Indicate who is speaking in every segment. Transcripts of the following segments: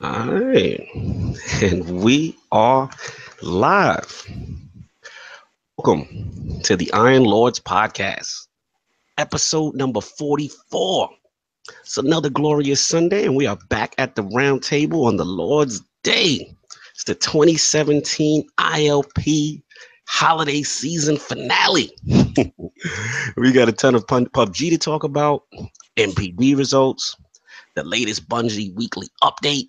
Speaker 1: All right. And we are live. Welcome to the Iron Lords Podcast, episode number 44. It's another glorious Sunday, and we are back at the round table on the Lord's Day. It's the 2017 ILP holiday season finale. We got a ton of PUBG to talk about, NPD results, the latest Bungie weekly update,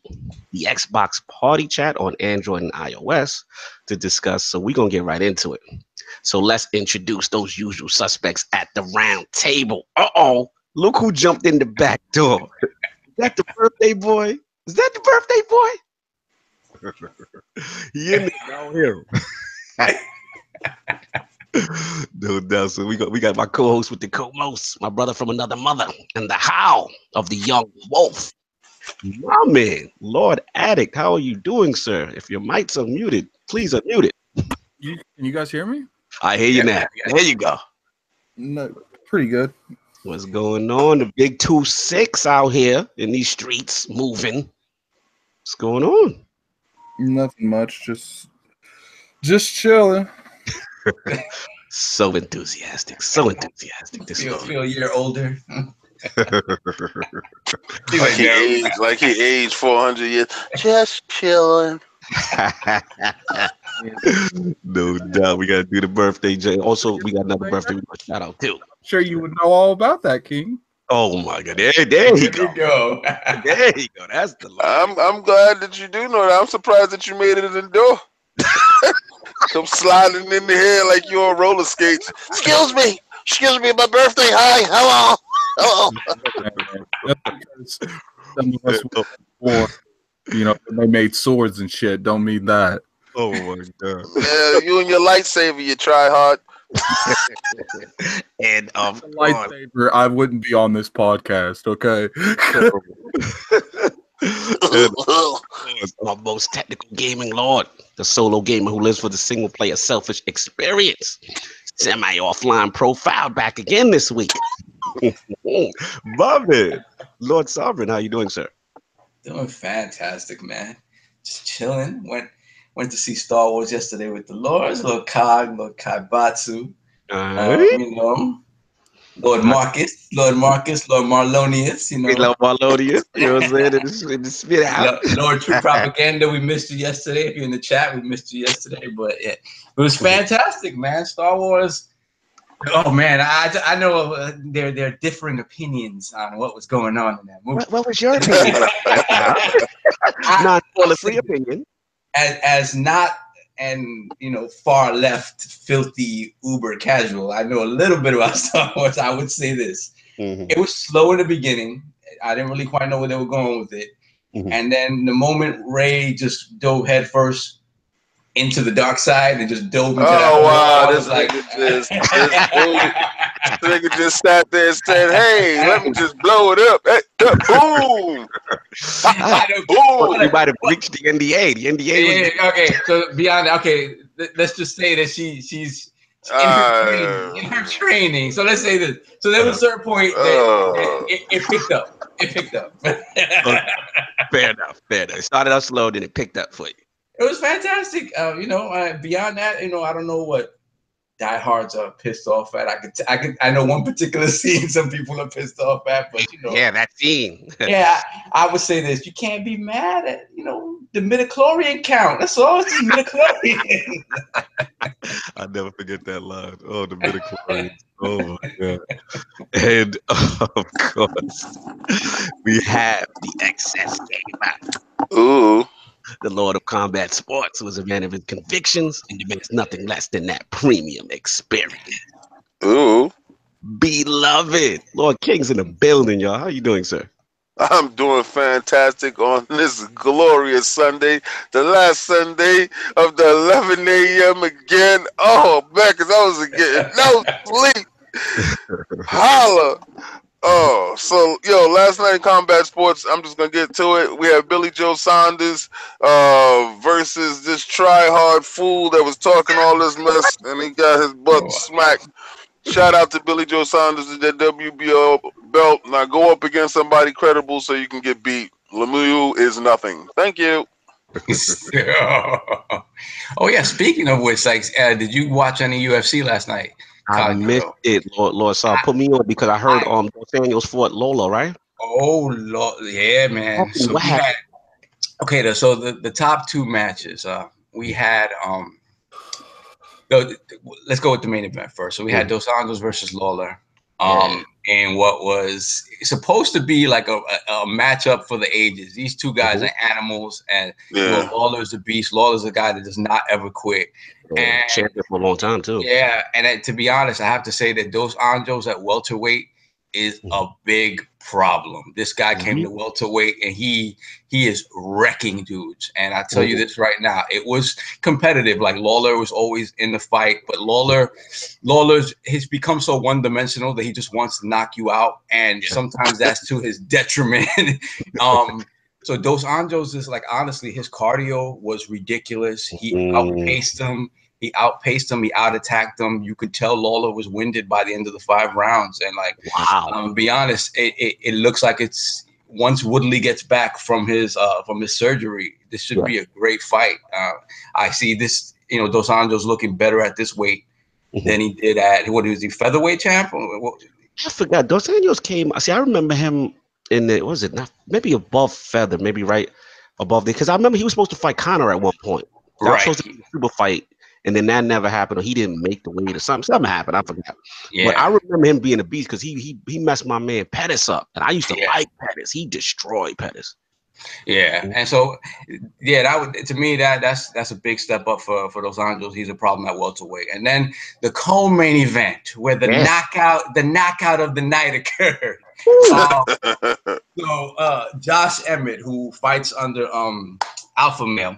Speaker 1: the Xbox party chat on Android and iOS to discuss. So we're going to get right into it. So let's introduce those usual suspects at the round table. Uh-oh, look who jumped in the back door. Is that the birthday boy? Is that the birthday boy? He in there, I don't hear him. No doubt. So we got my co-host with the co-most, my brother from another mother, and the howl of the young wolf. My man, Lord Addict, how are you doing, sir? If your mic's unmuted, please unmute it.
Speaker 2: Can you guys hear me?
Speaker 1: I hear you now. There you go.
Speaker 2: No, pretty good.
Speaker 1: What's going on? The big 2-6 out here in these streets moving. What's going on?
Speaker 2: Nothing much. Just chilling.
Speaker 1: So enthusiastic. This
Speaker 3: feel a year older.
Speaker 4: like he aged 400 years. Just chilling.
Speaker 1: No doubt. We got to do the birthday, Jay. Also, we got another birthday we want to shout out too.
Speaker 2: Sure, you would know all about that, King.
Speaker 1: Oh my God! There you go. There you go. That's the line.
Speaker 4: I'm glad that you do know that. I'm surprised that you made it in the door. Come sliding in the hair like you're on roller skates. Excuse me, my birthday. Hi, hello.
Speaker 2: Some of us were, they made swords and shit. Don't mean that.
Speaker 1: Oh my God.
Speaker 4: Yeah, you and your lightsaber, you try hard.
Speaker 1: And
Speaker 2: Lightsaber, I wouldn't be on this podcast, okay?
Speaker 1: Our most technical gaming lord, the solo gamer who lives for the single player selfish experience. Semi-offline profile back again this week. Love it. Lord Sovereign, how you doing, sir?
Speaker 3: Doing fantastic, man. Just chilling. Went to see Star Wars yesterday with the Lords, little Kaibatsu. Lord Marcus, Lord Marlonius,
Speaker 1: Lord Marlonius, you know what I'm saying? In the spit out.
Speaker 3: Lord True Propaganda, we missed you yesterday. If you're in the chat, we missed you yesterday. But yeah, it was fantastic, man. Star Wars. Oh man, I know there are differing opinions on what was going on in that movie.
Speaker 1: What was your opinion? Not a free opinion.
Speaker 3: As not and far left, filthy Uber casual. I know a little bit about Star Wars. I would say this: It was slow in the beginning. I didn't really quite know where they were going with it, and then the moment Rey just dove headfirst into the dark side and just dove into that.
Speaker 4: Oh wow! This nigga just sat there and said, "Hey, let me just blow it up." Hey, boom!
Speaker 1: You might have breached the NDA. The NDA.
Speaker 3: Yeah, okay. So beyond that, okay, let's just say that she's in her training. So let's say this. So there was a certain point that it picked up. It picked up.
Speaker 1: Fair enough. It started out slow, then it picked up for you.
Speaker 3: It was fantastic. Beyond that, I don't know what diehards are pissed off at. I know one particular scene some people are pissed off at, but
Speaker 1: Yeah, that scene.
Speaker 3: Yeah, I would say this: you can't be mad at the midichlorian count. That's all. It's midichlorian.
Speaker 1: I'll never forget that line. Oh, the midichlorian. Oh my God. And of course, we have the excess game.
Speaker 4: Ooh.
Speaker 1: The Lord of Combat Sports, who is a man of his convictions and demands nothing less than that premium experience.
Speaker 4: Ooh.
Speaker 1: Beloved. Lord King's in the building, y'all. How you doing, sir?
Speaker 4: I'm doing fantastic on this glorious Sunday, the last Sunday of the 11 a.m. again. Oh, man, because I was getting no sleep. Holla. Oh, so, last night in Combat Sports, I'm just going to get to it. We had Billy Joe Saunders versus this try-hard fool that was talking all this mess, and he got his butt smacked. Shout out to Billy Joe Saunders with that WBO belt. Now go up against somebody credible so you can get beat. Lemieux is nothing. Thank you.
Speaker 3: Oh yeah. Speaking of which, like, did you watch any UFC last night?
Speaker 1: I missed it, Lord Saw. Put me on because I heard Dos Anjos fought Lola, right?
Speaker 3: Oh Lord, yeah, man. So
Speaker 1: what happened?
Speaker 3: So the top two matches, we had let's go with the main event first. So we had Dos Anjos versus Lawler. And what was supposed to be like a matchup for the ages. These two guys are animals, and Lawler's a beast. Lawler's a guy that does not ever quit. And
Speaker 1: champion for a long time too.
Speaker 3: Yeah, and to be honest, I have to say that Dos Anjos at welterweight is a big problem. This guy came to welterweight, and he is wrecking dudes. And I tell you this right now, it was competitive. Like Lawler was always in the fight, but he's become so one-dimensional that he just wants to knock you out, and sometimes that's to his detriment. So Dos Anjos is like, honestly, his cardio was ridiculous. He outpaced him. He out-attacked him. You could tell Lawler was winded by the end of the 5 rounds. And like, to be honest, it looks like it's once Woodley gets back from his surgery, this should be a great fight. I see this, Dos Anjos looking better at this weight than he did at, what was he, featherweight champ?
Speaker 1: I forgot. Dos Anjos came. See, I remember him in the, was it not maybe above feather, maybe right above there, because I remember he was supposed to fight Conor at one point. That was supposed to be a super fight. And then that never happened, or he didn't make the weight, or something happened. I forgot. Yeah. But I remember him being a beast because he messed my man Pettis up, and I used to like Pettis. He destroyed Pettis.
Speaker 3: Yeah, and so to me that's a big step up for Dos Anjos. He's a problem at welterweight. And then the co-main event where the knockout of the night occurred. Josh Emmett, who fights under Alpha Male,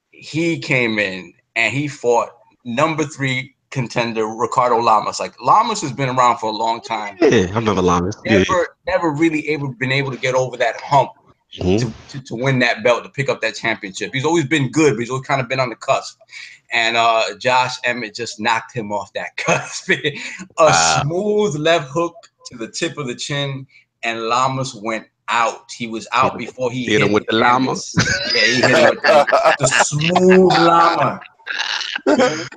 Speaker 3: he came in. And he fought number 3 contender Ricardo Lamas. Like, Lamas has been around for a long time.
Speaker 1: Yeah, I remember Lamas.
Speaker 3: Never really been able to get over that hump to win that belt, to pick up that championship. He's always been good, but he's always kind of been on the cusp. And Josh Emmett just knocked him off that cusp. Smooth left hook to the tip of the chin, and Lamas went out. He was out before he hit him with the llama. Yeah, he hit him with the smooth llama. That's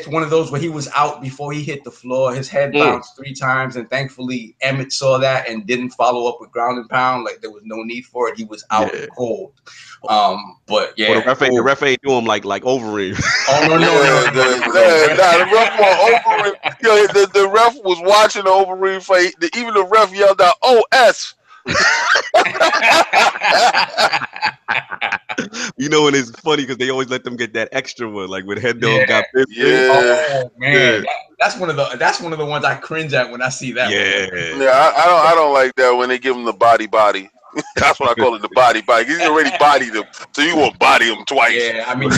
Speaker 3: one of those where he was out before he hit the floor. His head bounced 3 times, and thankfully Emmett saw that and didn't follow up with ground and pound. Like, there was no need for it. He was out cold. But
Speaker 1: the ref ain't do him like Overeem.
Speaker 3: Oh no,
Speaker 4: the ref was Overeem. The ref was watching the Overeem fight. Even the ref yelled out, "OS."
Speaker 1: And it's funny because they always let them get that extra one, like when Head Dog got this.
Speaker 3: Oh man, that's one of the ones I cringe at when I see that.
Speaker 4: I don't like that when they give him the body. That's what I call it, the body. He's already bodied him, so you will body him twice.
Speaker 3: Yeah, I mean,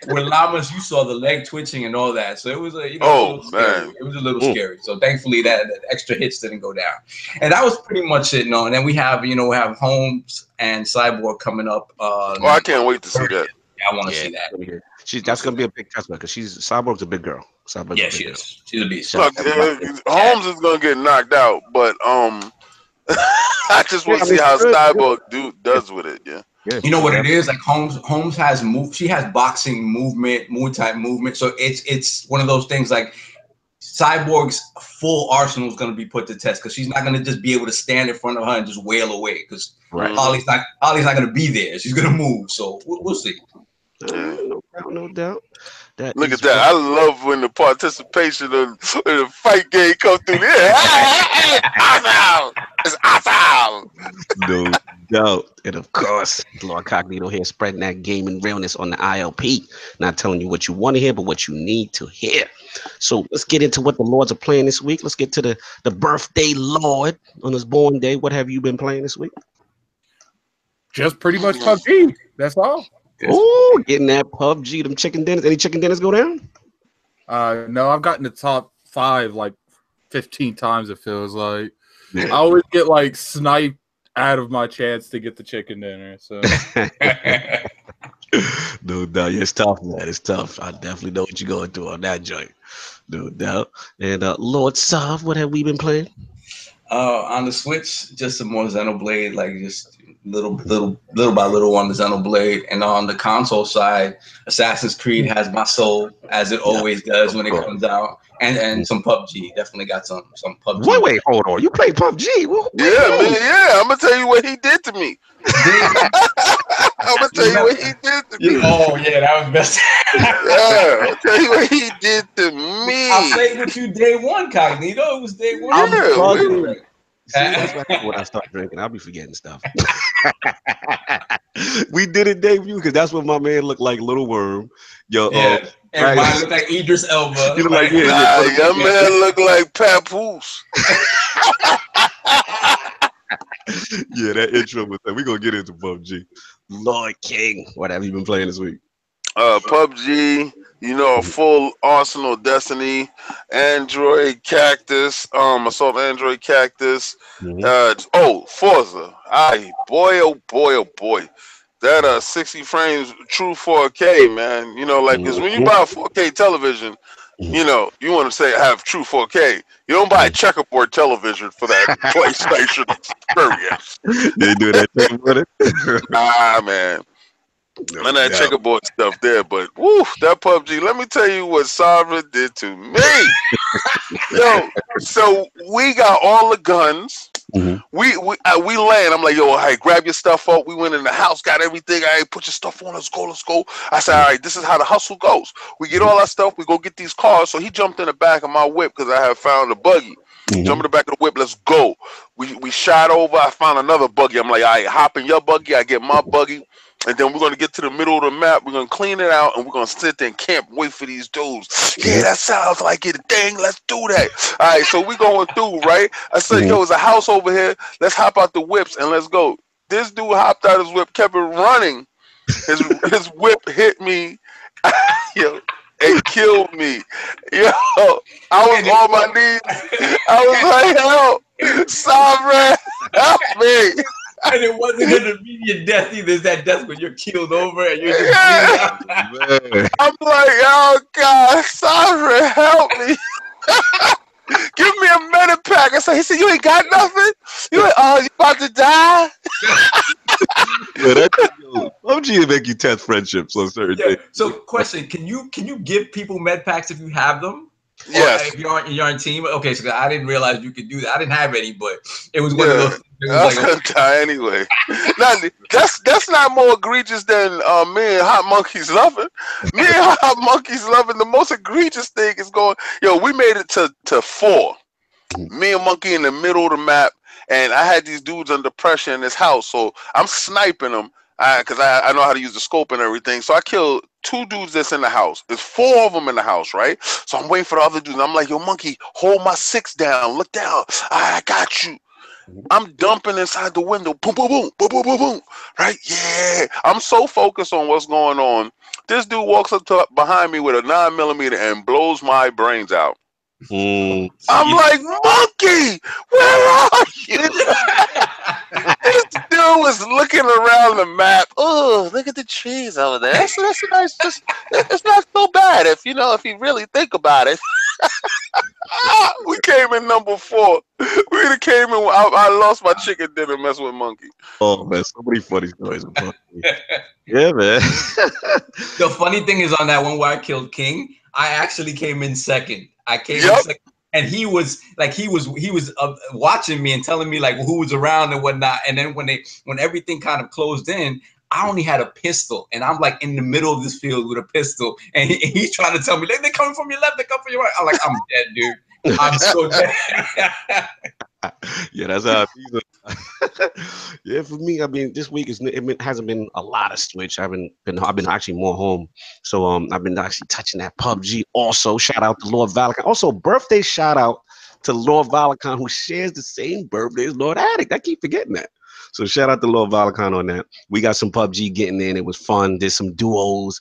Speaker 3: with Lamas, you saw the leg twitching and all that, so it was it was a little scary. So thankfully, that extra hits didn't go down, and that was pretty much it. And then we have Holmes and Cyborg coming up.
Speaker 4: I can't wait to see that.
Speaker 3: Yeah, I want to see that.
Speaker 1: That's gonna be a big test because Cyborg's a big girl.
Speaker 3: She is. She's a beast.
Speaker 4: Look, Holmes is gonna get knocked out, but I just want to see how Cyborg does with it. Yeah.
Speaker 3: You know what it is? Like Holmes has she has boxing movement, Muay Thai movement. So it's one of those things like Cyborg's full arsenal is going to be put to test because she's not going to just be able to stand in front of her and just wail away because Holly's not going to be there. She's going to move. So we'll see.
Speaker 1: No doubt.
Speaker 4: Look at that. I love when the participation of the fight game comes through there. Awesome! It's awesome!
Speaker 1: No doubt. And of course, Lord Cognito here spreading that gaming realness on the ILP. Not telling you what you want to hear, but what you need to hear. So let's get into what the Lords are playing this week. Let's get to the birthday Lord on his born day. What have you been playing this week?
Speaker 2: Just pretty much PUBG. That's all.
Speaker 1: Oh, getting that PUBG, them chicken dinners. Any chicken dinners go down?
Speaker 2: No, I've gotten the top 5 like 15 times. It feels like I always get like sniped out of my chance to get the chicken dinner. So
Speaker 1: no doubt, it's tough, man. It's tough. I definitely know what you're going through on that joint. No doubt. And Lord Sav, what have we been playing?
Speaker 3: On the Switch, just some more Xenoblade, like just little by little on the Xenoblade. And on the console side, Assassin's Creed has my soul, as it always does when it comes out. And some PUBG. Definitely got some PUBG.
Speaker 1: Wait, hold on. You play PUBG?
Speaker 4: Yeah, man. Yeah, I'm gonna tell you what he did to me. I'm gonna tell you what he did to me.
Speaker 3: Oh yeah, that was best.
Speaker 4: Yeah, I'll tell you what he did to me.
Speaker 3: I played with you day one, Cognito. It was day one.
Speaker 4: Yeah,
Speaker 1: See, when I start drinking, I'll be forgetting stuff. We did it debut because that's what my man looked like, Little Worm. Yo,
Speaker 3: yeah. Everybody looked like Idris Elba.
Speaker 1: You look like
Speaker 4: your man look like Papoose.
Speaker 1: Yeah, that intro was that. We're gonna get into PUBG. Lord King, what have you been playing this week?
Speaker 4: PUBG, you know, a full arsenal Destiny, Android Cactus, Assault Android Cactus, Forza. Boy, oh boy. That 60 frames true 4K, man. You know, like, because when you buy a 4K television, you know, you want to say have true 4K. You don't buy a checkerboard television for that PlayStation experience.
Speaker 1: They do that thing with it?
Speaker 4: Nah, man. None of that checkerboard stuff there, but woo, that PUBG. Let me tell you what Sovereign did to me. Yo, so we got all the guns. We land. I'm like, yo, hey, grab your stuff up. We went in the house, got everything. All right, put your stuff on. Let's go. I said, all right, this is how the hustle goes. We get all our stuff. We go get these cars. So he jumped in the back of my whip because I had found a buggy. Jump in the back of the whip. Let's go. We shot over. I found another buggy. I'm like, all right, hop in your buggy. I get my buggy. And then we're going to get to the middle of the map. We're going to clean it out, and we're going to sit there and camp, wait for these dudes. Yeah, that sounds like it. Dang, let's do that. All right, so we going through, right? I said, yo, there's a house over here. Let's hop out the whips, and let's go. This dude hopped out his whip, kept it running. His whip hit me. Yo, it killed me. Yo, I was on my knees. I was like, yo, Sovereign, help me.
Speaker 3: And it wasn't an immediate death either. It's that death when you're killed over and you're just
Speaker 4: I'm like, oh God, Sovereign, help me. Give me a medic pack. I said, he said, you ain't got nothing? You about to die?
Speaker 1: Yeah, PUBG make you test friendships on certain things.
Speaker 3: So question, can you give people med packs if you have them?
Speaker 4: Yes.
Speaker 3: Or if you're on team. Okay, so I didn't realize you could do that. I didn't have any, but it was one of those.
Speaker 4: I was gonna die anyway. That's not more egregious than me and Hot Monkeys Loving. Me and Hot Monkeys Loving. The most egregious thing is going. Yo, we made it to 4. Me and Monkey in the middle of the map, and I had these dudes under pressure in this house, so I'm sniping them because I know how to use the scope and everything. So I killed 2 dudes that's in the house. There's 4 of them in the house, right? So I'm waiting for the other dudes. I'm like, yo, Monkey, hold my 6 down. Look down. I got you. I'm dumping inside the window. Boom, boom, boom, boom, boom, boom, boom. Right? Yeah. I'm so focused on what's going on. This dude walks up behind me with a 9mm and blows my brains out. I'm like, Monkey, where are you? This dude was looking around the map. Oh, look at the trees over there. That's a nice. It's not so bad if you really think about it. We came in number 4. We came in. I lost my chicken dinner messing with Monkey.
Speaker 1: Oh man, so many funny stories. Yeah, man.
Speaker 3: The funny thing is on that one where I killed King, I actually came in second. I came in second, and he was watching me and telling me like who was around and whatnot. And then when everything kind of closed in, I only had a pistol, and I'm like in the middle of this field with a pistol, and he's trying to tell me they're coming from your left, they come from your right. I'm like, I'm dead, dude. I'm so dead.
Speaker 1: Yeah, that's how I feel. Yeah, for me, I mean, this week hasn't been a lot of Switch. I've been actually more home, so I've been actually touching that PUBG. Also, shout out to Lord Valakon. Also, birthday shout out to Lord Valakon, who shares the same birthday as Lord Addict. I keep forgetting that. So shout out to Lord Valakon on that. We got some PUBG getting in. It was fun. Did some duos.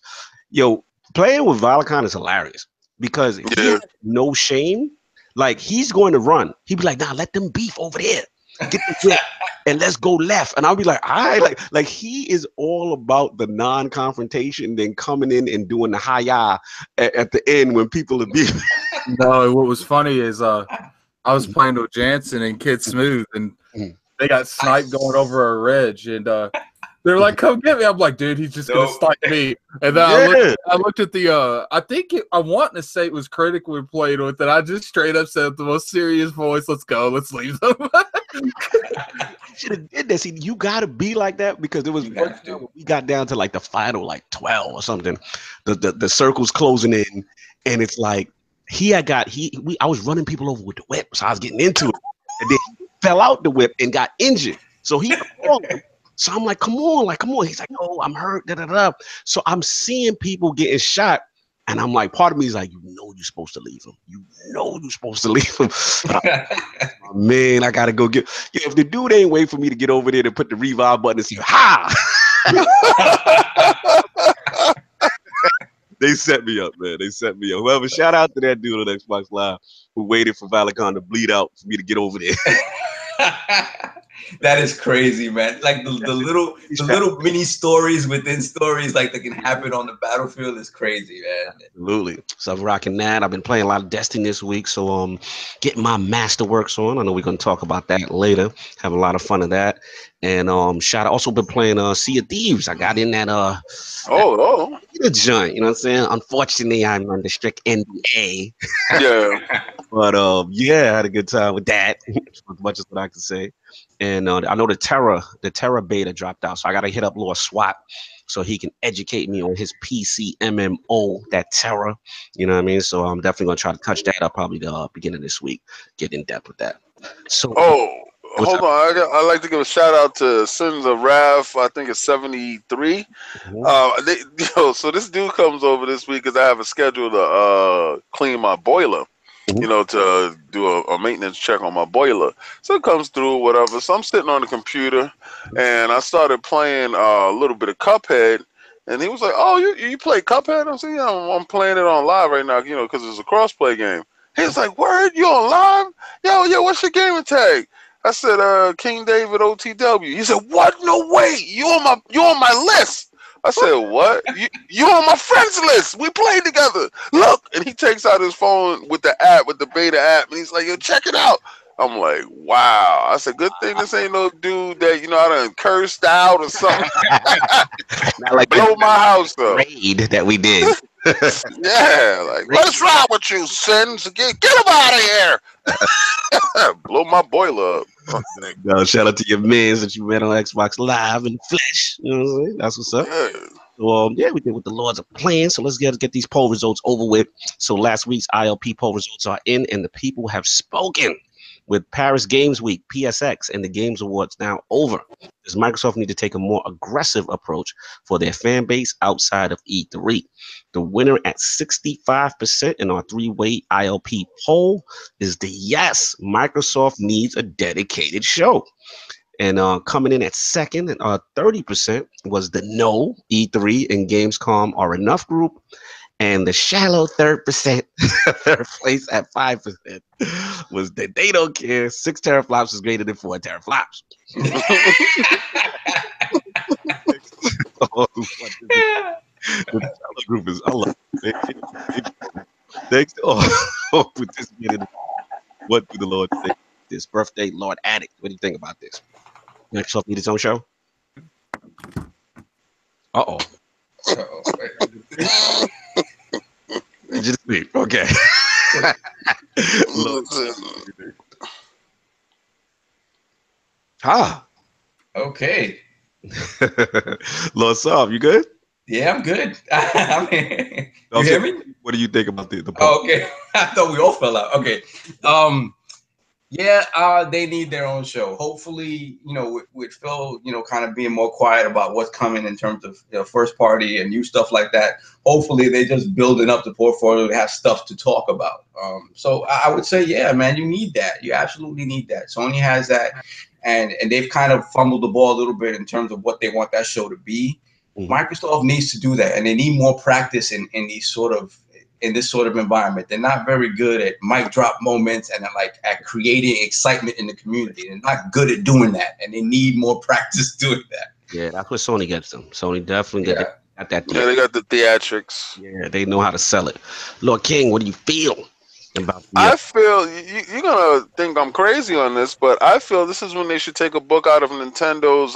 Speaker 1: Yo, playing with Valakon is hilarious because he has no shame. Like, he's going to run. He'd be like, nah, let them beef over there. Get the flip and let's go left. And I'll be like, all right. Like he is all about the non-confrontation, then coming in and doing the hi-ya at the end when people are beefing.
Speaker 2: No, what was funny is I I was playing with Jansen and Kid Smooth, and they got sniped going over a ridge, and they were like, "Come get me!" I'm like, "Dude, he's just gonna snipe me." And then I looked at the. I want to say it was Critic we played with, and I just straight up said with the most serious voice, "Let's go, let's leave them."
Speaker 1: Should have did this. See, you gotta be like that because it was we got down to like the final like 12 or something. The circle's closing in, and it's like I was running people over with the whip, so I was getting into it, and then he fell out the whip and got injured. So he called him. So I'm like, come on. He's like, oh, I'm hurt. Da, da, da. So I'm seeing people getting shot. And I'm like, part of me is like, you're supposed to leave him. Man, I gotta go get. If the dude ain't wait for me to get over there to put the revive button and say, ha! They set me up, man. Whoever, shout out to that dude on Xbox Live who waited for Valicon to bleed out for me to get over there.
Speaker 3: That is crazy, man. Like the little mini stories within stories like that can happen on the battlefield is crazy, man.
Speaker 1: Absolutely. So I'm rocking that. I've been playing a lot of Destiny this week, so getting my Masterworks on. I know we're gonna talk about that later. Have a lot of fun of that. And also been playing Sea of Thieves. I got in that the joint, you know what I'm saying? Unfortunately, I'm under strict NDA.
Speaker 4: Yeah.
Speaker 1: But I had a good time with that. As much as what I can say. And I know the Terra beta dropped out, so I gotta hit up Lord SWAT so he can educate me on his PC MMO, that Terra. You know what I mean? So I'm definitely gonna try to touch that up probably the beginning of this week, get in depth with that. So
Speaker 4: hold on, I like to give a shout out to Sons of Wrath. I think it's 73. So this dude comes over this week because I have a schedule to clean my boiler. To do a maintenance check on my boiler. So it comes through, whatever. So I'm sitting on the computer, and I started playing a little bit of Cuphead, and he was like, "Oh, you play Cuphead?" I'm saying, "Yeah, I'm playing it on live right now, because it's a cross-play game." He was like, "Word, you on live? Yo, what's your gaming tag?" I said, King David OTW. He said, "What? No way! You on my list." I said, "What? You on my friends list? We played together. Look!" And he takes out his phone with the app, with the beta app, and he's like, "Yo, check it out." I'm like, "Wow!" I said, "Good thing this ain't no dude that I done cursed out or something."
Speaker 1: Not like
Speaker 4: blow my house up.
Speaker 1: Raid that we did.
Speaker 4: Yeah, like what's wrong with you, Sins? Get him out of here! Blow my boiler up.
Speaker 1: Shout out to your mans that you met on Xbox Live in flesh. You know what I'm saying? That's what's up.
Speaker 4: Yeah.
Speaker 1: So, we did what the Lords are playing. So let's get these poll results over with. So last week's ILP poll results are in, and the people have spoken. With Paris Games Week, PSX, and the Games Awards now over, does Microsoft need to take a more aggressive approach for their fan base outside of E3? The winner at 65% in our three-way ILP poll is the yes, Microsoft needs a dedicated show. And coming in at second, 30% was the no, E3 and Gamescom are enough group. And the shallow third place at 5% was that they don't care. 6 teraflops is greater than 4 teraflops. The shallow group is, I love it. Thanks to all participating. What do the Lord say? This birthday, Lord Addict. What do you think about this? Microsoft need its own show? Uh-oh. Just sleep. Okay.
Speaker 3: Okay.
Speaker 1: Lord Saab, you good?
Speaker 3: Yeah, I'm good. I mean, you hear me?
Speaker 1: What do you think about the poll?
Speaker 3: Oh, okay. I thought we all fell out. Okay. They need their own show. Hopefully, with Phil, kind of being more quiet about what's coming in terms of first party and new stuff like that. Hopefully, they're just building up the portfolio to have stuff to talk about. So I would say, yeah, man, you need that. You absolutely need that. Sony has that, and they've kind of fumbled the ball a little bit in terms of what they want that show to be. Mm-hmm. Microsoft needs to do that, and they need more practice in this sort of environment. They're not very good at mic drop moments and at creating excitement in the community. They're not good at doing that, and they need more practice doing that.
Speaker 1: Yeah, that's what Sony gets them. Sony definitely got that.
Speaker 4: Yeah, they got the theatrics.
Speaker 1: Yeah, they know how to sell it. Lord King, what do you feel? about
Speaker 4: I feel you're gonna think I'm crazy on this, but I feel this is when they should take a book out of Nintendo's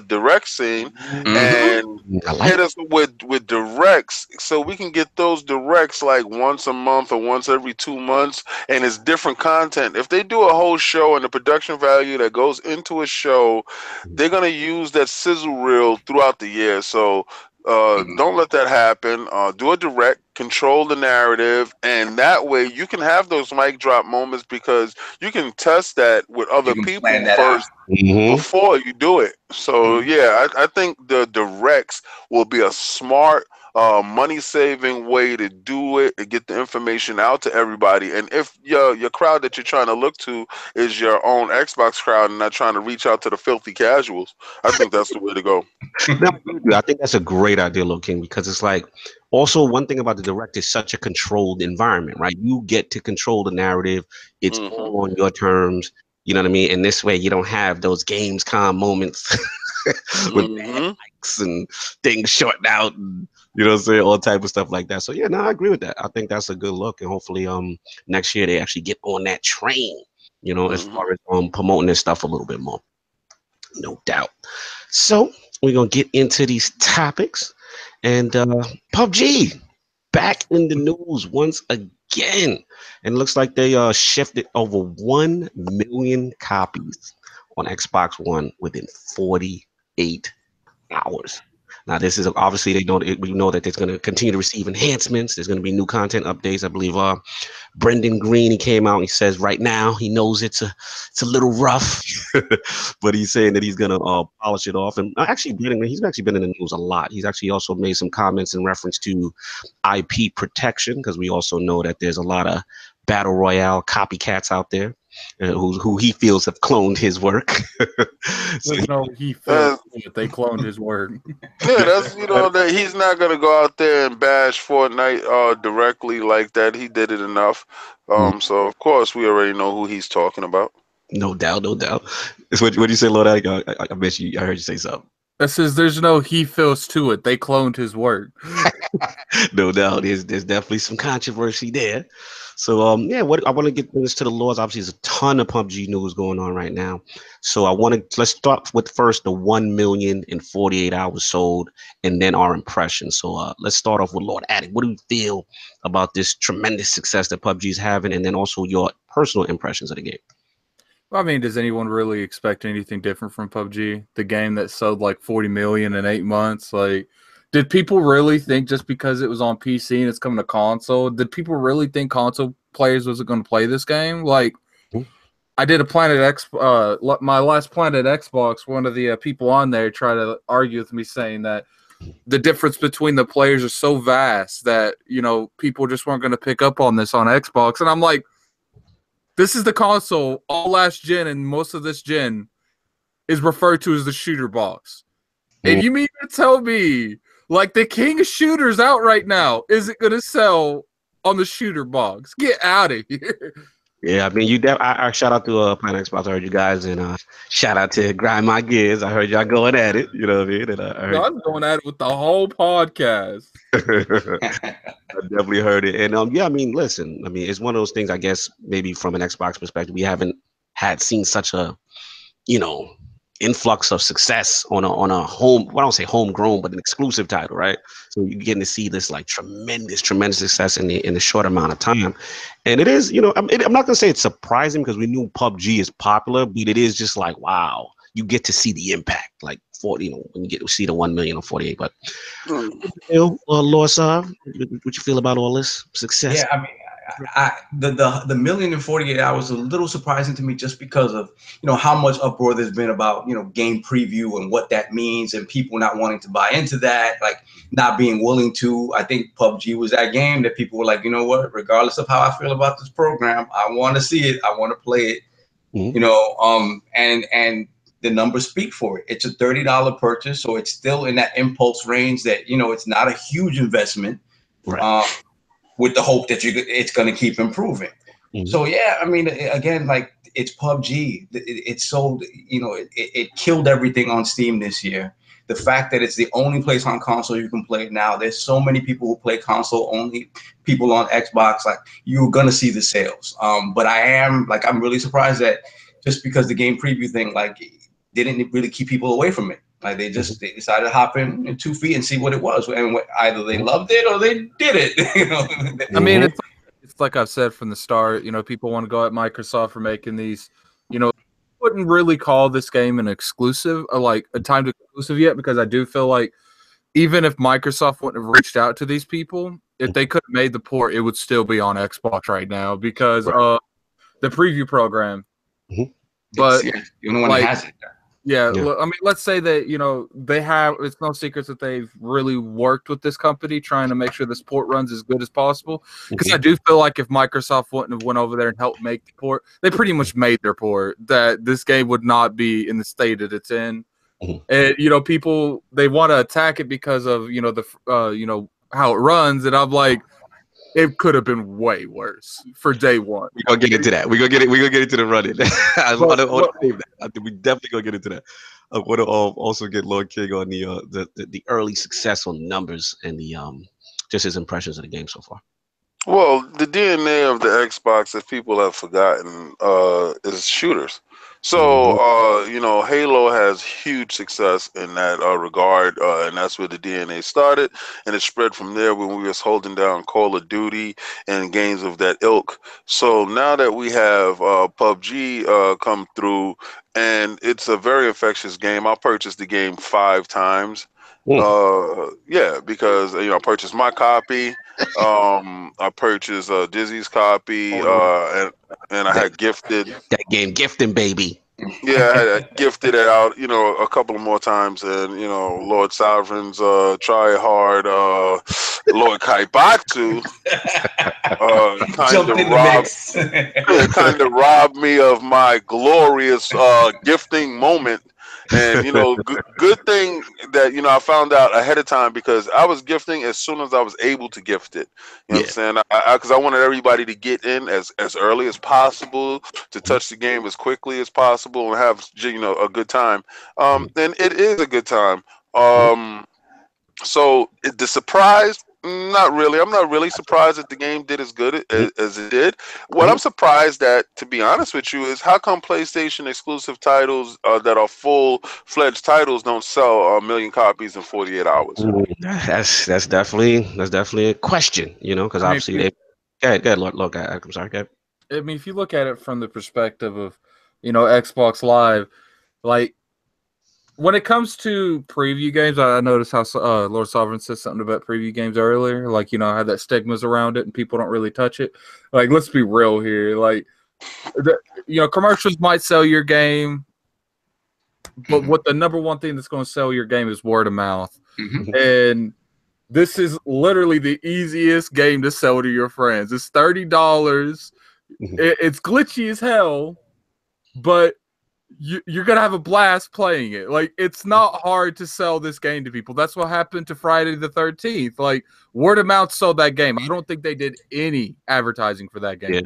Speaker 4: direct scene and hit us with directs, so we can get those directs like once a month or once every 2 months, and it's different content. If they do a whole show and the production value that goes into a show, they're gonna use that sizzle reel throughout the year. So don't let that happen. Do a direct, control the narrative, and that way you can have those mic drop moments because you can test that with other people first before you do it. So yeah, I think the directs will be a smart, money-saving way to do it and get the information out to everybody. And if your crowd that you're trying to look to is your own Xbox crowd and not trying to reach out to the filthy casuals, I think that's the way to go.
Speaker 1: I think that's a great idea, Lil King, because it's like also one thing about the direct is such a controlled environment, right? You get to control the narrative. It's all on your terms. You know what I mean? And this way you don't have those Gamescom moments with bad likes and things shorting out and, you know what I'm saying, all type of stuff like that. So yeah, no, I agree with that. I think that's a good look. And hopefully next year they actually get on that train, you know, as far as promoting this stuff a little bit more. No doubt. So we're going to get into these topics. And PUBG back in the news once again. And it looks like they shifted over 1 million copies on Xbox One within 48 hours. Now, this is obviously we know that it's going to continue to receive enhancements. There's going to be new content updates. I believe Brendan Green, he came out and he says right now he knows it's a little rough, but he's saying that he's going to polish it off. And actually, he's actually been in the news a lot. He's actually also made some comments in reference to IP protection, because we also know that there's a lot of battle royale copycats out there. Who he feels have cloned his work.
Speaker 2: So, he feels that they cloned his work.
Speaker 4: Yeah, that's that he's not gonna go out there and bash Fortnite directly like that. He did it enough. So of course we already know who he's talking about.
Speaker 1: No doubt, no doubt. What do you say, Lord? I bet you. I heard you say something.
Speaker 2: That says there's no he feels to it. They cloned his work.
Speaker 1: No doubt. There's definitely some controversy there. So yeah, what I want to get this to the laws. Obviously, there's a ton of PUBG news going on right now. So let's start with first the 1 million in 48 hours sold, and then our impressions. So let's start off with Lord Addict. What do you feel about this tremendous success that PUBG is having, and then also your personal impressions of the game?
Speaker 2: I mean, does anyone really expect anything different from PUBG? The game that sold like 40 million in 8 months? Like, did people really think just because it was on PC and it's coming to console, did people really think console players wasn't going to play this game? Like, I did my last Planet Xbox, one of the people on there tried to argue with me saying that the difference between the players is so vast that, people just weren't going to pick up on this on Xbox. And I'm like, this is the console, all last gen, and most of this gen is referred to as the shooter box. And you mean to tell me, like, the king of shooters out right now isn't going to sell on the shooter box? Get out of here.
Speaker 1: Yeah, I mean, I shout out to Planet Xbox. I heard you guys, and shout out to Grind My Gears. I heard y'all going at it. You know what I mean? And
Speaker 2: I'm going at it with the whole podcast.
Speaker 1: I definitely heard it. And yeah, I mean, listen, I mean, it's one of those things, I guess, maybe from an Xbox perspective, we haven't seen such a, influx of success on a home, well, I don't say homegrown, but an exclusive title, right? So you're getting to see this like tremendous success in the short amount of time. And it is, I'm not gonna say it's surprising because we knew PUBG is popular, but it is just like, wow, you get to see the impact, like when you get to see the 1 million or 48. But Lord Saab, what you feel about all this success?
Speaker 3: Yeah, I mean, the million in 48 hours is a little surprising to me, just because of how much uproar there's been about game preview and what that means, and people not wanting to buy into that, like not being willing to. I think PUBG was that game that people were like, you know what, regardless of how I feel about this program, I want to see it, I want to play it. And the numbers speak for it. It's a $30 purchase, so it's still in that impulse range that it's not a huge investment.
Speaker 1: Right.
Speaker 3: With the hope that it's going to keep improving. So yeah, I mean, again, like, it's PUBG. It sold, it killed everything on Steam this year. the fact that it's the only place on console you can play it now. There's so many people who play console only, people on Xbox, like you're gonna see the sales. But I'm really surprised that just because the game preview thing like didn't really keep people away from it. Like they decided to hop in 2 feet and see what it was, and either they loved it or they did it. You know?
Speaker 2: I mean, it's like I've said from the start. You know, people want to go at Microsoft for making these. You know, wouldn't really call this game an exclusive, or like a timed exclusive yet, because I do feel like even if Microsoft wouldn't have reached out to these people, if they could have made the port, it would still be on Xbox right now because the preview program. But
Speaker 3: the only one that has it.
Speaker 2: Yeah, I mean, let's say that, you know, they have, it's no secret that they've really worked with this company trying to make sure this port runs as good as possible. Because I do feel like if Microsoft wouldn't have went over there and helped make the port, they pretty much made their port, that this game would not be in the state that it's in. And, you know, people, they want to attack it because of, you know, the, you know, how it runs. And I'm like, it could have been way worse for day one.
Speaker 1: We're gonna get into that. We're gonna get into the running. We definitely gonna get into that. I want to also get Lord King on the early successful numbers and the just his impressions of the game so far.
Speaker 4: Well, the DNA of the Xbox, if people have forgotten, is shooters. So, you know, Halo has huge success in that regard, and that's where the DNA started, and it spread from there when we was holding down Call of Duty and games of that ilk. So now that we have PUBG come through, and it's a very infectious game. I purchased the game 5 times. Yeah, because you know I purchased my copy. I purchased Dizzy's copy, and I had gifted
Speaker 1: that game, gifting baby.
Speaker 4: Yeah, I had gifted it out, you know, a couple of more times, and you know, Lord Sovereign's Try Hard, Lord Kaibatu, kind of robbed me of my glorious gifting moment. And you know, good thing that you know I found out ahead of time, because I was gifting as soon as I was able to gift it. You know what I'm saying? Because I wanted everybody to get in as early as possible, to touch the game as quickly as possible, and have, you know, a good time. And it is a good time. So the surprise. Not really. I'm not really surprised that the game did as good as it did. What I'm surprised at, to be honest with you, is how come PlayStation exclusive titles that are full-fledged titles don't sell 1 million copies in 48 hours?
Speaker 1: That's definitely a question, you know, because obviously they. Go ahead, Lord. I'm sorry, go ahead.
Speaker 2: I mean, if you look at it from the perspective of, you know, Xbox Live, like, when it comes to preview games, I noticed how Lord Sovereign said something about preview games earlier. Like, you know, how that stigma's around it and people don't really touch it. Like, let's be real here. Like, you know, commercials might sell your game, but what the number one thing that's going to sell your game is word of mouth. And this is literally the easiest game to sell to your friends. It's $30. It's glitchy as hell, but you're gonna have a blast playing it. Like, it's not hard to sell this game to people. That's what happened to Friday the 13th. Like, word of mouth sold that game. I don't think they did any advertising for that game.
Speaker 1: Yeah.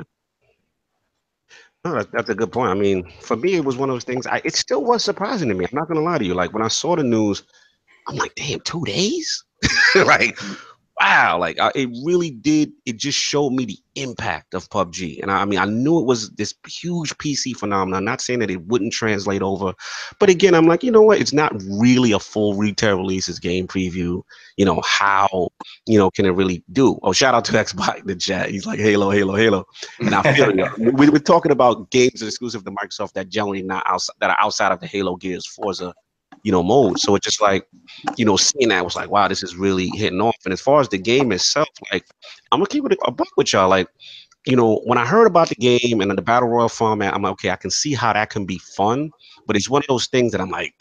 Speaker 1: No, that's a good point. I mean, for me, it was one of those things. It still was surprising to me. I'm not gonna lie to you. Like, when I saw the news, I'm like, damn, 2 days? Like, wow, like it really did. It just showed me the impact of PUBG. And I mean, I knew it was this huge PC phenomenon. Not saying that it wouldn't translate over, but again, I'm like, you know what? It's not really a full retail release. It's game preview. You know, how, you know, can it really do? Oh, shout out to Xbox in the chat. He's like, Halo. And I feel we're talking about games exclusive to Microsoft that generally not outside, that are outside of the Halo, Gears, Forza, you know, mode. So it's just like, you know, seeing that was like, wow, this is really hitting off. And as far as the game itself, like, I'm gonna keep it a buck with y'all. Like, you know, when I heard about the game and the battle royale format, I'm like, okay, I can see how that can be fun, but it's one of those things that I'm like,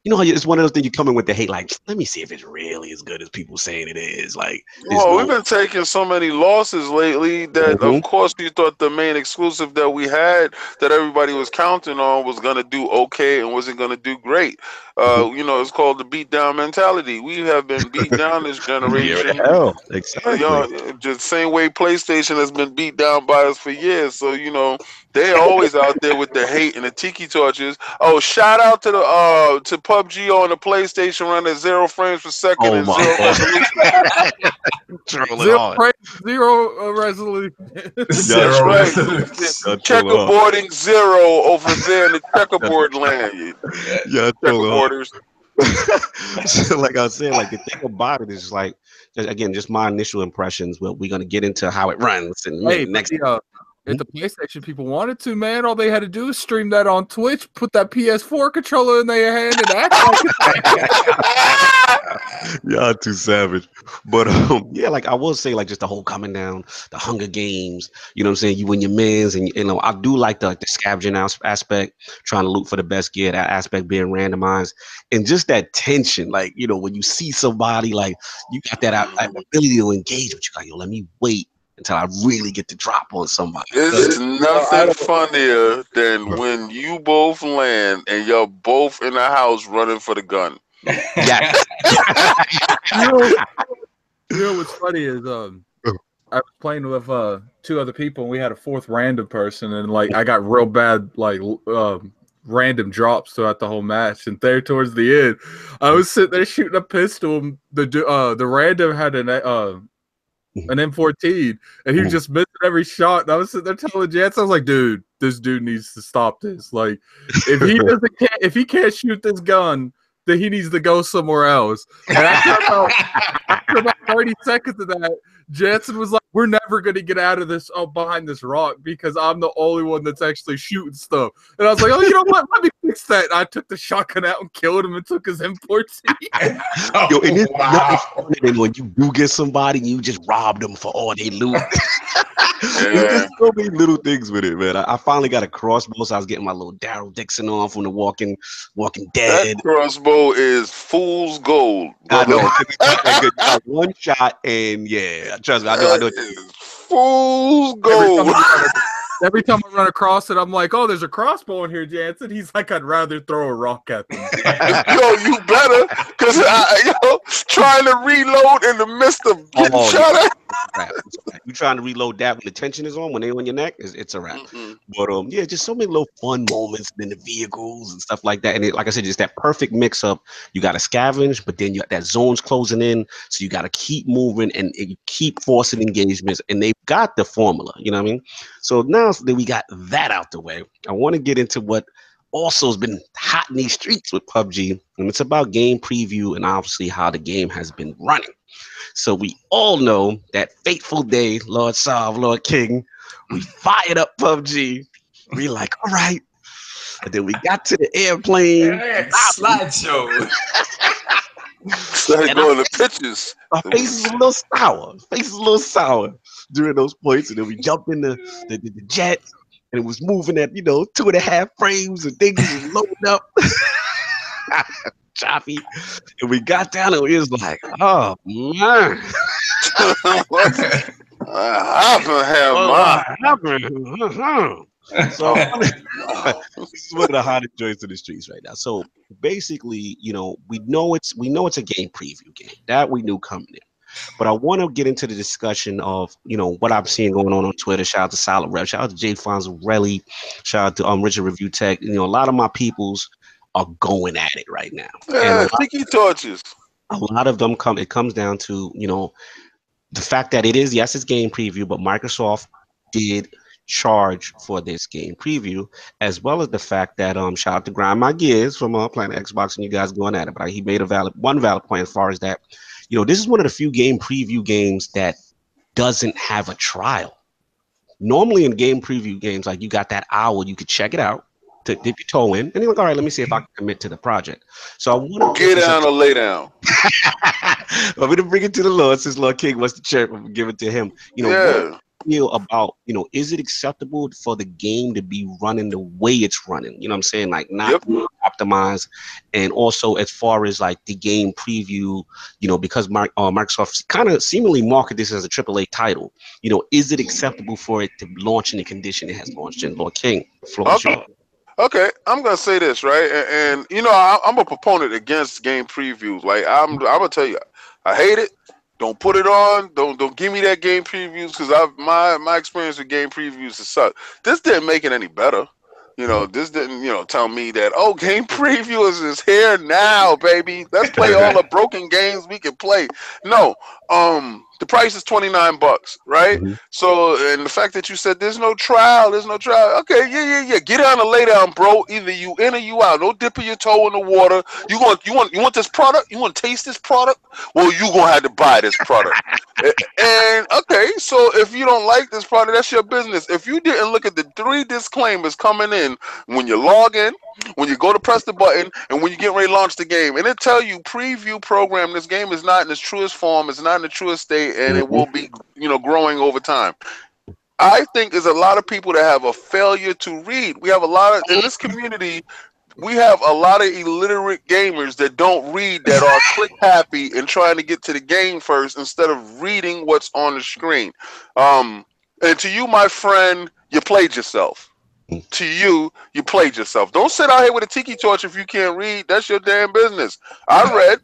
Speaker 1: you know, it's one of those things you come in with the hate, like, let me see if it's really as good as people saying it is. Like,
Speaker 4: we've been taking so many losses lately that, of course, you thought the main exclusive that we had, that everybody was counting on, was going to do okay and wasn't going to do great. You know, it's called the beat down mentality. We have been beat down this generation.
Speaker 1: Exactly.
Speaker 4: You know, just same way PlayStation has been beat down by us for years. So, you know, They always out there with the hate and the tiki torches. Oh, shout out to the to PUBG on the PlayStation running 0 frames per second
Speaker 1: Oh
Speaker 4: and
Speaker 1: my
Speaker 4: 0
Speaker 1: God.
Speaker 4: resolution.
Speaker 2: Zero resolution.
Speaker 3: Zero
Speaker 4: right.
Speaker 3: resolution.
Speaker 4: Checkerboarding 0 over there in the checkerboard land.
Speaker 1: Yeah,
Speaker 4: Checkerboarders.
Speaker 1: So like I said, like the thing about it is like, again, just my initial impressions. But we're gonna get into how it runs and
Speaker 2: Hey,
Speaker 1: next.
Speaker 2: if the PlayStation people wanted to, man, all they had to do is stream that on Twitch, put that PS4 controller in their hand, and act like
Speaker 1: Y'all too savage. But yeah, like I will say, like just the whole coming down, the Hunger Games, you know what I'm saying? You and your mans, and you know, I do like the scavenging aspect, trying to loot for the best gear, that aspect being randomized, and just that tension, like, you know, when you see somebody, like you got that ability to engage with you, like, yo, let me wait until I really get the drop on somebody.
Speaker 4: There's nothing funnier than when you both land and you're both in the house running for the gun.
Speaker 1: Yeah.
Speaker 2: You know what's funny is I was playing with 2 other people, and we had a 4th random person, and like I got real bad like random drops throughout the whole match. And there towards the end, I was sitting there shooting a pistol. And the random had an M14, and he was just missing every shot. And I was sitting there telling Jets, I was like, dude, this dude needs to stop this. Like, if he can't shoot this gun, then he needs to go somewhere else. And after about 30 seconds of that, Jansen was like, we're never going to get out of this behind this rock because I'm the only one that's actually shooting stuff. And I was like, oh, you know what? Let me fix that. And I took the shotgun out and killed him and took his M14.
Speaker 1: Yo, and it's nothing funny than when you do get somebody and you just rob them for all they loot. There's just so many little things with it, man. I finally got a crossbow, so I was getting my little Daryl Dixon on from the Walking Dead.
Speaker 4: That crossbow is fool's gold.
Speaker 1: I know. I got one shot, and yeah, trust me, I know.
Speaker 4: Fool's gold.
Speaker 2: Every time I run across it, I'm like, oh, there's a crossbow in here, Jansen. He's like, I'd rather throw a rock at them.
Speaker 4: Yo, you better, because trying to reload in the midst of getting shot at.
Speaker 1: You trying to reload that when the tension is on, when they on your neck, it's a wrap.
Speaker 4: Mm-hmm.
Speaker 1: But yeah, just so many little fun moments in the vehicles and stuff like that. And like I said, just that perfect mix up. You got to scavenge, but then you got that zone's closing in, so you got to keep moving and you keep forcing engagements. And they've got the formula, you know what I mean? So now that we got that out the way, I want to get into what also has been hot in these streets with PUBG, and it's about game preview and obviously how the game has been running. So we all know that fateful day, Lord Salve, Lord King, we fired up PUBG. We like, all right. And then we got to the airplane.
Speaker 3: Slideshow.
Speaker 4: Started going to pictures.
Speaker 1: Our face is a little sour during those points. And then we jumped in the jet, and it was moving at 2.5 frames, and things was loading up. Choppy. And we got down and it was like, oh man. So this is one of the hottest joints in the streets right now. So basically, we know it's a game preview game that we knew coming in. But I want to get into the discussion of, what I'm seeing going on Twitter. Shout out to Solid Rev, shout out to Jay Fonzarelli, shout out to Richard Review Tech. A lot of my peoples are going at it right now.
Speaker 4: Yeah, tiki torches.
Speaker 1: A lot of them it comes down to, the fact that it's game preview, but Microsoft did charge for this game preview, as well as the fact that shout out to Grind My Gears from playing Xbox and you guys going at it. But he made one valid point as far as that, this is one of the few game preview games that doesn't have a trial. Normally in game preview games, like you got that hour, you could check it out, to dip your toe in, and you're like, all right, let me see if I can commit to the project. So I want to
Speaker 4: get down or lay down.
Speaker 1: I'm going to bring it to the Lord, since Lord King wants to chirp, I'm going to give it to him. What do you feel about, is it acceptable for the game to be running the way it's running? You know what I'm saying? Like not optimized. And also as far as like the game preview, because Microsoft kind of seemingly market this as a AAA title, is it acceptable for it to launch in the condition it has launched in? Lord King, the floor is yours.
Speaker 4: Okay, I'm gonna say this, right, and I'm a proponent against game previews. Like I'm gonna tell you, I hate it. Don't put it on. Don't give me that game previews because my experience with game previews has sucked. This didn't make it any better. This didn't, tell me that, game previews is here now, baby. Let's play all the broken games we can play. No, the price is $29, right?
Speaker 1: Mm-hmm.
Speaker 4: So, and the fact that you said there's no trial. Okay, yeah. Get down and lay down, bro. Either you in or you out. Don't dip your toe in the water. You want this product? You want to taste this product? Well, you gonna have to buy this product. And okay, so if you don't like this product, that's your business. If you didn't look at the 3 disclaimers coming in when you log in, when you go to press the button, and when you get ready to launch the game, and it tell you preview program, this game is not in its truest form, it's not in the truest state, and it will be, growing over time. I think there's a lot of people that have a failure to read. We have a lot of, in this community, we have a lot of illiterate gamers that don't read, that are click happy and trying to get to the game first instead of reading what's on the screen. And to you, my friend, you played yourself. To you played yourself. Don't sit out here with a tiki torch if you can't read. That's your damn business. I read.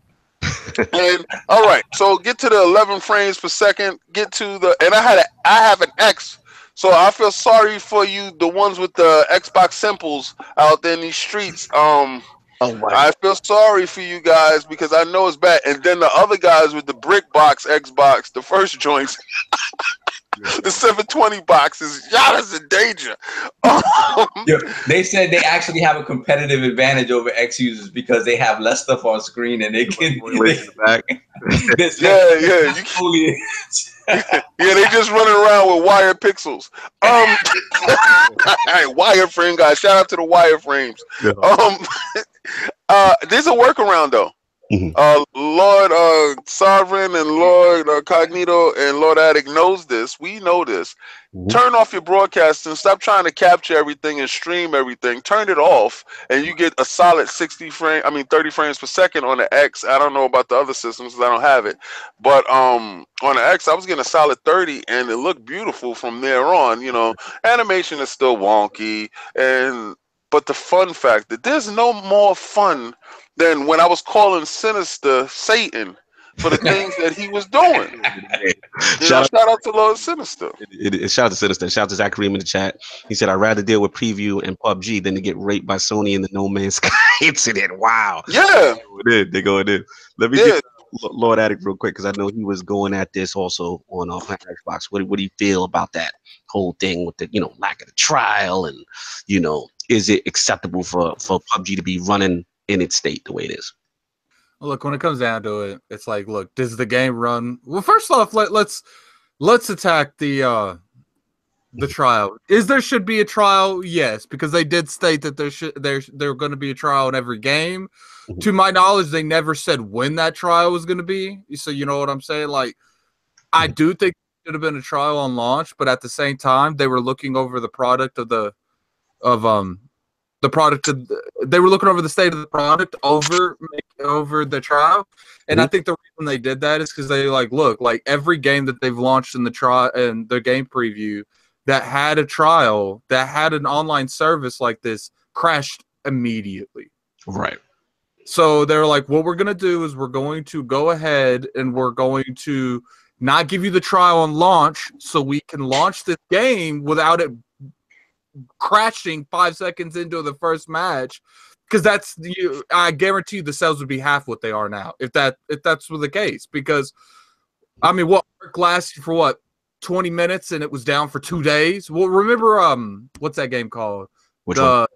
Speaker 4: And all right, so get to the 11 frames per second. Get to the, and I have an X. So I feel sorry for you, the ones with the Xbox simples out there in these streets. I feel sorry for you guys because I know it's bad. And then the other guys with the brick box Xbox, the first joints. The 720 boxes, y'all is in danger.
Speaker 3: They said they actually have a competitive advantage over X users because they have less stuff on screen and they can.
Speaker 1: Back.
Speaker 4: Yeah. They just running around with wire pixels. Wireframe guys, shout out to the wireframes. There's a workaround though. Lord Sovereign and Lord Cognito and Lord Addict knows this. We know this. Turn off your broadcast and stop trying to capture everything and stream everything. Turn it off and you get a solid 30 frames per second on the X. I don't know about the other systems because I don't have it. But on the X, I was getting a solid 30 and it looked beautiful from there on. Animation is still wonky, but the fun factor, there's no more fun than when I was calling Sinister Satan for the things that he was doing. Shout out to Lord Sinister.
Speaker 1: Shout out to Sinister. Shout out to Zach Kareem in the chat. He said, I'd rather deal with preview and PUBG than to get raped by Sony in the No Man's Sky incident. Wow.
Speaker 4: Yeah.
Speaker 1: They going in. Let me get Lord Addict real quick because I know he was going at this also on Xbox. What do you feel about that whole thing with the lack of the trial and is it acceptable for PUBG to be running in its state the way it is?
Speaker 2: Look, when it comes down to it, it's like, look, does the game run? Well, first off, let's attack the trial. There should be a trial? Yes, because they did state that there going to be a trial in every game. To my knowledge, they never said when that trial was going to be. So you know what I'm saying? Like, I do think it should have been a trial on launch, but at the same time, they were looking over the product they were looking over the state of the product over the trial. And I think the reason they did that is because they look, every game that they've launched in the trial and the game preview that had a trial, that had an online service like this, crashed immediately.
Speaker 1: Right.
Speaker 2: So they're like, what we're going to do is we're going to go ahead and we're going to not give you the trial on launch so we can launch this game without it crashing 5 seconds into the first match, because I guarantee you the sales would be half what they are now if that's the case. Because what lasted for 20 minutes and it was down for 2 days. Well, remember what's that game called? The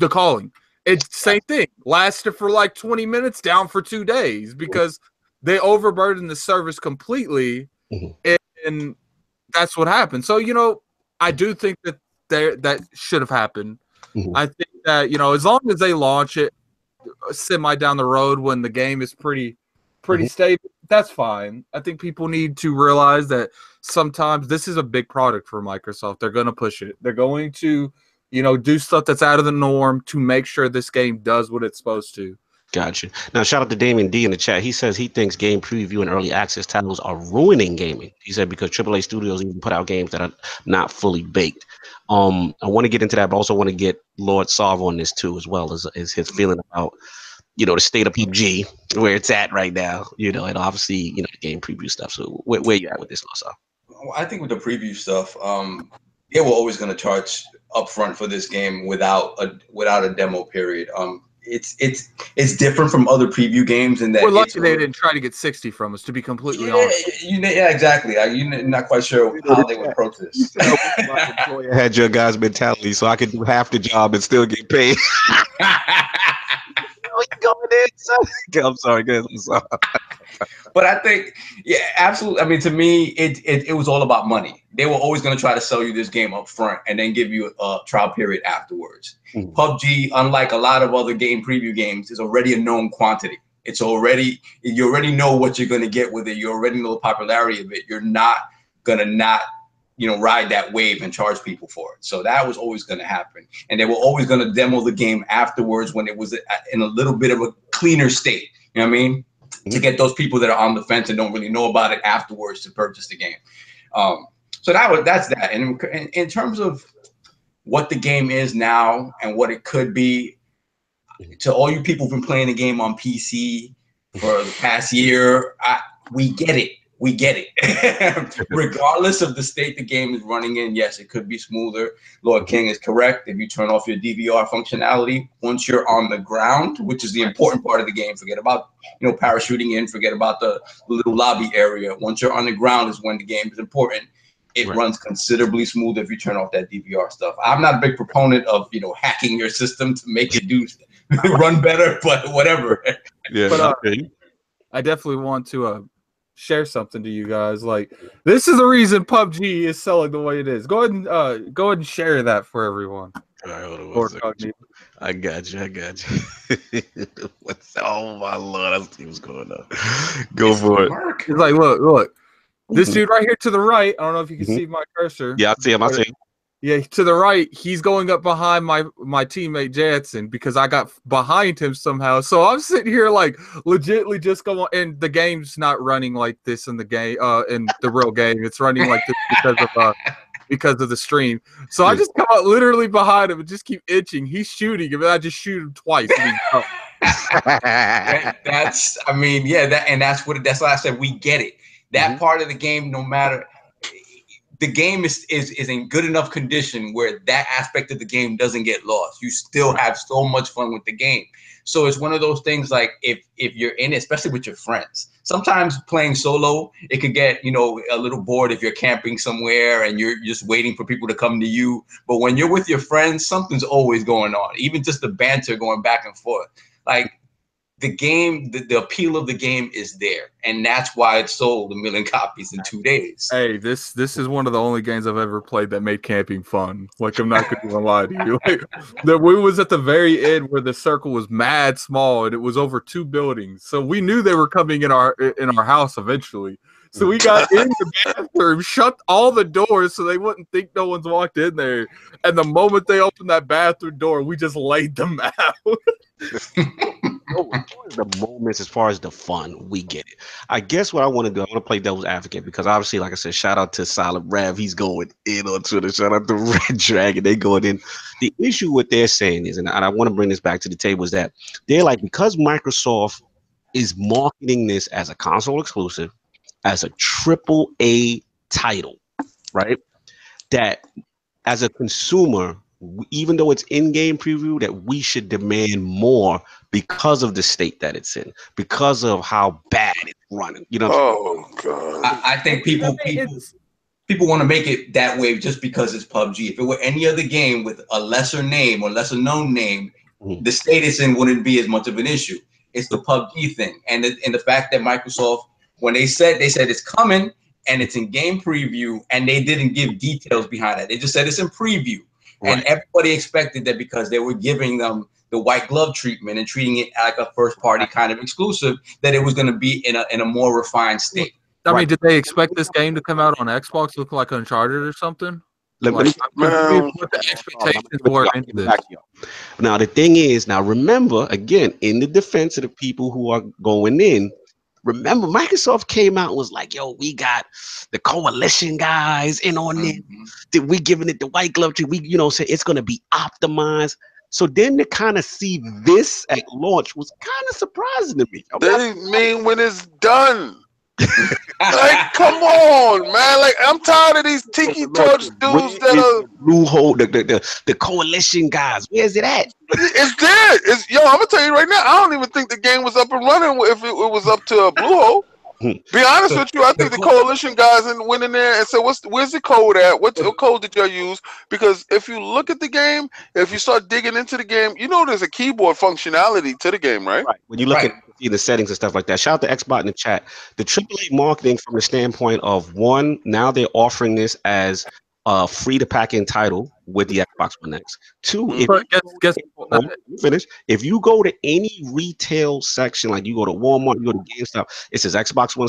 Speaker 2: Calling. It's same thing. Lasted for 20 minutes, down for 2 days because they overburdened the service completely, and that's what happened. So I do think that should have happened. I think that as long as they launch it semi down the road when the game is pretty stable, that's fine. I think people need to realize that sometimes this is a big product for Microsoft. They're going to push it. They're going to do stuff that's out of the norm to make sure this game does what it's supposed to.
Speaker 1: Gotcha. Now, shout out to Damien D in the chat. He says he thinks game preview and early access titles are ruining gaming. He said because AAA studios even put out games that are not fully baked. I want to get into that, but also want to get Lord Sarv on this too, as well as his feeling about you know, the state of PUBG, where it's at right now, you know, and obviously, you know, the game preview stuff. So where you at with this, also?
Speaker 3: Well, I think with the preview stuff, they were always going to charge upfront for this game without a demo period. It's different from other preview games in that
Speaker 2: we're lucky they didn't try to get 60 from us, to be completely honest.
Speaker 3: Yeah, exactly. You're not quite sure how they would approach this.
Speaker 1: I had your guys' mentality, so I could do half the job and still get paid. I'm sorry, guys. I'm sorry.
Speaker 3: But I think, yeah, absolutely. I mean, to me, it was all about money. They were always going to try to sell you this game up front and then give you a trial period afterwards. PUBG, unlike a lot of other game preview games, is already a known quantity. You already know what you're going to get with it. You already know the popularity of it. You're not going to ride that wave and charge people for it. So that was always going to happen. And they were always going to demo the game afterwards when it was in a little bit of a cleaner state. You know what I mean? To get those people that are on the fence and don't really know about it afterwards to purchase the game. So that's that. And in terms of what the game is now and what it could be, to all you people who've been playing the game on PC for the past year, we get it. We get it. Regardless of the state the game is running in, yes, it could be smoother. Lord King is correct. If you turn off your DVR functionality, once you're on the ground, which is the important part of the game, forget about parachuting in, forget about the little lobby area. Once you're on the ground is when the game is important. It runs considerably smoother if you turn off that DVR stuff. I'm not a big proponent of hacking your system to make it run better, but whatever.
Speaker 2: Yeah, but I definitely want to share something to you guys. Like, this is the reason PUBG is selling the way it is. Go ahead and share that for everyone.
Speaker 1: All right, hold on one second. I got you. Oh my Lord, I see what's going on. Go for it.
Speaker 2: It's like, look. This dude right here to the right, I don't know if you can see my cursor.
Speaker 1: Yeah, I see him. I see him.
Speaker 2: Yeah, to the right, he's going up behind my teammate Jansen because I got behind him somehow. So I'm sitting here like legitly just going, and the game's not running like this in the game, in the real game. It's running like this because of the stream. So I just come out literally behind him and just keep itching. He's shooting him, and I just shoot him twice.
Speaker 3: That's why I said we get it. That part of the game, no matter. The game is in good enough condition where that aspect of the game doesn't get lost. You still have so much fun with the game. So it's one of those things like if you're in it, especially with your friends, sometimes playing solo, it could get, a little bored if you're camping somewhere and you're just waiting for people to come to you. But when you're with your friends, something's always going on, even just the banter going back and forth. Like, the game, the appeal of the game is there, and that's why it sold 1 million copies in 2 days.
Speaker 2: Hey, this is one of the only games I've ever played that made camping fun. Like, I'm not gonna lie to you. Like, we was at the very end where the circle was mad small, and it was over 2 buildings. So we knew they were coming in our house eventually. So we got in the bathroom, shut all the doors so they wouldn't think no one's walked in there. And the moment they opened that bathroom door, we just laid them out.
Speaker 1: The moments as far as the fun, we get it. I guess what I want to do, I want to play devil's advocate because obviously, like I said, shout out to Silent Rev. He's going in on Twitter. Shout out to Red Dragon. They going in. The issue what they're saying is, and I want to bring this back to the table, is that they're like, because Microsoft is marketing this as a console exclusive, as a AAA title, right? That as a consumer, even though it's in-game preview, that we should demand more because of the state that it's in, because of how bad it's running.
Speaker 4: Oh God!
Speaker 3: I think people want to make it that way just because it's PUBG. If it were any other game with a lesser name or lesser known name, the state it's in wouldn't be as much of an issue. It's the PUBG thing, and the fact that Microsoft, when they said it's coming and it's in game preview, and they didn't give details behind it. They just said it's in preview. Right. And everybody expected that because they were giving them the white glove treatment and treating it like a first party kind of exclusive, that it was going to be in a more refined state.
Speaker 2: I mean, did they expect this game to come out on Xbox, look like Uncharted or something?
Speaker 1: What the expectations were into this. Now, the thing is, remember, again, in the defense of the people who are going in, remember, Microsoft came out and was like, yo, we got the coalition guys in on it. We giving it the white glove treatment. Say it's going to be optimized. So then to kind of see this at launch was kind of surprising to me.
Speaker 4: They mean when it's done. Like, come on, man. Like, I'm tired of these tiki torch dudes that are
Speaker 1: blue hole, the coalition guys. Where's it at?
Speaker 4: It's dead. I'm gonna tell you right now. I don't even think the game was up and running if it was up to a blue hole. Be honest with you, I think the coalition guys went in there and said, "Where's the code at? What code did y'all use?" Because if you look at the game, if you start digging into the game, you know there's a keyboard functionality to the game, right?
Speaker 1: Right. When you look at the settings and stuff like that. Shout out to Xbot in the chat. The AAA marketing from the standpoint of one, now they're offering this as a free to pack in title with the Xbox One X. Two, if you go to any retail section, like you go to Walmart, you go to GameStop, it says Xbox One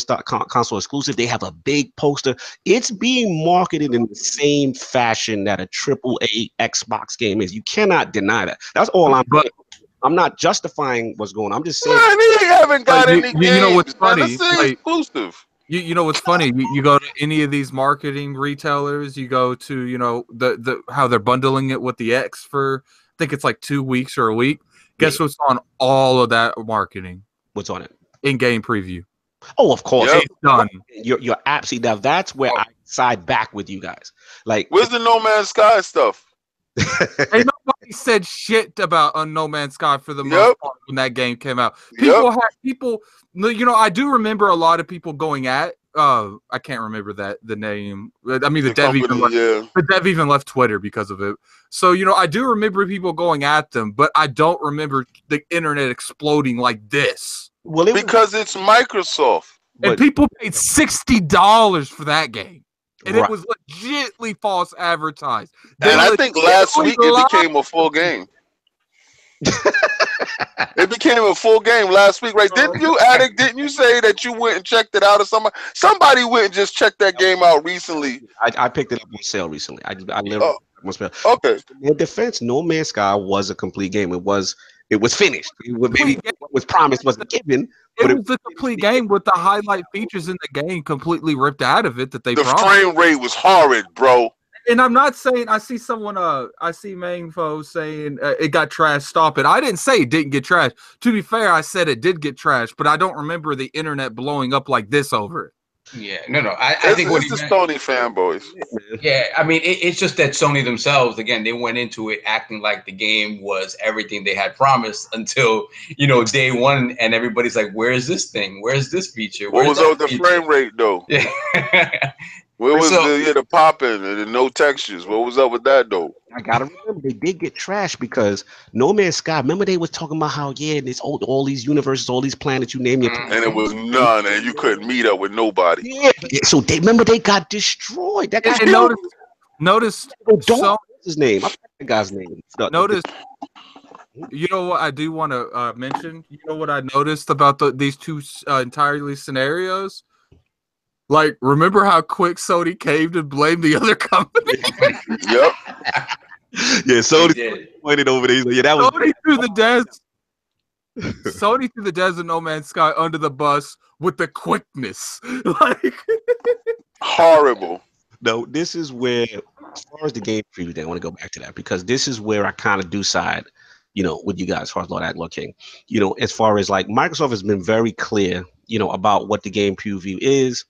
Speaker 1: console exclusive. They have a big poster. It's being marketed in the same fashion that a AAA Xbox game is. You cannot deny that. That's all I'm not justifying what's going on. I'm just saying.
Speaker 4: Man, they haven't got any games.
Speaker 2: You know what's funny?
Speaker 4: Exclusive.
Speaker 2: You know what's funny? You go to any of these marketing retailers, you go to, the how they're bundling it with the X for, I think it's like 2 weeks or a week. Guess what's on all of that marketing?
Speaker 1: What's on it?
Speaker 2: In-game preview.
Speaker 1: Oh, of course.
Speaker 2: Yep. It's done.
Speaker 1: You're absolutely, now that's where I side back with you guys. Like,
Speaker 4: where's the No Man's Sky stuff?
Speaker 2: Ain't nobody said shit about No Man's Sky for the most part when that game came out. People, I do remember a lot of people going at. I can't remember the name. I mean, the dev even left Twitter because of it. So I do remember people going at them, but I don't remember the internet exploding like this.
Speaker 1: Well,
Speaker 4: because it's Microsoft,
Speaker 2: and people paid $60 for that game. And it was legitly false advertised.
Speaker 4: And I think last week it became a full game. It became a full game last week, right? Didn't you, Addict? Didn't you say that you went and checked it out, or somebody went and just checked that game out recently?
Speaker 1: I picked it up on sale recently. I literally
Speaker 4: okay.
Speaker 1: In their defense, No Man's Sky was a complete game. It was finished. Maybe what was promised wasn't given.
Speaker 2: It was a complete game with the highlight features in the game completely ripped out of it that they promised.
Speaker 4: The frame rate was horrid, bro.
Speaker 2: And I'm not saying, I see someone, I see Mainfo saying it got trashed, stop it. I didn't say it didn't get trashed. To be fair, I said it did get trashed, but I don't remember the internet blowing up like this over it.
Speaker 3: Yeah, no. I think what
Speaker 4: it's the Sony fanboys.
Speaker 3: Yeah, I mean, it's just that Sony themselves, again, they went into it acting like the game was everything they had promised until, day one, and everybody's like, where's this thing? Where's this feature?
Speaker 4: What was up the frame rate, though?
Speaker 3: Yeah.
Speaker 4: Where was the popping and the no textures? What was up with that, though?
Speaker 1: I gotta remember they did get trashed because No Man's Sky. Remember they was talking about how it's all these universes, all these planets, you name it,
Speaker 4: and it was none, and you couldn't meet up with nobody.
Speaker 1: Yeah. So they got destroyed. That guy.
Speaker 2: Notice.
Speaker 1: What's his name? I forgot the guy's name.
Speaker 2: Notice. You know what I do want to mention? You know what I noticed about these two entirely scenarios? Like, remember how quick Sony caved and blamed the other company?
Speaker 4: Yep.
Speaker 1: Yeah, Sony pointed over there. Yeah, that was
Speaker 2: Sony threw the desk. Sony threw the Des and No Man's Sky under the bus with the quickness. Like
Speaker 4: horrible.
Speaker 1: No, this is where, as far as the game preview, I want to go back to that because this is where I kind of do side, with you guys, as far as Lord King. As far as like Microsoft has been very clear, about what the game preview is,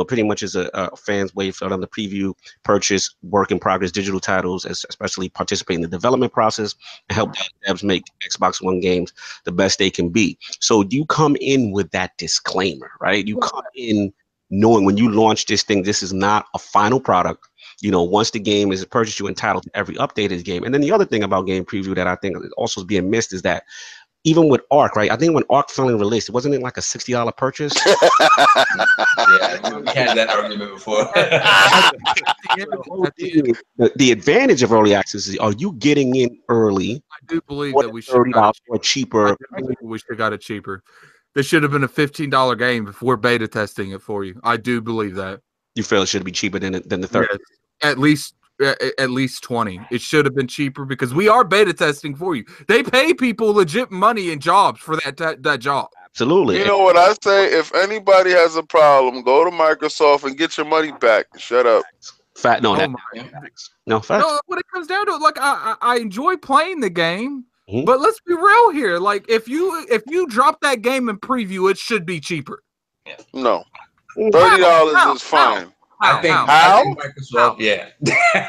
Speaker 1: pretty much is a fan's way for them to preview, purchase, work in progress digital titles, especially participate in the development process and help devs make Xbox One games the best they can be. So you come in with that disclaimer, right? You come in knowing when you launch this thing, this is not a final product. Once the game is purchased, you're entitled to every updated game. And then the other thing about game preview that I think also is being missed is that even with Ark, right? I think when Ark finally released, wasn't it like a $60 purchase?
Speaker 3: Yeah, we had that argument before.
Speaker 1: The advantage of early access is, are you getting in early?
Speaker 2: I do believe that we should
Speaker 1: $30 or cheaper.
Speaker 2: We should have got it cheaper. This should have been a $15 game if we're beta testing it for you. I do believe that.
Speaker 1: You feel it should be cheaper than the 30?
Speaker 2: Yes, at least 20. It should have been cheaper because we are beta testing for you. They pay people legit money and jobs for that job.
Speaker 1: Absolutely.
Speaker 4: You know what I say? If anybody has a problem, go to Microsoft and get your money back. Shut up.
Speaker 1: Fact, no,
Speaker 2: Oh
Speaker 1: no, facts.
Speaker 2: No, what it comes down to, like, I enjoy playing the game,
Speaker 1: Mhm.
Speaker 2: but let's be real here. Like, if you drop that game in preview, it should be cheaper.
Speaker 4: No, $30 is fine.
Speaker 3: I think Microsoft, yeah.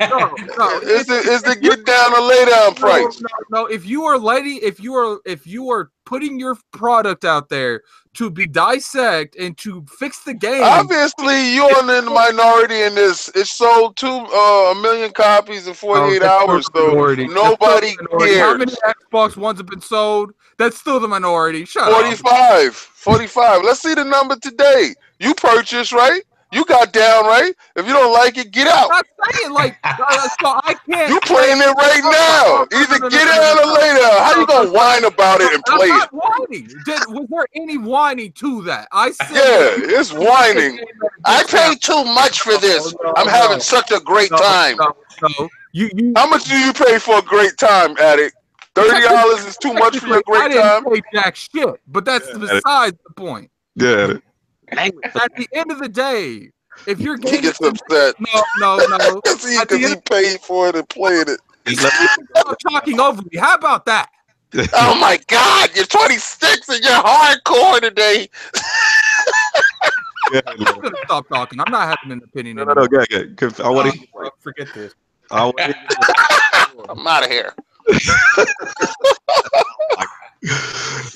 Speaker 2: No,
Speaker 4: It's the get down or lay down price.
Speaker 2: No. If you are putting your product out there to be dissect and to fix the game,
Speaker 4: Obviously, you're in the minority in this. It sold 1 million copies in 48 hours, so nobody cares.
Speaker 2: How many Xbox Ones have been sold? That's still the minority. Shut
Speaker 4: 45. 45. Let's see the number today. You purchased, right? You got down, right? If you don't like it, get out.
Speaker 2: I'm not saying like so I can't.
Speaker 4: You playing it right now. Either get down or lay down. How you gonna whine about it and play
Speaker 2: it? Whining. Was there any whining to that? I said,
Speaker 4: yeah, it's whining. I paid too much for this. I'm having such a great time.
Speaker 2: No. You.
Speaker 4: How much do you pay for a great time, Addict? $30 is too much for your great time.
Speaker 2: I didn't pay jack shit, but that's besides the point.
Speaker 1: Yeah.
Speaker 2: At the end of the day, if you're
Speaker 4: he gets upset.
Speaker 2: No.
Speaker 4: Because he paid for it and played it.
Speaker 2: Stop talking over me. How about that?
Speaker 4: Oh my God, you're 26 and you're hardcore today.
Speaker 2: I'm gonna stop talking. I'm not having an opinion.
Speaker 1: No, good. I want to
Speaker 2: forget this.
Speaker 4: I'm out of here.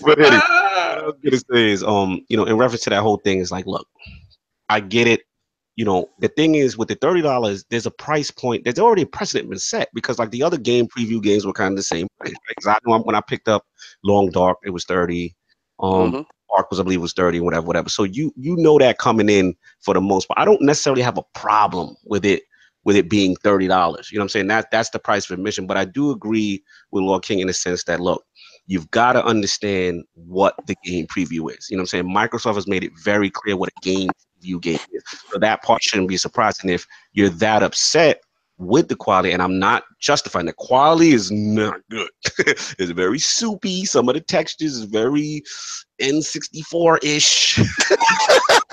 Speaker 1: But anyway, what I was gonna say is, in reference to that whole thing, is like, look, I get it. The thing is, with the $30, there's a price point. There's already a precedent been set because, like, the other game preview games were kind of the same price. Right? 'Cause I know when I picked up Long Dark, it was 30. Ark was, I believe, was 30, whatever. So you know that coming in for the most part. I don't necessarily have a problem with it being $30. You know what I'm saying? That's the price of admission. But I do agree with Lord King in the sense that, look, you've got to understand what the game preview is. You know what I'm saying? Microsoft has made it very clear what a game preview game is. So that part shouldn't be surprising if you're that upset with the quality. And I'm not justifying the quality is not good. It's very soupy. Some of the textures is very N64-ish. Some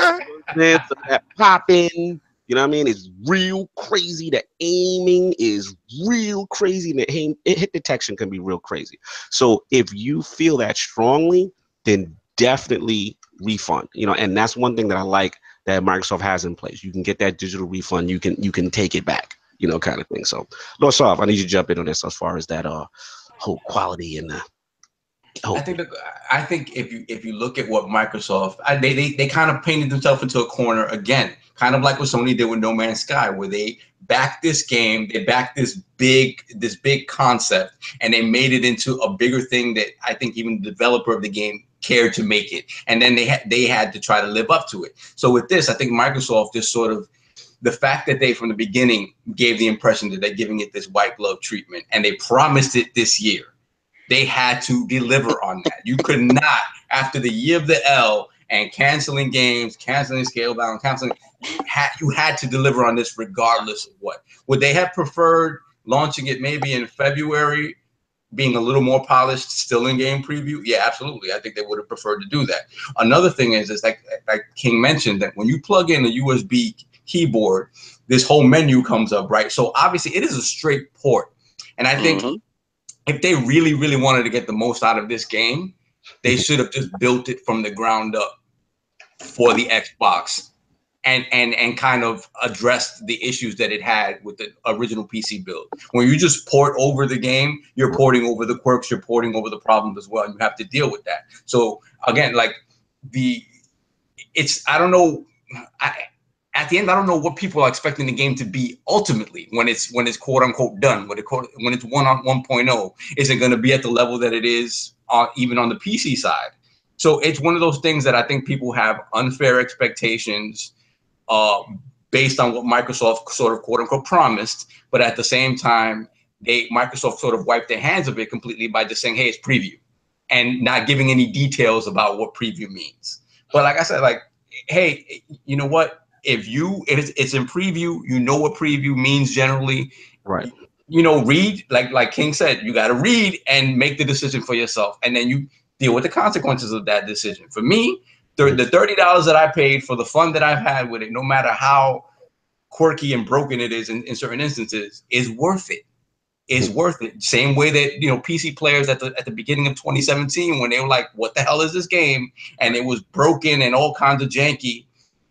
Speaker 1: of that popping. You know what I mean? It's real crazy. The aiming is real crazy. And the hit detection can be real crazy. So if you feel that strongly, then definitely refund. And that's one thing that I like that Microsoft has in place. You can get that digital refund. You can take it back, kind of thing. So, Lord Soft, I need you to jump in on this as far as that whole quality and
Speaker 3: I think if you look at what Microsoft, they kind of painted themselves into a corner again, kind of like what Sony did with No Man's Sky, where they backed this game, they backed this big concept, and they made it into a bigger thing that I think even the developer of the game cared to make it, and then they had to try to live up to it. So with this, I think Microsoft is sort of the fact that they from the beginning gave the impression that they're giving it this white glove treatment, and they promised it this year. They had to deliver on that. You could not, after the year of the L and canceling games, canceling Scalebound, you had to deliver on this regardless of what. Would they have preferred launching it maybe in February, being a little more polished, still in game preview? Yeah, absolutely. I think they would have preferred to do that. Another thing is like King mentioned, that when you plug in a USB keyboard, this whole menu comes up, right? So obviously it is a straight port. And I think if they really, really wanted to get the most out of this game, they should have just built it from the ground up for the Xbox and kind of addressed the issues that it had with the original PC build. When you just port over the game, you're porting over the quirks, you're porting over the problems as well, and you have to deal with that. So again, like I don't know. At the end, I don't know what people are expecting the game to be ultimately when it's quote unquote done. When it's 1.0, is it going to be at the level that it is even on the PC side? So it's one of those things that I think people have unfair expectations based on what Microsoft sort of quote unquote promised, but at the same time, Microsoft sort of wiped their hands of it completely by just saying, "Hey, it's preview," and not giving any details about what preview means. But like I said, like, hey, you know what? If it's in preview, you know what preview means generally.
Speaker 1: Right.
Speaker 3: Read, like King said, you got to read and make the decision for yourself. And then you deal with the consequences of that decision. For me, the $30 that I paid for the fun that I've had with it, no matter how quirky and broken it is in certain instances, is worth it. Is worth it. Same way that, you know, PC players at the beginning of 2017, when they were like, what the hell is this game? And it was broken and all kinds of janky,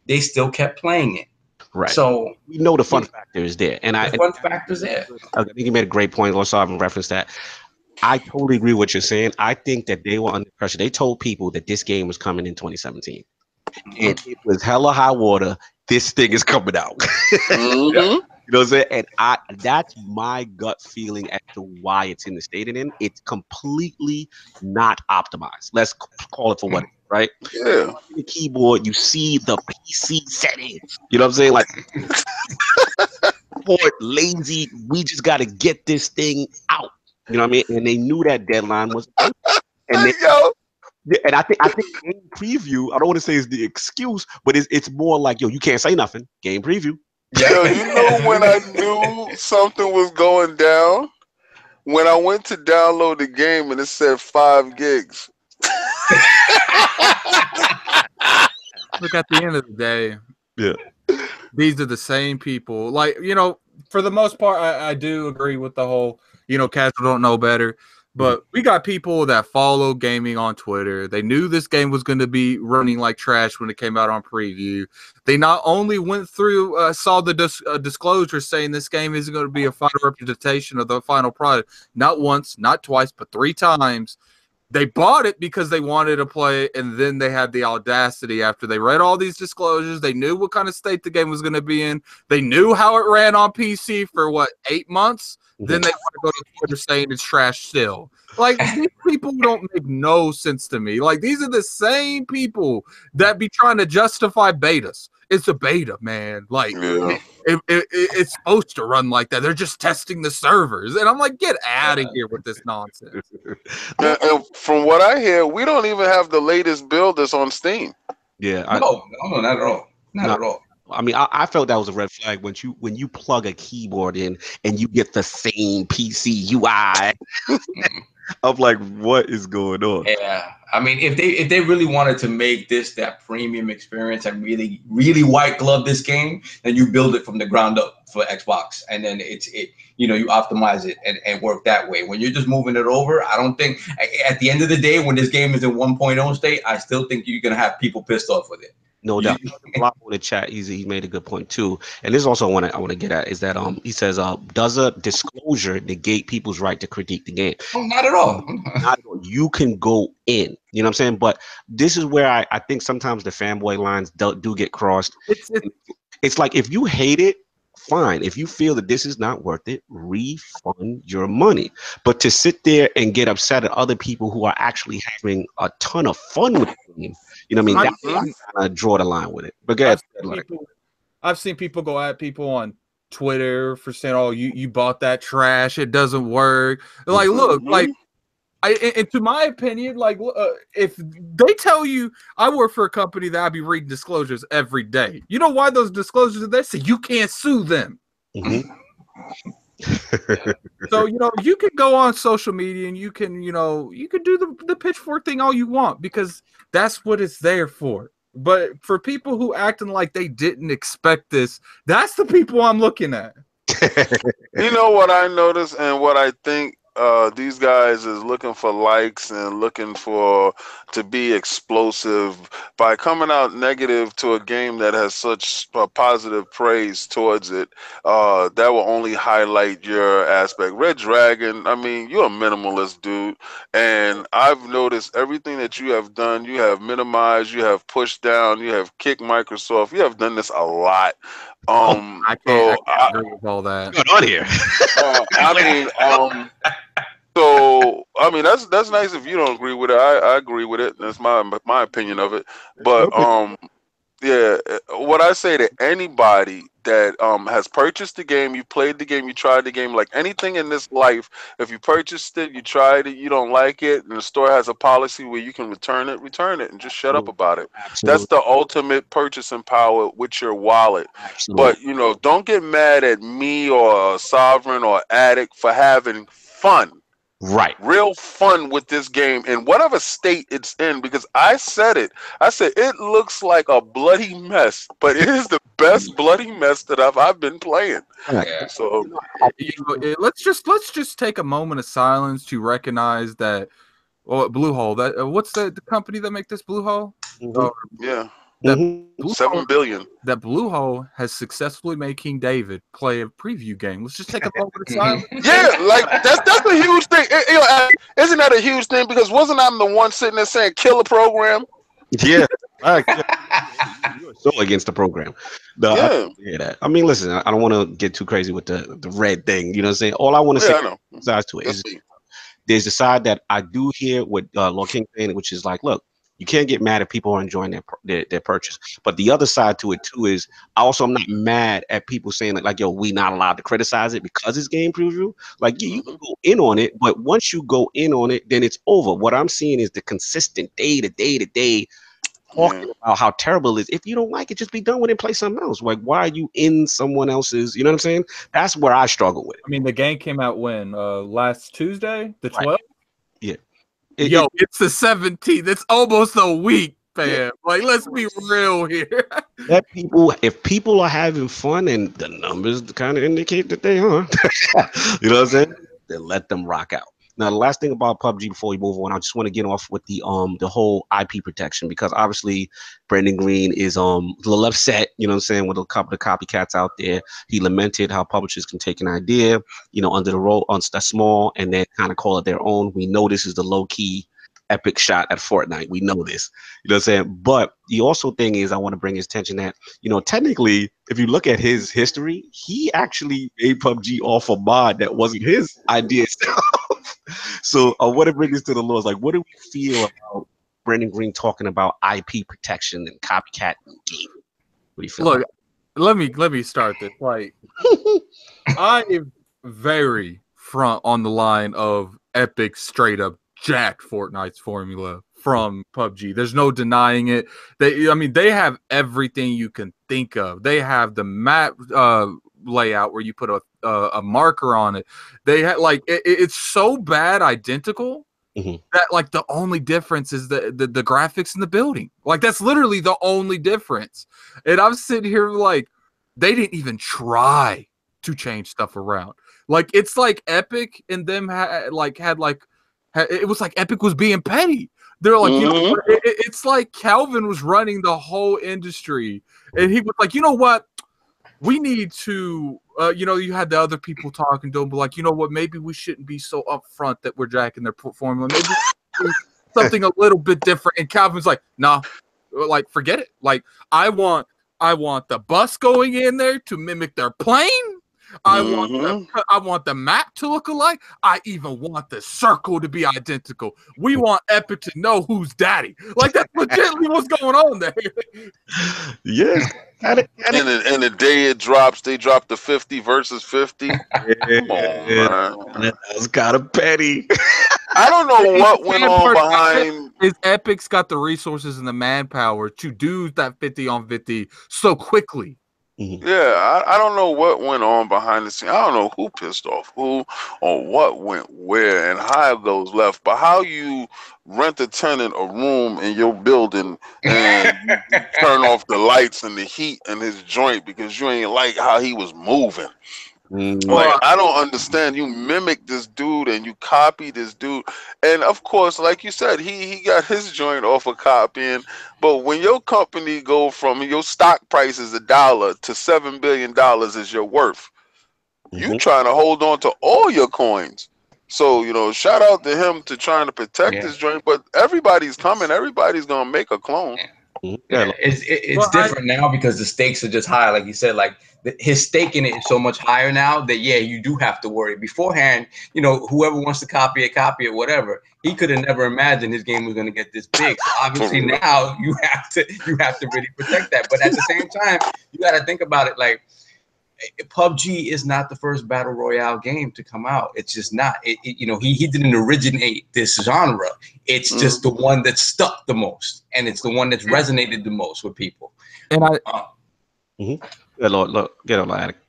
Speaker 3: they still kept playing it.
Speaker 1: Right.
Speaker 3: So
Speaker 1: we know the fun factor is there. And
Speaker 3: the fun factor's there.
Speaker 1: I think you made a great point. Also, I haven't referenced that. I totally agree with what you're saying. I think that they were under pressure. They told people that this game was coming in 2017. And it was hella high water. This thing is coming out. You know what I'm saying? And that's my gut feeling as to why it's in the state it's in. It's completely not optimized. Let's call it for what it is, right?
Speaker 4: Yeah.
Speaker 1: The keyboard, you see the PC settings. You know what I'm saying? Like, port lazy. We just got to get this thing out. You know what I mean? And they knew that deadline was. And I think game preview. I don't want to say it's the excuse, but it's more like, yo, you can't say nothing. Game preview.
Speaker 4: Yo, you know when I knew something was going down? When I went to download the game and it said 5 gigs.
Speaker 2: Look, at the end of the day, these are the same people. Like, you know, for the most part, I do agree with the whole, you know, casual don't know better. But we got people that follow gaming on Twitter. They knew this game was going to be running like trash when it came out on preview. They not only went through, saw the disclosure saying this game isn't going to be a final representation of the final product. Not once, not twice, but 3 times. They bought it because they wanted to play it, and then they had the audacity after they read all these disclosures. They knew what kind of state the game was going to be in. They knew how it ran on PC for, 8 months? Then they want to go to Twitter saying it's trash still. Like, these people don't make no sense to me. Like, these are the same people that be trying to justify betas. It's a beta, man. Like, it's supposed to run like that. They're just testing the servers. And I'm like, get out of here with this nonsense.
Speaker 4: And from what I hear, we don't even have the latest build that's on Steam.
Speaker 3: Yeah. No, not at all. Not at all.
Speaker 1: I mean, I felt that was a red flag when you plug a keyboard in and you get the same PC UI. I'm like, what is going on?
Speaker 3: Yeah, I mean, if they really wanted to make this that premium experience and really white glove this game, then you build it from the ground up for Xbox, and then you optimize it and work that way. When you're just moving it over, I don't think at the end of the day, when this game is in 1.0 state, I still think you're gonna have people pissed off with it.
Speaker 1: No doubt. On the chat, he made a good point too. And this is also I want to get at is that he says does a disclosure negate people's right to critique the game?
Speaker 3: Oh, not at all.
Speaker 1: Not at all. You can go in. You know what I'm saying? But this is where I think sometimes the fanboy lines do get crossed. It's like, if you hate it, fine. If you feel that this is not worth it, refund your money. But to sit there and get upset at other people who are actually having a ton of fun with the game, you know what I mean? That's why I kind of draw the line with it. But guys,
Speaker 2: I've seen people go at people on Twitter for saying, "Oh, you bought that trash. It doesn't work." Like, look, like, and to my opinion, like, if they tell you, I work for a company that I be reading disclosures every day. You know why those disclosures are there? So you can't sue them. So, you can go on social media and you can do the pitchfork thing all you want, because that's what it's there for. But for people who acting like they didn't expect this, that's the people I'm looking at.
Speaker 4: You know what I noticed and what I think these guys is looking for likes and looking to be explosive by coming out negative to a game that has such positive praise towards it. That will only highlight your aspect. Red Dragon, I mean, you're a minimalist, dude, and I've noticed everything that you have done. You have minimized, you have pushed down, you have kicked Microsoft. You have done this a lot.
Speaker 2: I can't agree with all that.
Speaker 1: What's going on here?
Speaker 4: So I mean that's nice if you don't agree with it. I agree with it. That's my opinion of it. But yeah, what I say to anybody that has purchased the game, you played the game, you tried the game, like anything in this life, if you purchased it, you tried it, you don't like it, and the store has a policy where you can return it, and just shut up about it. Absolutely. That's the ultimate purchasing power with your wallet. Absolutely. But don't get mad at me or Sovereign or Addict for having fun.
Speaker 1: Right.
Speaker 4: Real fun with this game in whatever state it's in, because I said it looks like a bloody mess, but it is the best bloody mess that I've been playing.
Speaker 3: Yeah.
Speaker 4: So
Speaker 2: let's just take a moment of silence to recognize that. Well, Bluehole. That what's the company that make this Bluehole?
Speaker 4: yeah.
Speaker 2: That
Speaker 1: Mm-hmm.
Speaker 4: 7 billion.
Speaker 2: That Bluehole has successfully made King David play a preview game. Let's just take a moment of silence.
Speaker 4: Yeah, like that's a huge thing. Isn't that a huge thing? Because wasn't I the one sitting there saying kill a program?
Speaker 1: Yeah. You're so against the program. I hear that. I mean, listen, I don't want to get too crazy with the red thing. You know what I'm saying? All I want to say besides to it is there's the side that I do hear what Lord King saying, which is like, look, you can't get mad if people are enjoying their purchase. But the other side to it too is I'm not mad at people saying like, yo, we not allowed to criticize it because it's game preview. Like, yeah, you can go in on it, but once you go in on it, then it's over. What I'm seeing is the consistent day to day talking about how terrible it is. If you don't like it, just be done with it and play something else. Like, why are you in someone else's? You know what I'm saying? That's where I struggle with it.
Speaker 2: I mean, the game came out when? Last Tuesday, the 12th?
Speaker 1: Right. Yeah.
Speaker 2: It's the 17th. It's almost a week, fam. Yeah. Like, let's be real here.
Speaker 1: If people are having fun and the numbers kind of indicate that they are, you know what I'm saying? Then let them rock out. Now, the last thing about PUBG before we move on, I just want to get off with the whole IP protection, because obviously Brandon Green is a little upset, you know what I'm saying, with a couple of copycats out there. He lamented how publishers can take an idea, you know, under the role on that small and then kind of call it their own. We know this is the low key epic shot at Fortnite. We know this, you know what I'm saying? But the also thing is, I want to bring his attention that, you know, technically, if you look at his history, he actually made PUBG off a mod that wasn't his idea. So I want to bring this to the laws. Like, what do we feel about Brandon Green talking about IP protection and copycat game? What do you feel?
Speaker 2: Look, let me start this. Like, I am very front on the line of Epic straight up jacked Fortnite's formula from PUBG. There's no denying it. They have everything you can think of. They have the map layout where you put a marker on it. They had it's so bad identical that like the only difference is the graphics in the building. Like, that's literally the only difference. And I'm sitting here like, they didn't even try to change stuff around. Like, it's like Epic and them it was like Epic was being petty. They're like, you know, it's like Calvin was running the whole industry, and he was like, you know what, we need to, you had the other people talking to him, but like, you know what, maybe we shouldn't be so upfront that we're jacking their formula. Maybe something a little bit different. And Calvin's like, nah, like, forget it. Like, I want the bus going in there to mimic their plane. I want the map to look alike. I even want the circle to be identical. We want Epic to know who's daddy. Like, that's legitimately what's going on there.
Speaker 1: Yes.
Speaker 4: And the day it drops, they drop the 50 versus 50. Come on, man.
Speaker 1: That was kind of petty.
Speaker 4: I don't know what went on behind.
Speaker 2: Is Epic's got the resources and the manpower to do that 50 on 50 so quickly.
Speaker 4: Yeah, I don't know what went on behind the scenes. I don't know who pissed off who or what went where and how it goes left. But how you rent a tenant a room in your building and you turn off the lights and the heat in his joint because you ain't like how he was moving. Like, I don't understand. You mimic this dude and you copy this dude, and of course, like you said, he got his joint off of copying. But when your company go from your stock price is $1 to $7 billion is your worth, you trying to hold on to all your coins. So, you know, shout out to him to trying to protect his joint. But everybody's coming. Everybody's gonna make a clone.
Speaker 3: Yeah, it's different now because the stakes are just high. Like you said, like his stake in it is so much higher now that you do have to worry. Beforehand, you know, whoever wants to copy it, whatever. He could have never imagined his game was going to get this big. So obviously now you have to really protect that. But at the same time, you got to think about it. Like, PUBG is not the first battle royale game to come out. It's just not. He didn't originate this genre. It's just the one that stuck the most, and it's the one that's resonated the most with people.
Speaker 2: And
Speaker 1: Get on, Addict.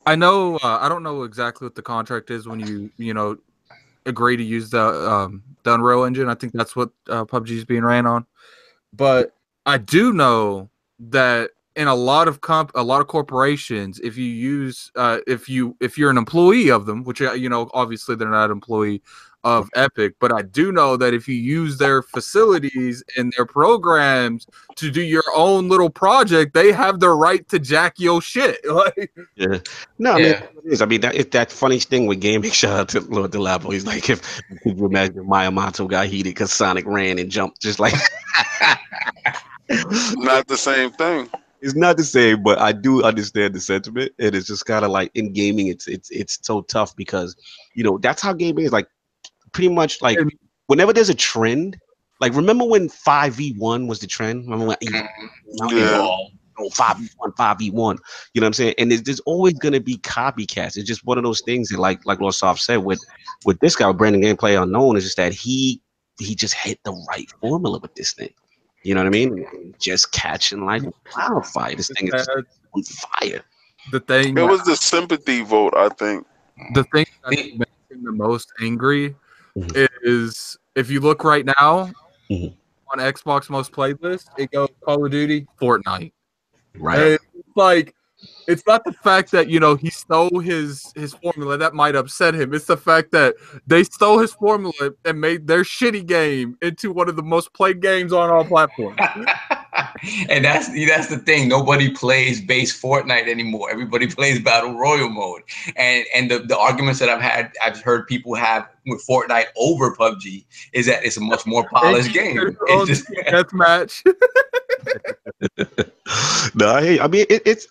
Speaker 2: I know. I don't know exactly what the contract is when you agree to use the Unreal Engine. I think that's what PUBG is being ran on. But I do know that in a lot of corporations, if you use if you're an employee of them, which obviously they're not an employee of Epic, but I do know that if you use their facilities and their programs to do your own little project, they have the right to jack your shit.
Speaker 1: Yeah. No, I mean, it is. I mean, it's that funny thing with gaming. Shout out to Lord Delabo. He's like, if you imagine Miyamoto got heated because Sonic ran and jumped just like.
Speaker 4: Not the same thing.
Speaker 1: It's not the same, but I do understand the sentiment. And it's just kind of like in gaming, it's so tough because that's how gaming is. Like pretty much like whenever there's a trend, like remember when 5v1 was the trend? Remember when 5v1, 5v1, you know what I'm saying? And there's always gonna be copycats. It's just one of those things that like Lord Soft said with this guy, Brandon Gameplay Unknown, is just that he just hit the right formula with this thing. You know what I mean? Just catching like wildfire. This thing is just on fire.
Speaker 2: It
Speaker 4: was the sympathy vote, I think.
Speaker 2: The thing that makes me the most angry is if you look right now on Xbox Most Played list, it goes Call of Duty, Fortnite.
Speaker 1: Right.
Speaker 2: And it's not the fact that he stole his formula that might upset him. It's the fact that they stole his formula and made their shitty game into one of the most played games on all platforms.
Speaker 3: And that's the thing. Nobody plays base Fortnite anymore. Everybody plays Battle Royale mode. And the arguments that I've heard people have with Fortnite over PUBG is that it's a much more polished game. It's just
Speaker 2: deathmatch.
Speaker 1: No, I mean it's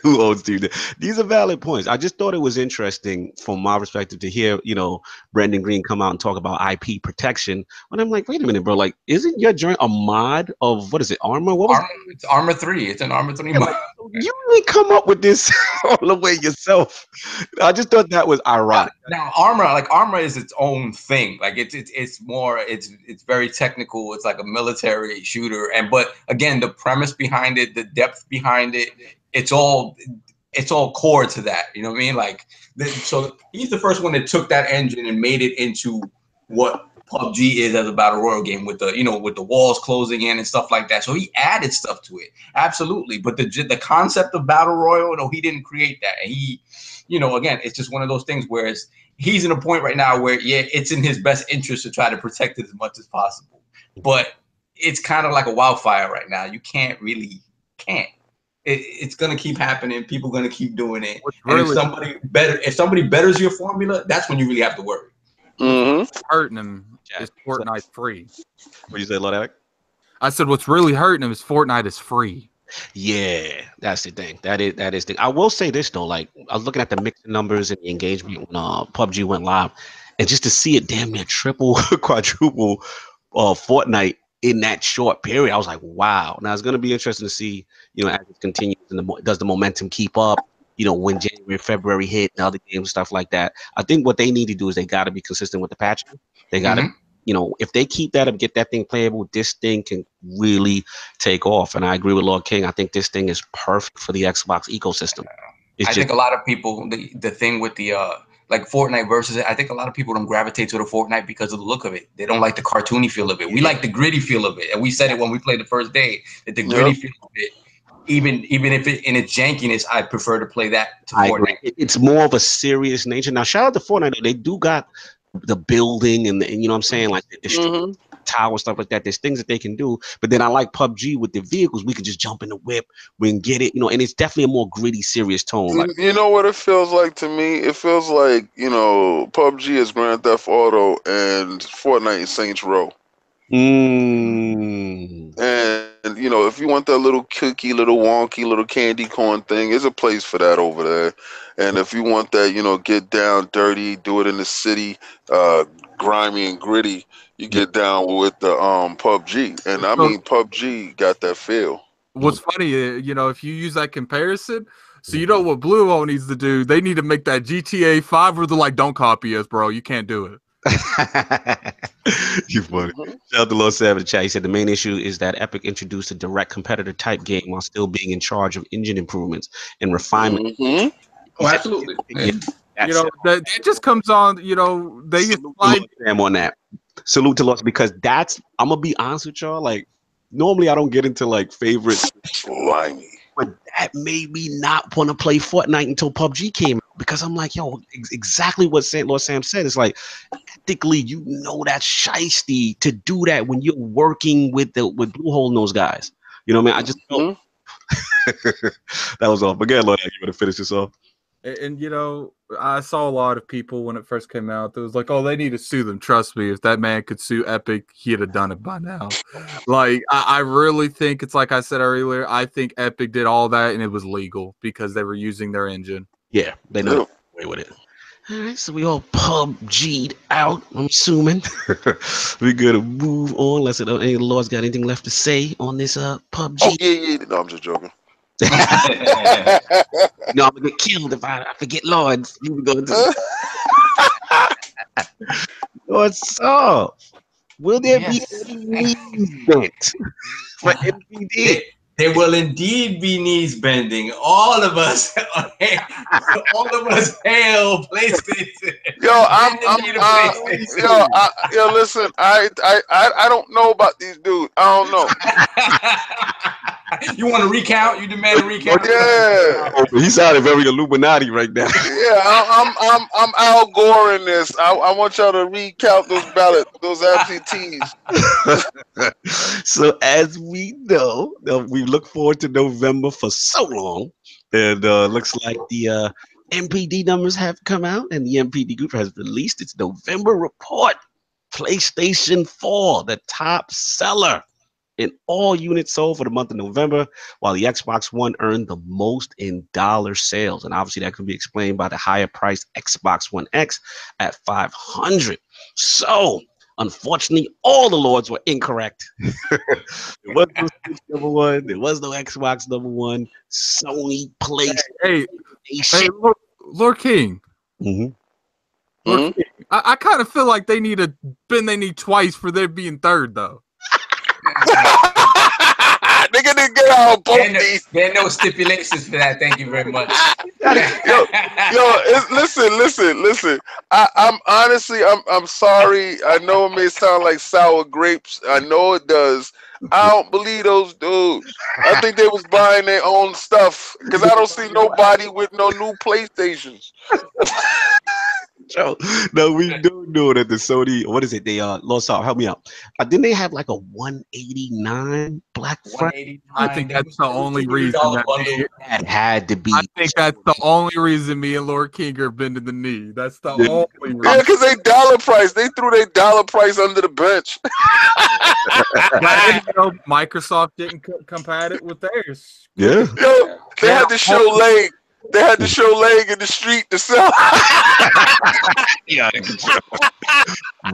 Speaker 1: who owns Team? These are valid points. I just thought it was interesting from my perspective to hear Brendan Green come out and talk about IP protection. And I'm like, wait a minute, bro. Like, isn't your joint a mod of what is it? Armor? What was it?
Speaker 3: It's Armor 3. It's an Armor 3 mod.
Speaker 1: Like, you really come up with this all the way yourself. I just thought that was ironic.
Speaker 3: Now Armor is its own thing. Like it's very technical. It's like a military shooter. But again, the premise behind it, the depth behind it, it's all core to that. You know what I mean? Like so he's the first one that took that engine and made it into what PUBG is as a battle royale game with the walls closing in and stuff like that. So he added stuff to it, absolutely. But the concept of battle royale, no, he didn't create that. And he, again, it's just one of those things where he's in a point right now where it's in his best interest to try to protect it as much as possible. But it's kind of like a wildfire right now. You can't. It's gonna keep happening. People gonna keep doing it. And if somebody betters your formula, that's when you really have to worry.
Speaker 2: Hurting him is Fortnite free.
Speaker 1: What did you say, Lord?
Speaker 2: I said what's really hurting him is Fortnite is free.
Speaker 1: Yeah, that's the thing. That is the thing. I will say this though, like I was looking at the mixing numbers and the engagement when PUBG went live, and just to see it damn near triple, quadruple Fortnite in that short period, I was like, wow. Now it's gonna be interesting to see, as it continues and does the momentum keep up? When January, February hit and other games, stuff like that. I think what they need to do is they got to be consistent with the patching. They got to, if they keep that up, get that thing playable, this thing can really take off. And I agree with Lord King. I think this thing is perfect for the Xbox ecosystem.
Speaker 3: I think a lot of people, the thing with the like Fortnite versus it, I think a lot of people don't gravitate to the Fortnite because of the look of it. They don't like the cartoony feel of it. We like the gritty feel of it. And we said it when we played the first day, that the gritty feel of it, even if it in its jankiness, I prefer to play that to Fortnite.
Speaker 1: It's more of a serious nature. Now, shout out to Fortnite. They do got the building and you know what I'm saying, like the tower stuff like that. There's things that they can do. But then I like PUBG with the vehicles. We can just jump in the whip, we can get it, and it's definitely a more gritty, serious tone. Like,
Speaker 4: you know what it feels like to me? It feels like, PUBG is Grand Theft Auto and Fortnite is Saints Row. And if you want that little cookie, little wonky, little candy corn thing, there's a place for that over there. And if you want that, get down dirty, do it in the city, grimy and gritty, you get down with the PUBG. And I mean, PUBG got that feel.
Speaker 2: What's funny, if you use that comparison, so what Blue needs to do, they need to make that GTA 5 where they're like, don't copy us, bro. You can't do it.
Speaker 1: You funny. Shout out to Lord Savage chat. He said the main issue is that Epic introduced a direct competitor type game while still being in charge of engine improvements and refinement.
Speaker 3: Oh, absolutely.
Speaker 2: You know, that just comes on, you know, they
Speaker 1: like Sam on that. Salute to Lost, because I'm gonna be honest with y'all. Like, normally I don't get into like favorites,
Speaker 4: slimy,
Speaker 1: but that made me not want to play Fortnite until PUBG came out, because I'm like, yo, exactly what Lord Sam said. It's like, ethically, you know, that's shiesty to do that when you're working with Bluehole and those guys. You know what I mean? I just felt that was all. But again, Lord, you want to finish this off?
Speaker 2: And, you know, I saw a lot of people when it first came out that was like, oh, they need to sue them. Trust me, if that man could sue Epic, he'd have done it by now. Like, I really think it's like I said earlier, I think Epic did all that and it was legal because they were using their engine.
Speaker 1: Yeah, they know away with it. All right, so we all PUBG'd out, I'm assuming. We're going to move on. Unless any Lord's got anything left to say on this PUBG.
Speaker 4: Oh, yeah. No, I'm just joking.
Speaker 1: No, I'm gonna get killed if I forget Lords. You were going to What's up? Will there be any news bent for NPD?
Speaker 3: There will indeed be knees bending. All of us hail PlayStation.
Speaker 4: Listen, I don't know about these dudes. I don't know.
Speaker 3: You want to recount? You demand a recount?
Speaker 4: Yeah.
Speaker 1: He sounded very Illuminati right now.
Speaker 4: Yeah, I'm Al Gore in this. I want y'all to recount those ballots, those absentees.
Speaker 1: So as we know, we look forward to November for so long, and looks like the NPD numbers have come out, and the NPD group has released its November report. PlayStation 4, the top seller in all units sold for the month of November, while the Xbox One earned the most in dollar sales. And obviously that can be explained by the higher priced Xbox One X at $500. So, unfortunately, all the Lords were incorrect. There was no Switch number one. There was no Xbox number one. Sony PlayStation.
Speaker 2: Hey, Lord King.
Speaker 1: Mm-hmm.
Speaker 2: Lord King. I kind of feel like they need to bend their knee twice for their being third, though.
Speaker 4: They gonna get out both these.
Speaker 3: There are no stipulations for that. Thank you very much.
Speaker 4: Listen. I'm honestly, I'm sorry. I know it may sound like sour grapes. I know it does. I don't believe those dudes. I think they was buying their own stuff because I don't see nobody with no new PlayStations.
Speaker 1: Joe, no, we do know that the Sony, what is it? They lost out. Help me out. Didn't they have like a 189 Black Friday?
Speaker 2: I think that's the only reason
Speaker 1: that had to be.
Speaker 2: I think that's the only reason me and Lord King are bending the knee. That's the only reason.
Speaker 4: Yeah, because they dollar price. They threw their dollar price under the bench.
Speaker 2: But, you know, Microsoft didn't compatible with theirs.
Speaker 1: Yeah.
Speaker 4: Yo, they had to show leg. They had to show leg in the street to sell.
Speaker 1: Yeah,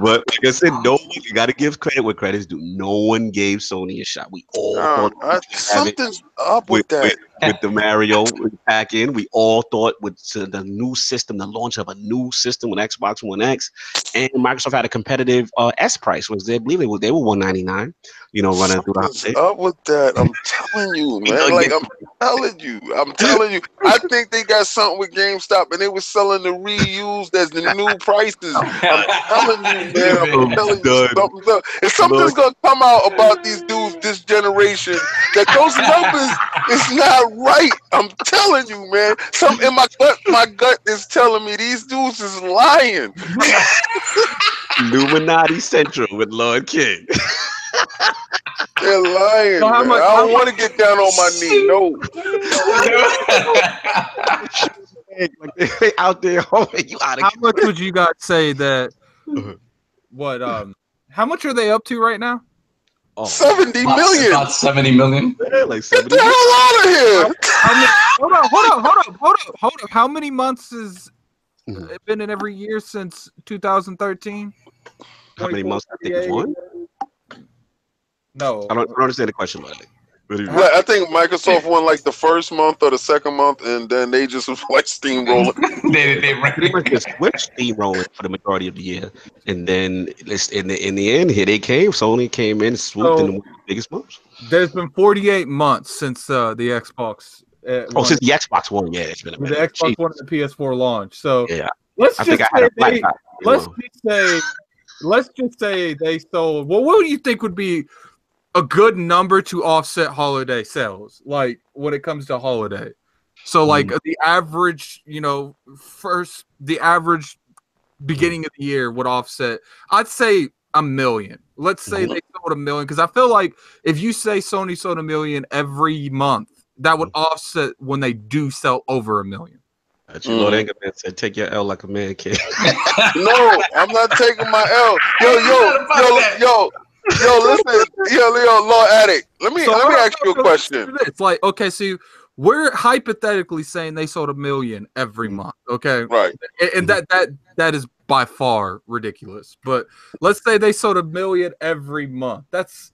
Speaker 1: but like I said, no one. You got to give credit where credit's due. No one gave Sony a shot. We all
Speaker 4: something's up with that.
Speaker 1: With the Mario pack in, we all thought with the new system, the launch of a new system with Xbox One X, and Microsoft had a competitive S price. Was they believe they were $199? You know, running through the house.
Speaker 4: Up with that, I'm telling you, man. Like I'm telling you. I think they got something with GameStop, and they were selling the reused as the new prices. I'm telling you, man. I'm telling you, something's up. If something's gonna come out about these dudes this generation, that those numbers is not right. I'm telling you, man. Something in my gut is telling me these dudes is lying.
Speaker 1: Illuminati Central with Lord King.
Speaker 4: They're lying. So I don't want to get down on my knee. No.
Speaker 1: Like out there, you out of.
Speaker 2: How much would you guys say that? What? How much are they up to right now?
Speaker 4: 70 million.
Speaker 3: About 70 million.
Speaker 1: Yeah, like 70
Speaker 4: Get the hell out of here.
Speaker 2: Hold up. How many months has it been in every year since 2013?
Speaker 1: How many months? I think it's one.
Speaker 2: No,
Speaker 1: I don't understand the question, Lily.
Speaker 4: I think Microsoft won like the first month or the second month, and then they just was like steamrolling.
Speaker 3: they
Speaker 1: pretty much just switched steamrolling for the majority of the year, and then in the end, here they came. Sony came in, swooped in the biggest months.
Speaker 2: There's been 48 months since the Xbox
Speaker 1: Since the Xbox One, yeah, it's been a minute.
Speaker 2: The Xbox One and the PS4 launch. So
Speaker 1: yeah,
Speaker 2: let's just say they sold. Well, what do you think would be a good number to offset holiday sales? Like when it comes to holiday, so like the average, the average beginning of the year would offset. I'd say $1 million. Let's say they sold $1 million, because I feel like if you say Sony sold $1 million every month, that would offset when they do sell over $1 million.
Speaker 1: Lord Engelman said, "Take your L like a man can."
Speaker 4: No, I'm not taking my L. Yo, listen, Lord Addict. Let me ask you a question.
Speaker 2: It's like, okay, so we're hypothetically saying they sold $1 million every month, okay?
Speaker 4: Right.
Speaker 2: And that is by far ridiculous. But let's say they sold $1 million every month. That's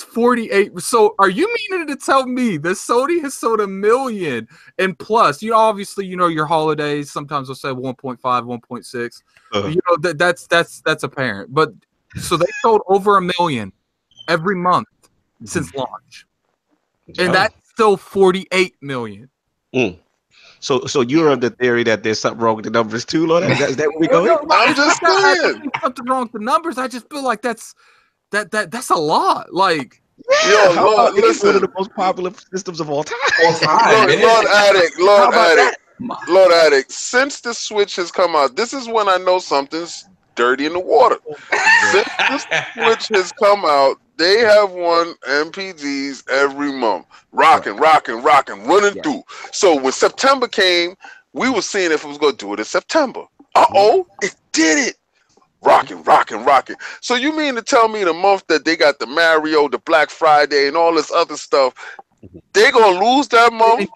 Speaker 2: 48. So are you meaning to tell me that Sony has sold $1 million and plus? Obviously, your holidays. Sometimes they'll say 1.5, 1.6. That's apparent. But so they sold over $1 million every month since launch, and that's still 48 million.
Speaker 1: So you're of the theory that there's something wrong with the numbers too, Lord? Is that where we go?
Speaker 4: I'm just saying
Speaker 2: something wrong with the numbers. I just feel like that's a lot. Like,
Speaker 4: Lord, listen,
Speaker 1: one of the most popular systems of all time.
Speaker 4: Lord Addict. Since the Switch has come out, this is when I know something's dirty in the water. Since the Switch has come out, they have won NPDs every month. Rocking, running through. So when September came, we were seeing if it was going to do it in September. It did it. Rocking. So you mean to tell me the month that they got the Mario, the Black Friday, and all this other stuff, they going to lose that month?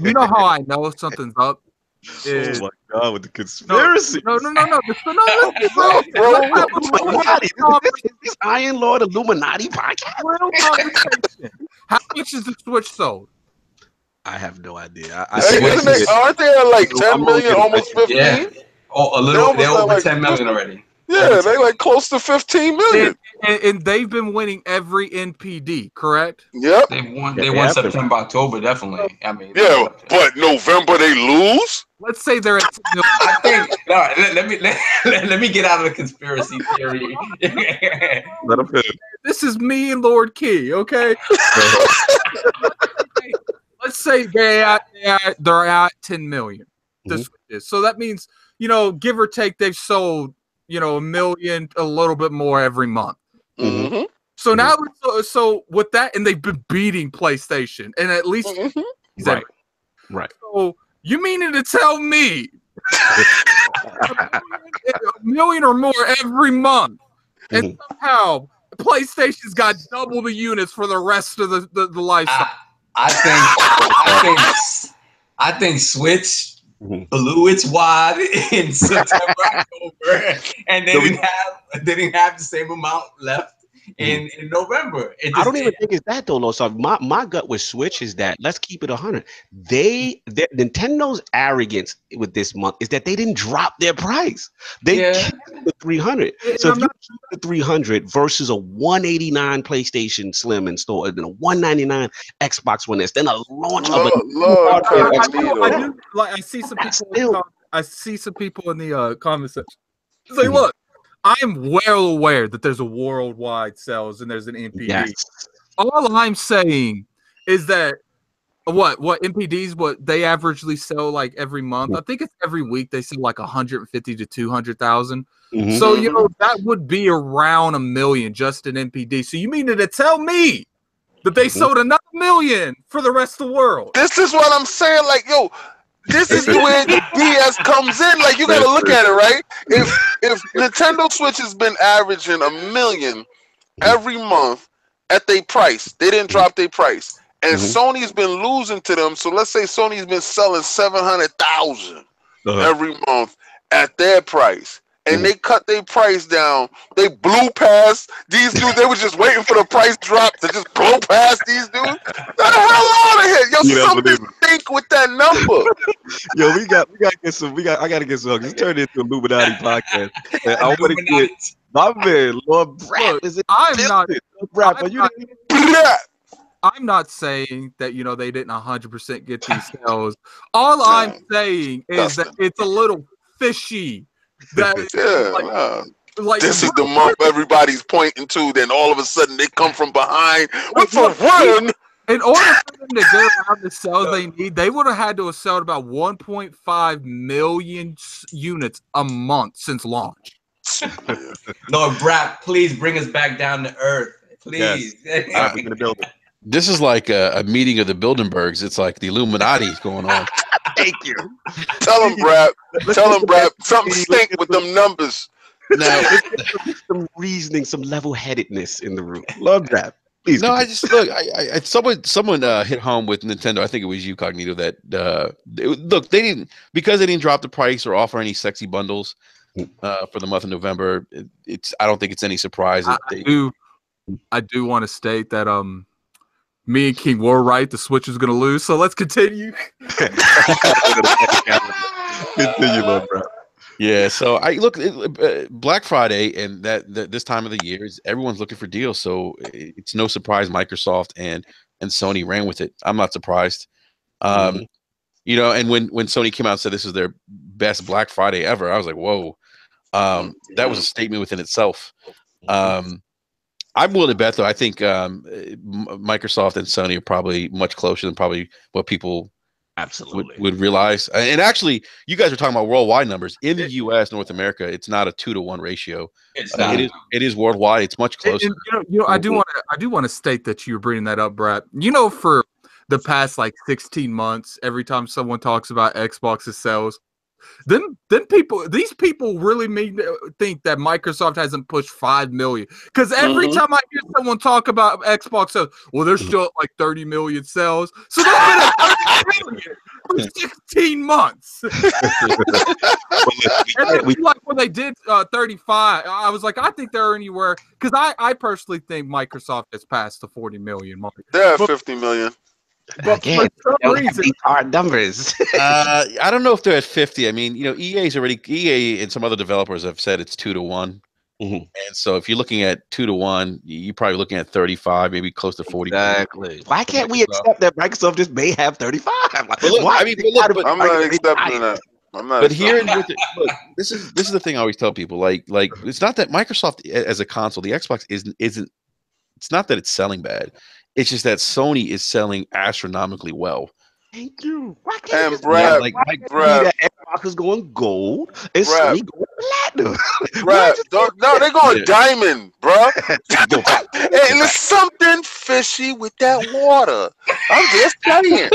Speaker 2: You know how I know something's up?
Speaker 1: Oh my God, with the conspiracy.
Speaker 2: No.
Speaker 1: This Iron Lord Illuminati podcast.
Speaker 2: Real conversation. How much is the Switch sold?
Speaker 1: I have no idea.
Speaker 4: Aren't they at like 10 million, almost 15?
Speaker 3: Yeah. They're over 10 million already.
Speaker 4: Yeah, they like close to 15 million.
Speaker 2: And they've been winning every NPD, correct?
Speaker 4: Yep.
Speaker 3: They won September, October, definitely. I mean,
Speaker 4: but November they lose.
Speaker 2: Let's say they're at 10 million.
Speaker 3: I think. Let me get out of the conspiracy theory.
Speaker 1: Let them finish.
Speaker 2: This is me and Lord Key, okay? Let's say they're at 10 million. So that means, give or take, they've sold, $1 million, a little bit more every month. So now, so with that, and they've been beating PlayStation, and at least
Speaker 1: right.
Speaker 2: So you meaning to tell me $1 million or more every month, and somehow PlayStation's got double the units for the rest of the lifestyle?
Speaker 3: I think Switch blew its wad in September, October, and they didn't have the same amount left in November.
Speaker 1: I don't even think it's that though, Lord. So my gut with Switch is that, let's keep it 100. Nintendo's arrogance with this month is that they didn't drop their price. They kept the 300. So if you keep the 300 versus a 189 PlayStation Slim in store, and a 199 Xbox One S, then a launch of
Speaker 2: I see some people in the comment section. It's like, look, I'm well aware that there's a worldwide sales and there's an NPD. Yes. All I'm saying is that what NPDs, what they averagely sell like every month. I think it's every week they sell like 150 to 200,000. So that would be around $1 million just in NPD. So you mean to tell me that they sold another $1 million for the rest of the world?
Speaker 4: This is what I'm saying. Like, this is where the BS comes in. Like, you gotta look at it, right? If Nintendo Switch has been averaging $1 million every month at their price, they didn't drop their price, and Sony's been losing to them. So let's say Sony's been selling 700,000 every month at their price, and they cut their price down. They blew past these dudes. They were just waiting for the price drop to just blow past these dudes. Get the hell out of here! Something think with that number.
Speaker 1: I gotta get some. This turned into Illuminati podcast. And I want to get my man, Lord BRAP. Is it?
Speaker 2: I'm not.
Speaker 1: BRAP.
Speaker 2: I'm not saying that they didn't 100% get these sales. All I'm saying is that it's a little fishy. That
Speaker 4: this is the month everybody's pointing to. Then all of a sudden they come from behind with a run.
Speaker 2: In order for them to get around the sales they need, they would have had to have sold about 1.5 million units a month since launch.
Speaker 3: Lord BRAP, please bring us back down to earth. Please.
Speaker 1: Yes. We're gonna build it.
Speaker 5: This is like a meeting of the Bilderbergs. It's like the Illuminati going on.
Speaker 1: Thank you.
Speaker 4: Tell them, BRAP. Tell them, BRAP. Something stink with them numbers.
Speaker 1: Now, some reasoning, some level-headedness in the room. Love that. Please
Speaker 5: no,
Speaker 1: continue.
Speaker 5: I just look. Someone hit home with Nintendo. I think it was you, Cognito. That look, they didn't drop the price or offer any sexy bundles for the month of November. I don't think it's any surprise.
Speaker 2: I do want to state that me and King were right. The Switch is going to lose. So let's continue.
Speaker 1: Continue, Lord BRAP.
Speaker 5: Yeah, so I look Black Friday and this time of the year is everyone's looking for deals, so it's no surprise Microsoft and Sony ran with it. I'm not surprised. And when Sony came out and said this is their best Black Friday ever, I was like, whoa. That was a statement within itself. I'm willing to bet though. I think Microsoft and Sony are probably much closer than probably what people would realize. And actually, you guys are talking about worldwide numbers. In the U.S., North America, it's not a 2-to-1 ratio.
Speaker 3: It's not.
Speaker 5: It is worldwide. It's much closer.
Speaker 2: And, I do want to state that you're bringing that up, BRAP. For the past 16 months, every time someone talks about Xbox's sales, then these people really think that Microsoft hasn't pushed 5 million. Because every time I hear someone talk about Xbox sales, well, they're still at 30 million sales. So they've been at 30 million for 16 months. When they did 35, I was like, I think they're anywhere. Because I personally think Microsoft has passed the 40 million mark.
Speaker 4: They're at 50 million.
Speaker 2: But
Speaker 1: again,
Speaker 2: for some reason,
Speaker 1: hard numbers.
Speaker 5: I don't know if they're at 50. I mean, EA and some other developers have said it's 2-to-1. And so if you're looking at 2-to-1, you're probably looking at 35, maybe close to 40.
Speaker 1: Exactly. Why can't we accept that Microsoft just may have 35?
Speaker 4: I'm not accepting that.
Speaker 5: But here, look, this is the thing I always tell people. Like it's not that Microsoft as a console, the Xbox isn't. It's not that it's selling bad. It's just that Sony is selling astronomically well.
Speaker 1: Thank you. Why can't
Speaker 4: and BRAP,
Speaker 1: Xbox is going gold and Sony going platinum?
Speaker 4: No, they're going diamond, bro. And there's something fishy with that water. I'm just saying.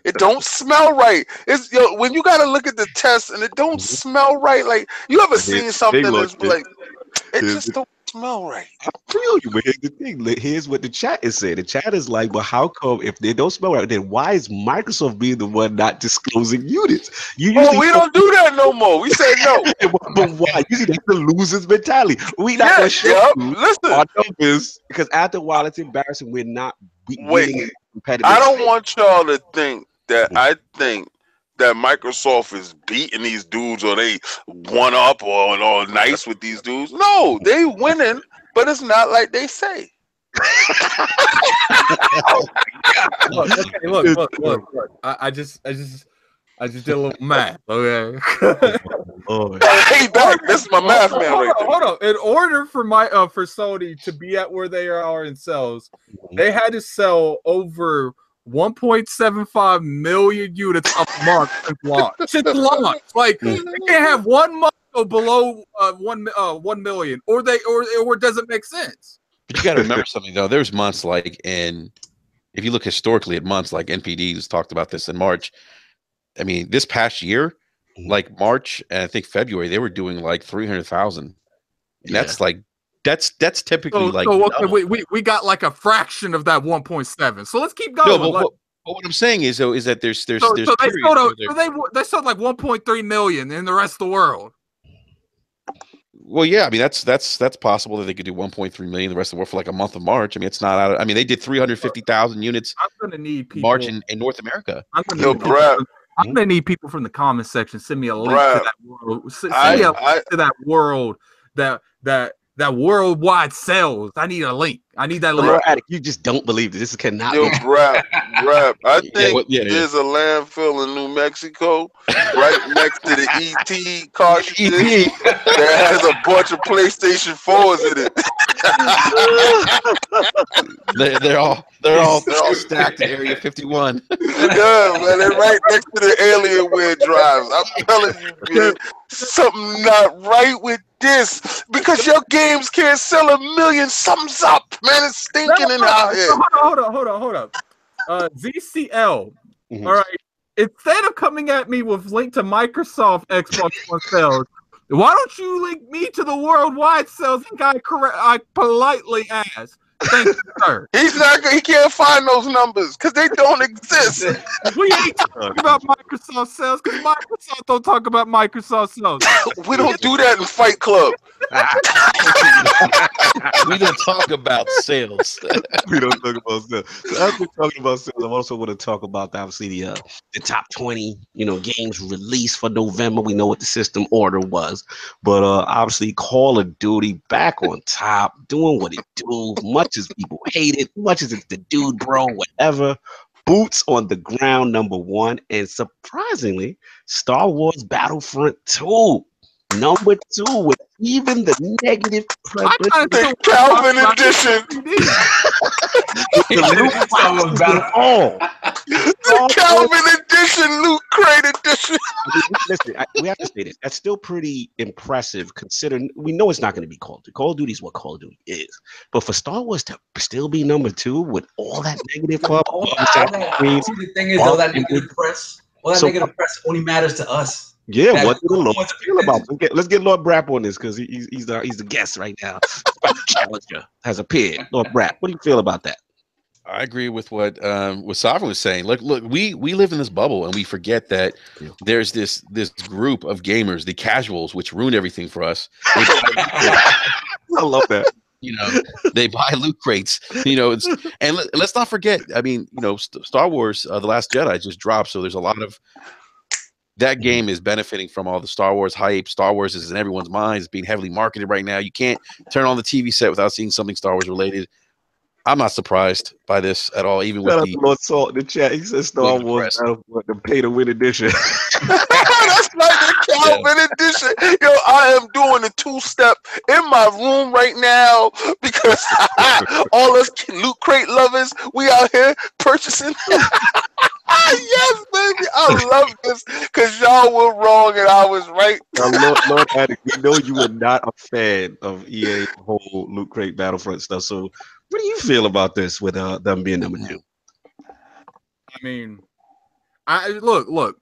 Speaker 4: It don't smell right. It's when you gotta look at the test and it don't smell right. Like you ever seen something that's like it just don't smell right.
Speaker 1: I feel you, but here's the thing. Here's what the chat is saying. The chat is like, but how come if they don't smell right, then why is Microsoft being the one not disclosing units?
Speaker 4: We don't do that no more. We say no.
Speaker 1: But why? You see, that's the loser's mentality. We not gonna show our numbers because after a while it's embarrassing. We're not winning competitive.
Speaker 4: I don't want y'all to think that I think that Microsoft is beating these dudes or they one up or nice with these dudes. No, they winning, but it's not like they say.
Speaker 2: Look. I just did a little math. Okay.
Speaker 4: Hey, back. This is my math man right there.
Speaker 2: Hold on. In order for for Sony to be at where they are in sales, they had to sell over 1.75 million units a month since launch. Like they can't have 1 month go below 1 million, or it doesn't make sense.
Speaker 5: But you got to remember something though. There's months if you look historically at months like NPD's talked about this in March. I mean, this past year, like March and I think February, they were doing like 300,000. And that's typically
Speaker 2: we got like a fraction of that 1.7. So let's keep going.
Speaker 5: No, but what I'm saying is though is that there's they sold like
Speaker 2: 1.3 million in the rest of the world.
Speaker 5: Well, yeah, I mean that's possible that they could do 1.3 million the rest of the world for like a month of March. I mean, it's not out. I mean, they did 350,000 units.
Speaker 2: I'm gonna need people
Speaker 5: March in North America.
Speaker 2: I'm gonna need people from the comment section send me a link to that world. Send me a link to that world that that worldwide sales. I need a link. I need that link.
Speaker 1: Lord Addict, you just don't believe this cannot
Speaker 4: Yo,
Speaker 1: be.
Speaker 4: BRAP. I think
Speaker 5: Yeah.
Speaker 4: there's a landfill in New Mexico right next to the ET cartridges that has a bunch of PlayStation 4s in
Speaker 5: it. they're all stacked in Area 51.
Speaker 4: Yeah, man, they're right next to the Alienware drives. I'm telling you, man, something not right with this because your games can't sell 1 million. Something's up, man. It's stinking in out here.
Speaker 2: Hold on. ZCL. All right. Instead of coming at me with link to Microsoft Xbox One sales, why don't you link me to the worldwide sales? I politely asked. Thank you, sir.
Speaker 4: He can't find those numbers because they don't exist.
Speaker 2: We ain't talking about Microsoft sales because Microsoft don't talk about Microsoft sales.
Speaker 4: We don't do that in Fight Club.
Speaker 5: We don't talk about sales.
Speaker 1: We don't talk about sales. So as we're talking about sales, I also want to talk about obviously the top 20, games released for November. We know what the system order was, but obviously Call of Duty back on top, doing what it do. Much as people hate it, much as it's the dude, bro, whatever. Boots on the ground, #1, and surprisingly, Star Wars Battlefront 2. #2 with even the negative
Speaker 4: the Calvin edition. The Calvin edition, Loot Crate edition.
Speaker 1: Listen, we have to say this. That's still pretty impressive considering we know it's not going to be Call of Duty. Call of Duty is what Call of Duty is. But for Star Wars to still be #2 with all that negative
Speaker 3: the thing is, all that negative press press only matters to us.
Speaker 1: Yeah, what do the Lord feel about? Let's get Lord BRAP on this because he's the guest right now. Challenger has appeared. Lord BRAP, what do you feel about that?
Speaker 5: I agree with what Sovereign was saying. Look, we live in this bubble and we forget that there's this group of gamers, the casuals, which ruin everything for us.
Speaker 1: I love that.
Speaker 5: They buy loot crates. And let's not forget. I mean, Star Wars: The Last Jedi just dropped, so there's a lot of that game is benefiting from all the Star Wars hype. Star Wars is in everyone's minds. It's being heavily marketed right now. You can't turn on the TV set without seeing something Star Wars related. I'm not surprised by this at all. Even with the
Speaker 1: Lord Salt in the chat, he says Star Wars the pay to win edition.
Speaker 4: That's like the Calvin edition. Yo, I am doing a 2-step in my room right now because all us Loot Crate lovers, we out here purchasing. Yes, baby. I love this because y'all were wrong and I was right.
Speaker 1: Lord Addict, we know you are not a fan of EA's whole Loot Crate Battlefront stuff. So what do you feel about this with them being #2?
Speaker 2: I mean, look.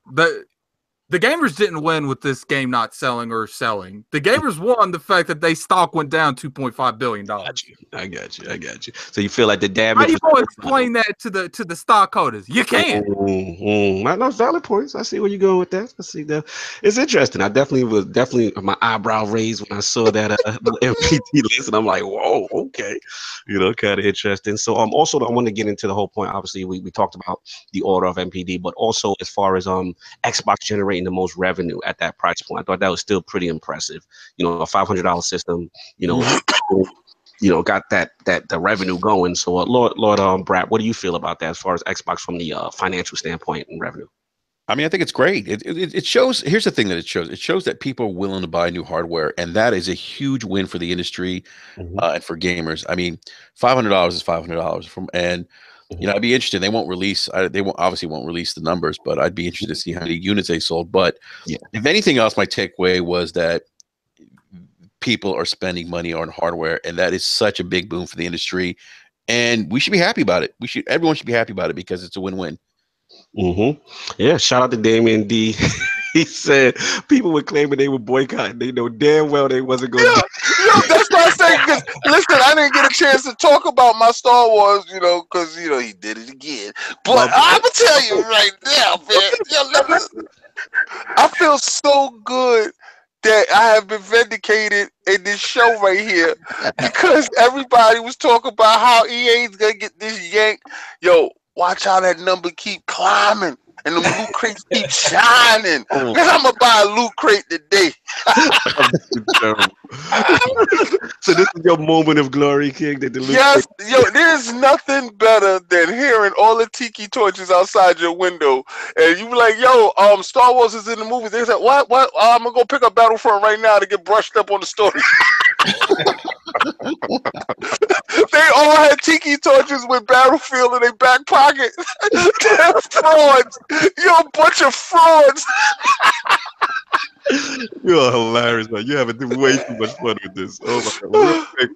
Speaker 2: The gamers didn't win with this game not selling or selling. The gamers won the fact that they stock went down $2.5 billion.
Speaker 1: I got you. So you feel like the damage.
Speaker 2: How do you going to explain that to the stockholders? You can't.
Speaker 1: No valid points. I see where you're going with that. I see that. It's interesting. I definitely my eyebrow raised when I saw that MPD list, and I'm like, whoa, okay, kind of interesting. So also I want to get into the whole point. Obviously, we talked about the order of MPD, but also as far as Xbox generating the most revenue at that price point. I thought that was still pretty impressive. A $500 system, got the revenue going. So Lord BRAP, what do you feel about that as far as Xbox from the financial standpoint and revenue?
Speaker 5: I mean, I think it's great. It shows. Here's the thing that it shows. It shows that people are willing to buy new hardware, and that is a huge win for the industry and for gamers. I mean, $500 is $500 I'd be interested. They won't release. They obviously won't release the numbers, but I'd be interested to see how many units they sold. But if anything else, my takeaway was that people are spending money on hardware, and that is such a big boom for the industry. And we should be happy about it. Everyone should be happy about it because it's a win-win.
Speaker 1: Yeah. Shout out to Damien D. He said people were claiming they were boycotting. They know damn well they wasn't going to.
Speaker 4: That's what I'm saying. Because listen, I didn't get a chance to talk about my Star Wars, because he did it again. But I'm gonna tell you right now, man. I feel so good that I have been vindicated in this show right here because everybody was talking about how EA's gonna get this yank. Yo, watch how that number keep climbing. and the loot crates keep shining. Cause I'm gonna buy a loot crate today.
Speaker 1: So this is your moment of glory, King. That the loot
Speaker 4: Yes,
Speaker 1: crate-
Speaker 4: yo, there's nothing better than hearing all the tiki torches outside your window, and you be like, "Yo, Star Wars is in the movies." They said, "What? What? I'm gonna go pick up Battlefront right now to get brushed up on the story." They all had tiki torches with Battlefield in their back pocket. They're frauds. You're a bunch of frauds.
Speaker 1: You're hilarious, man. You're having way too much fun with this. Oh my god! Well, real quick,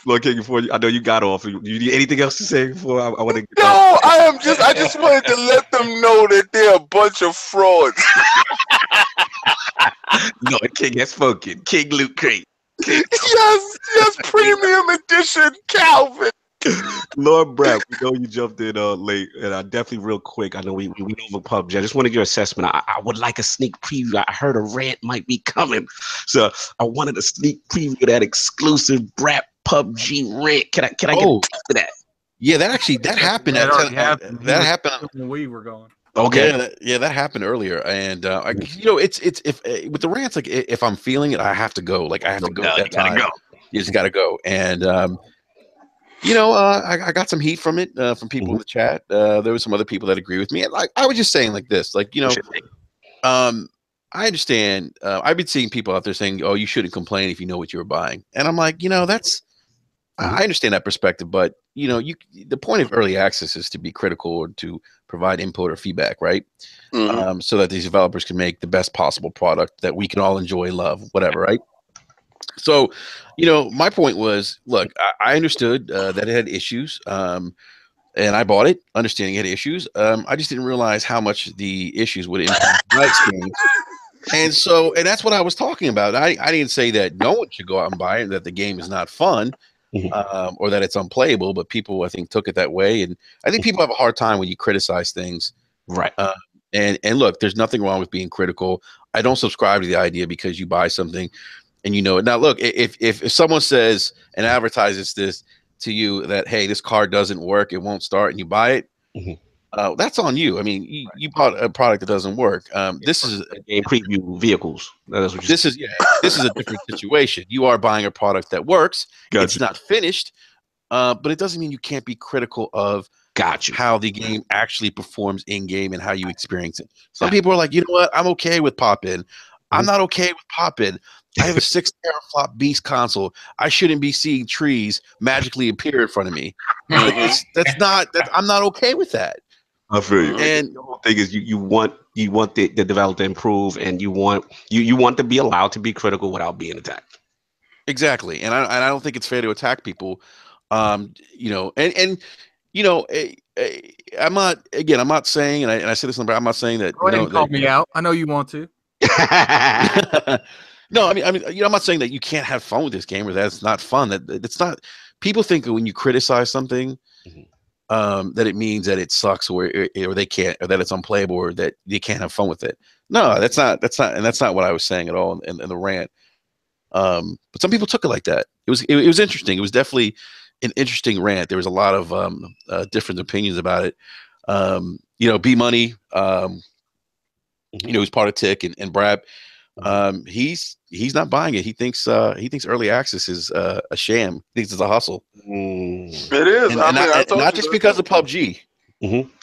Speaker 1: Lord King, before I know you got off. Do you need anything else to say before I want to get off?
Speaker 4: No, I just wanted to let them know that they're a bunch of frauds.
Speaker 1: No, King has spoken. King Loot Crate.
Speaker 4: Yes, premium edition, Calvin.
Speaker 1: Lord BRAP, we know you jumped in late, and I definitely real quick. I know we went over PUBG. I just wanted your assessment. I would like a sneak preview. I heard a rant might be coming, so I wanted a sneak preview of that exclusive BRAP PUBG rant. Can I get to that?
Speaker 5: Yeah, that happened. That happened
Speaker 2: when we were going.
Speaker 1: Okay.
Speaker 5: Yeah, that happened earlier, and it's if with the rants, like if I'm feeling it, I have to go. Like I have to go at that time.
Speaker 1: Go.
Speaker 5: You just gotta go, and I got some heat from it from people in the chat. There were some other people that agree with me, and like I was just saying like this, like I understand. I've been seeing people out there saying, "Oh, you shouldn't complain if you know what you were buying," and I'm like, that's. I understand that perspective, but the point of early access is to be critical or to provide input or feedback, right? So that these developers can make the best possible product that we can all enjoy, love, whatever, right? So, my point was, look, I understood that it had issues, and I bought it, understanding it had issues. I just didn't realize how much the issues would impact my experience. And that's what I was talking about. I didn't say that no one should go out and buy it, that the game is not fun. Or that it's unplayable, but people I think took it that way, and I think people have a hard time when you criticize things,
Speaker 1: right?
Speaker 5: And look, there's nothing wrong with being critical. I don't subscribe to the idea because you buy something and you know it. Now, look, if someone says and advertises this to you that hey, this car doesn't work, it won't start, and you buy it, that's on you. I mean, you bought a product that doesn't work. This is
Speaker 1: a game preview vehicles.
Speaker 5: This is a different situation. You are buying a product that works. Gotcha. It's not finished, but it doesn't mean you can't be critical of how the game actually performs in game and how you experience it. Some people are like, you know what? I'm okay with pop-in. I'm not okay with pop-in. I have a 6 teraflop beast console. I shouldn't be seeing trees magically appear in front of me. I'm not okay with that.
Speaker 1: I feel you. And the whole thing is you want the developer to improve, and you want to be allowed to be critical without being attacked.
Speaker 5: Exactly, and I don't think it's fair to attack people. I'm not saying, and I say this, I'm not saying that.
Speaker 2: Go ahead and call me out. I know you want to.
Speaker 5: No, I mean, I'm not saying that you can't have fun with this game or that it's not fun. That it's not. People think that when you criticize something. That it means that it sucks or they can't, or that it's unplayable or that they can't have fun with it. No, that's not what I was saying at all in the rant. But some people took it like that. It was interesting. It was definitely an interesting rant. There was a lot of different opinions about it. B Money, he's part of Tick and BRAP. He's not buying it. He thinks early access is a sham. He thinks it's a hustle.
Speaker 4: It is,
Speaker 5: and not just because of PUBG.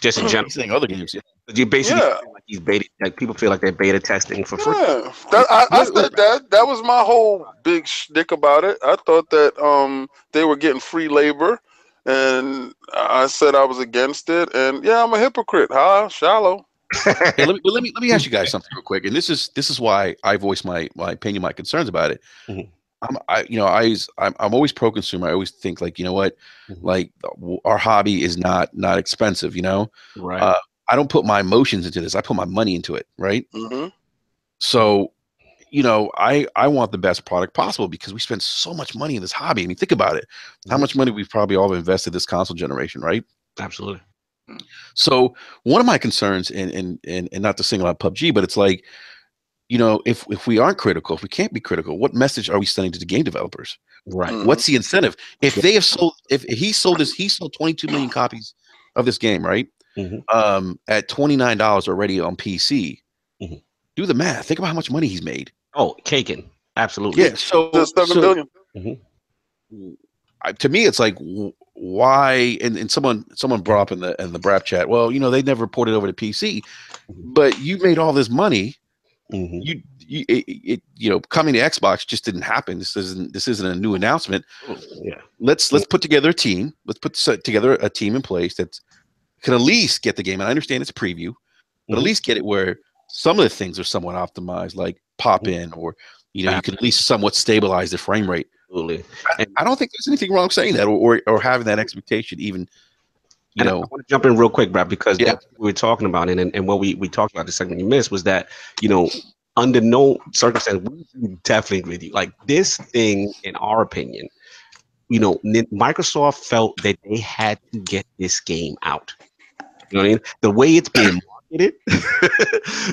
Speaker 1: Just in general,
Speaker 5: he's saying other games.
Speaker 1: You basically feel like he's beta. Like people feel like they're beta testing for free.
Speaker 4: Yeah, I said that was my whole big shtick about it. I thought that they were getting free labor, and I said I was against it. And yeah, I'm a hypocrite. Shallow.
Speaker 5: Hey, let me ask you guys something real quick, and this is why I voice my opinion, my concerns about it. I'm always pro-consumer. I always think like, you know what, like our hobby is not expensive.
Speaker 1: Right.
Speaker 5: I don't put my emotions into this. I put my money into it. Right. So, I want the best product possible because we spend so much money in this hobby. I mean, think about it. How much money we've probably all invested this console generation, right?
Speaker 1: Absolutely.
Speaker 5: So one of my concerns, and not to single out PUBG, but it's like, if we aren't critical, if we can't be critical, what message are we sending to the game developers?
Speaker 1: Right.
Speaker 5: What's the incentive? If he sold 22 million copies of this game, right? at $29 already on PC. Do the math. Think about how much money he's made.
Speaker 1: Oh, caking. Absolutely.
Speaker 5: Yeah. So
Speaker 4: $7 billion.
Speaker 5: To me, it's like, why? And someone brought up in the BRAP chat. Well, they never ported over to PC, but you made all this money. Coming to Xbox just didn't happen. This isn't a new announcement. Let's put together a team. Let's put together a team in place that can at least get the game. And I understand it's a preview, but at least get it where some of the things are somewhat optimized, like pop in, or you can at least somewhat stabilize the frame rate.
Speaker 1: Absolutely.
Speaker 5: I don't think there's anything wrong saying that or having that expectation. Even I want to
Speaker 1: jump in real quick, Brad, because what we were talking about and what we talked about the segment you missed was that under no circumstance we definitely agree with you. Like this thing, in our opinion, Microsoft felt that they had to get this game out. You know what I mean? The way it's being marketed,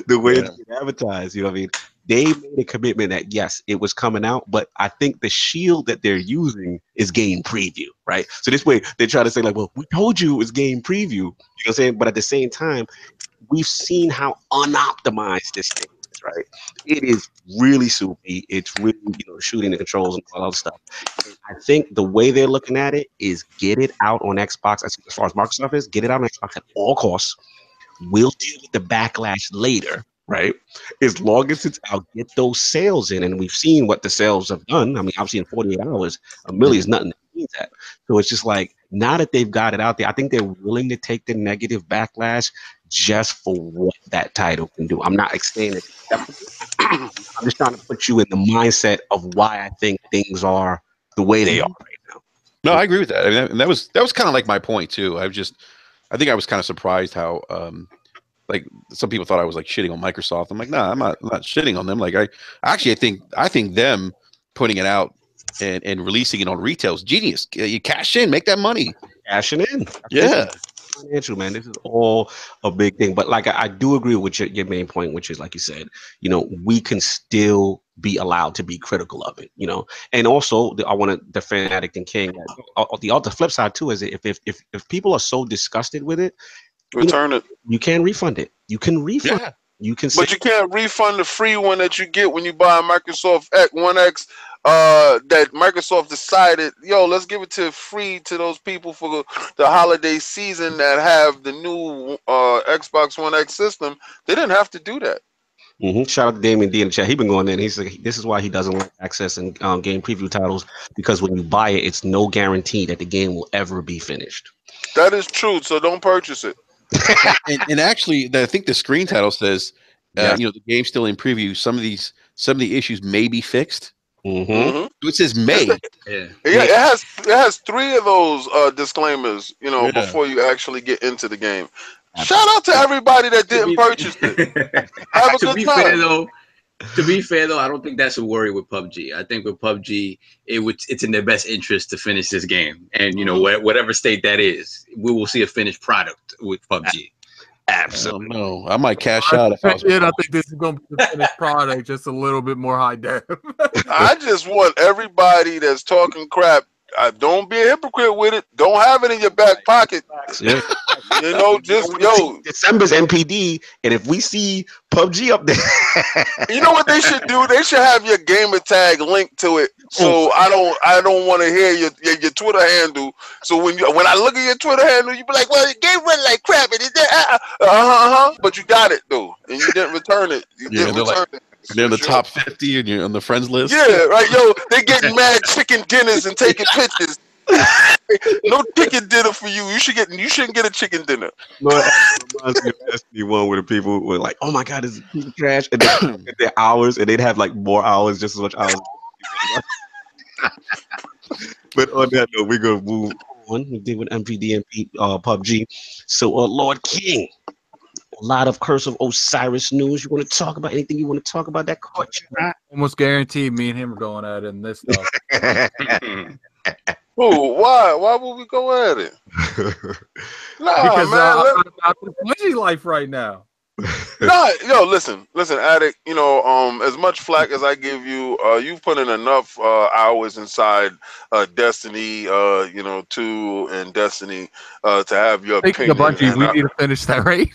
Speaker 1: the way it's being advertised. You know what I mean? They made a commitment that yes, it was coming out, but I think the shield that they're using is game preview, right? So this way they try to say like, well, we told you it was game preview. You know what I'm saying? But at the same time, we've seen how unoptimized this thing is, right? It is really soupy. It's really, shooting the controls and all that stuff. And I think the way they're looking at it is get it out on Xbox as far as Microsoft is, get it out on Xbox at all costs. We'll deal with the backlash later. Right, as long as it's out, get those sales in, and we've seen what the sales have done. I mean, obviously in 48 hours, $1 million is nothing to mean that. So it's just like now that they've got it out there, I think they're willing to take the negative backlash just for what that title can do. I'm not saying it's acceptable. I'm just trying to put you in the mindset of why I think things are the way they are right now.
Speaker 5: No, I agree with that. I mean, and that was kind of like my point too. I think I was kind of surprised how. Like some people thought I was like shitting on Microsoft. I'm like, nah, I'm not shitting on them. Like I think them putting it out and releasing it on retail is genius. You cash in, make that money.
Speaker 1: Cashing in.
Speaker 5: Yeah.
Speaker 1: Financial, man. This is all a big thing. But like I do agree with your main point, which is like you said, we can still be allowed to be critical of it, And also I want to defend Addict and King. The flip side too is if people are so disgusted with it,
Speaker 4: return it.
Speaker 1: You can refund it. You can refund.
Speaker 5: Yeah.
Speaker 1: You can,
Speaker 4: but you can't refund the free one that you get when you buy a Microsoft One X. That Microsoft decided, let's give it to free to those people for the holiday season that have the new Xbox One X system. They didn't have to do that.
Speaker 1: Shout out to Damien D in the chat. He's been going in. He's like, this is why he doesn't like accessing game preview titles, because when you buy it, it's no guarantee that the game will ever be finished.
Speaker 4: That is true. So don't purchase it.
Speaker 5: and actually, I think the screen title says, the game's still in preview. Some of the issues may be fixed. It says may.
Speaker 4: It has 3 of those disclaimers. Before you actually get into the game. Shout out to everybody that didn't purchase it. Have a good time.
Speaker 6: To be fair though, I don't think that's a worry with PUBG. I think with PUBG, it's in their best interest to finish this game, and whatever state that is, we will see a finished product with PUBG.
Speaker 1: Absolutely.
Speaker 5: No, I might cash out if I was.
Speaker 2: I think this is going to be the finished product, just a little bit more high def.
Speaker 4: I just want everybody that's talking crap. Don't be a hypocrite with it. Don't have it in your back pocket.
Speaker 1: Yeah.
Speaker 4: December's
Speaker 1: NPD, and if we see PUBG up there,
Speaker 4: you know what they should do? They should have your gamer tag linked to it. So I don't want to hear your Twitter handle. So when I look at your Twitter handle, you be like, well, the game run like crap. And but you got it though, and you didn't return it.
Speaker 5: They're in the top 50 and you're on the friends list.
Speaker 4: Yeah, right. They getting mad chicken dinners and taking pictures. No chicken dinner for you. You shouldn't get a chicken dinner.
Speaker 1: No, it reminds me of SD1 where the people were like, "Oh my God, this is trash," and they their hours, and they'd have like more hours, just as much hours. But on that note, we're gonna move on. We did with MPD and PUBG. So, Lord King, a lot of Curse of Osiris news. You want to talk about anything you want to talk about that caught you?
Speaker 2: Almost guaranteed me and him are going at it in this stuff.
Speaker 4: Oh, why? Why would we go at it?
Speaker 2: Because I'm about the Bungie life right now.
Speaker 4: No, yo, listen, Addict. You know, as much flack as I give you, you've put in enough hours inside Destiny, you know, 2 and Destiny, to have your
Speaker 2: Speaking of
Speaker 4: opinion.
Speaker 2: Bungie,
Speaker 4: And
Speaker 2: we need to finish that raid.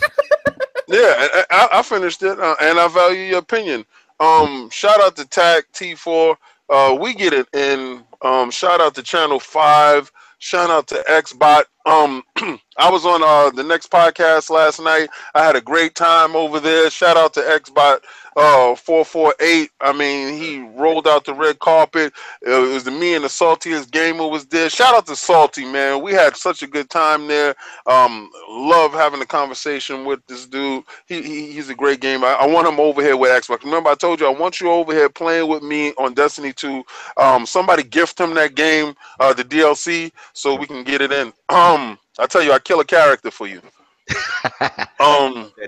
Speaker 4: yeah, I finished it, and I value your opinion. Shout out to Tag T4. We get it in. Shout out to Channel 5. Shout out to Xbot. I was on the next podcast last night. I had a great time over there. Shout out to Xbot 448. I mean, he rolled out the red carpet. It was me and the Saltiest Gamer was there. Shout out to Salty, man. We had such a good time there. Love having a conversation with this dude. He's a great gamer. I want him over here with Xbox. Remember, I told you I want you over here playing with me on Destiny 2. Somebody gift him that game, the DLC, so we can get it in. I tell you, I kill a character for you.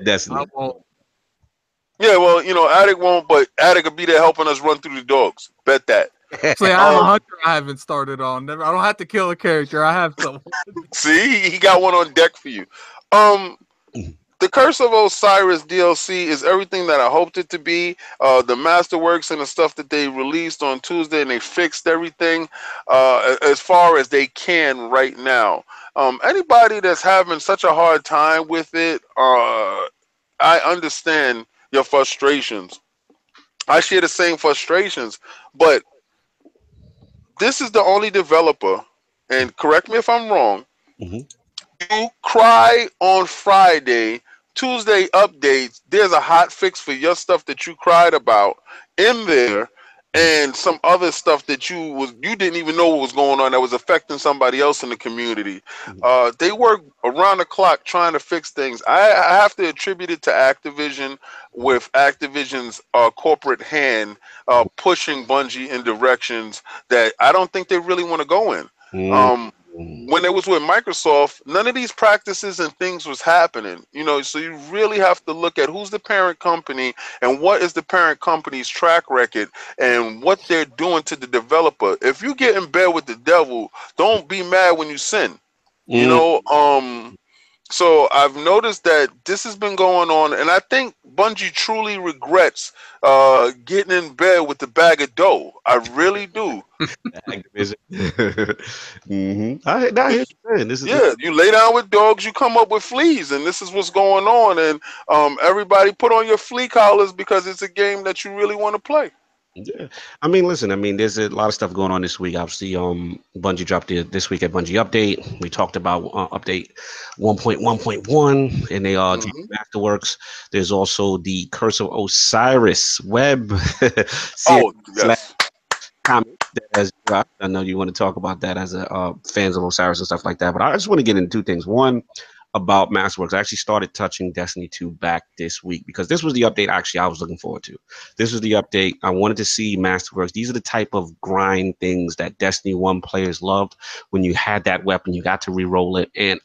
Speaker 1: Destiny.
Speaker 4: Yeah, well, you know, Addict won't, but Addict will be there helping us run through the dogs. Bet that.
Speaker 2: So I have a hunter I haven't started on. I don't have to kill a character. I have someone.
Speaker 4: See, he got one on deck for you. The Curse of Osiris DLC is everything that I hoped it to be. The Masterworks and the stuff that they released on Tuesday, and they fixed everything as far as they can right now. Anybody that's having such a hard time with it, I understand your frustrations. I share the same frustrations, but this is the only developer, and correct me if I'm wrong, you cry on Friday, Tuesday updates, there's a hot fix for your stuff that you cried about in there, and some other stuff that you didn't even know what was going on that was affecting somebody else in the community. They work around the clock trying to fix things. I have to attribute it to Activision, with Activision's corporate hand pushing Bungie in directions that I don't think they really want to go in. When it was with Microsoft, none of these practices and things was happening, you know, so you really have to look at who's the parent company and what is the parent company's track record and what they're doing to the developer. If you get in bed with the devil, don't be mad when you sin, you know. So I've noticed that this has been going on, and I think Bungie truly regrets getting in bed with the bag of dough. I really do.
Speaker 1: I hear you saying.
Speaker 4: You lay down with dogs, you come up with fleas, and this is what's going on. And everybody put on your flea collars because it's a game that you really want to play.
Speaker 1: Yeah, I mean, listen. I mean, there's a lot of stuff going on this week. Obviously, Bungie dropped this week at Bungie Update. We talked about update 1.1.1, and they are Masterworks. There's also the Curse of Osiris web.
Speaker 4: Yes.
Speaker 1: Comment that has dropped. I know you want to talk about that as a fans of Osiris and stuff like that, but I just want to get into two things. One, about Masterworks. I actually started touching Destiny 2 back this week because this was the update I was looking forward to. This was the update. I wanted to see Masterworks. These are the type of grind things that Destiny 1 players loved. When you had that weapon, you got to re-roll it. And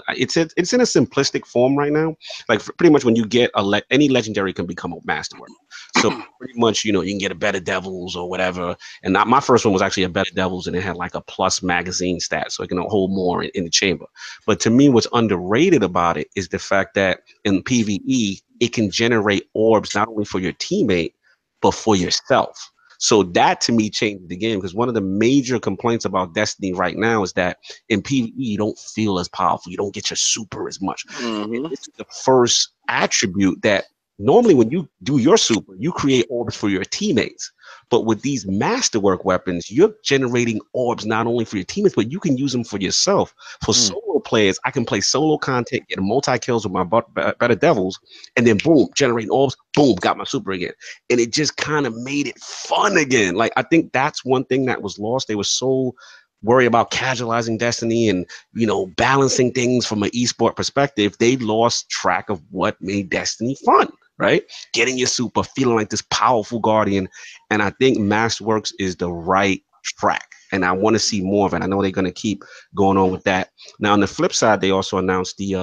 Speaker 1: it's in a simplistic form right now. Like pretty much when you get any legendary can become a Masterwork. So pretty much, you know, you can get a Better Devils or whatever. And my first one was actually a Better Devils, and it had like a plus magazine stat, so it can hold more in the chamber. But to me, what's underrated about it is the fact that in PvE, it can generate orbs not only for your teammate, but for yourself. So that to me changed the game, because one of the major complaints about Destiny right now is that in PvE, you don't feel as powerful. You don't get your super as much. And this is the first attribute that normally when you do your super, you create orbs for your teammates. But with these Masterwork weapons, you're generating orbs not only for your teammates, but you can use them for yourself. For solo players, I can play solo content, get multi-kills with my Better Devils, and then boom, generating orbs, boom, got my super again. And it just kind of made it fun again. Like, I think that's one thing that was lost. They were so worried about casualizing Destiny and, you know, balancing things from an esport perspective. They lost track of what made Destiny fun. Right? Getting your super, feeling like this powerful guardian. And I think Masterworks is the right track. And I want to see more of it. I know they're going to keep going on with that. Now, on the flip side, they also announced the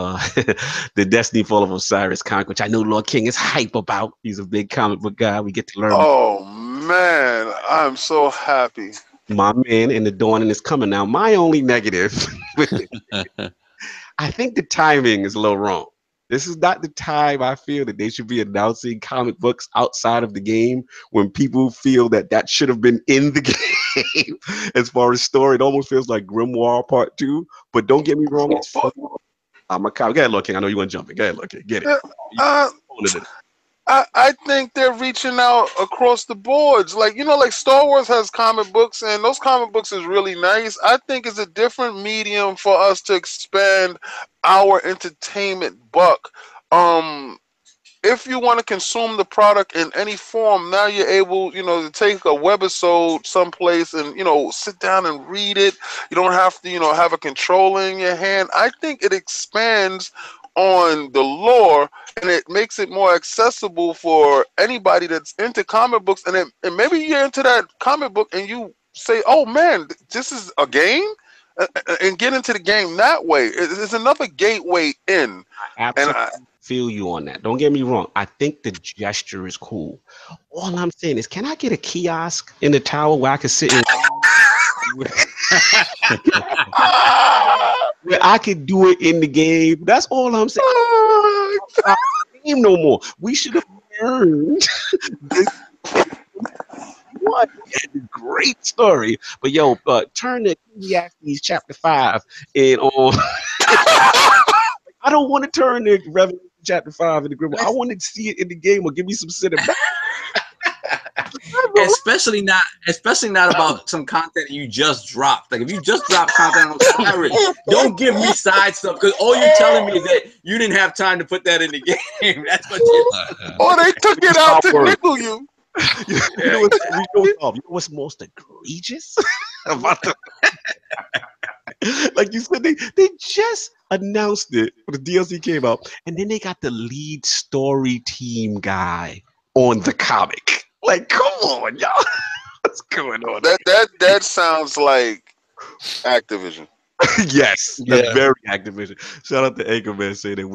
Speaker 1: the Destiny Fall of Osiris comic, which I know Lord King is hype about. He's a big comic book guy. We get to learn.
Speaker 4: Oh, man. I'm so happy.
Speaker 1: My man in the dawning is coming. Now, my only negative with it, I think the timing is a little wrong. This is not the time I feel that they should be announcing comic books outside of the game when people feel that that should have been in the game. As far as story, it almost feels like Grimoire Part 2. But don't get me wrong, it's fun. I'm a comic. Go ahead, Lord King. I know you want to jump in. Go ahead, Lord King. Get it.
Speaker 4: I think they're reaching out across the boards. Like, you know, like Star Wars has comic books, and those comic books is really nice. I think it's a different medium for us to expand our entertainment buck. If you want to consume the product in any form, now you're able, you know, to take a webisode someplace and, you know, sit down and read it. You don't have to, you know, have a controller in your hand. I think it expands on the lore, and it makes it more accessible for anybody that's into comic books. And maybe you're into that comic book and you say, oh man, this is a game, and get into the game that way. It's another gateway in.
Speaker 1: Absolutely. And I feel you on that. Don't get me wrong. I think the gesture is cool. All I'm saying is, can I get a kiosk in the tower where I can sit in? Where I could do it in the game. That's all I'm saying. Not game no more. We should have learned this. What a great story. But yo, turn to Ecclesiastes chapter 5 and on. I don't want to turn to Revelation chapter 5 in the Grimoire. I want to see it in the game or give me some cinematic.
Speaker 6: Especially not about some content you just dropped. Like if you just dropped content on Osiris, don't give me side stuff, because all you're telling me is that you didn't have time to put that in the game. That's what you're.
Speaker 4: Or they took it out to nickel you.
Speaker 1: You know what's most egregious about the like you said, they just announced it when the DLC came out, and then they got the lead story team guy on the comic. Like, come on, y'all. What's going on?
Speaker 4: That sounds like Activision.
Speaker 1: Yes, that's very Activision. Shout out to Anchorman saying that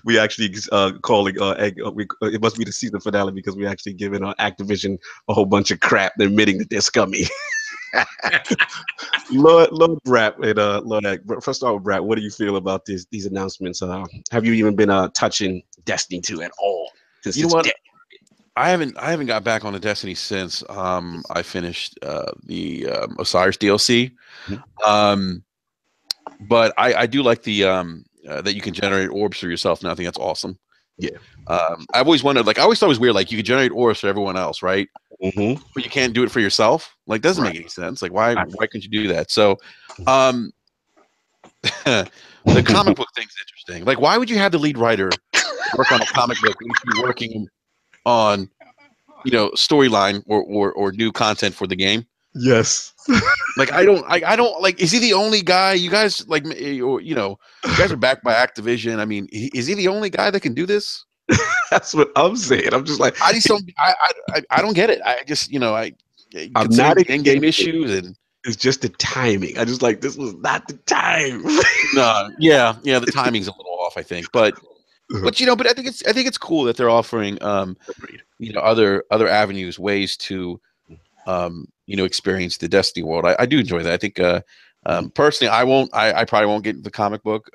Speaker 1: we actually calling it must be the season finale because we actually giving Activision a whole bunch of crap, admitting that they're scummy. Lord BRAP and Lord Ag. First off, BRAP, what do you feel about these announcements? Have you even been touching Destiny 2 at all?
Speaker 5: You know what? I haven't got back on the Destiny since I finished the Osiris DLC. Mm-hmm. But I do like the that you can generate orbs for yourself, and I think that's awesome.
Speaker 1: Yeah.
Speaker 5: I've always wondered, like I always thought it was weird, like you could generate orbs for everyone else, right?
Speaker 1: Mm-hmm.
Speaker 5: But you can't do it for yourself. Like, doesn't make any sense. Like, why couldn't you do that? So, the comic book thing's interesting. Like, why would you have the lead writer work on a comic book when you should be working on, you know, storyline or new content for the game?
Speaker 1: Yes.
Speaker 5: Like, I don't like, is he the only guy? You guys like, or, you know, you guys are backed by Activision. I mean, is he the only guy that can do this?
Speaker 1: That's what I'm saying. I'm just like,
Speaker 5: I don't get it. I just, you know,
Speaker 1: I'm not
Speaker 5: in-game issues, and
Speaker 1: it's just the timing. I just like, this was not the time.
Speaker 5: No, yeah, the timing's a little off, I think, but you know, but I think it's cool that they're offering you know, other avenues, ways to you know, experience the Destiny world. I do enjoy that. I think personally, I probably won't get the comic book.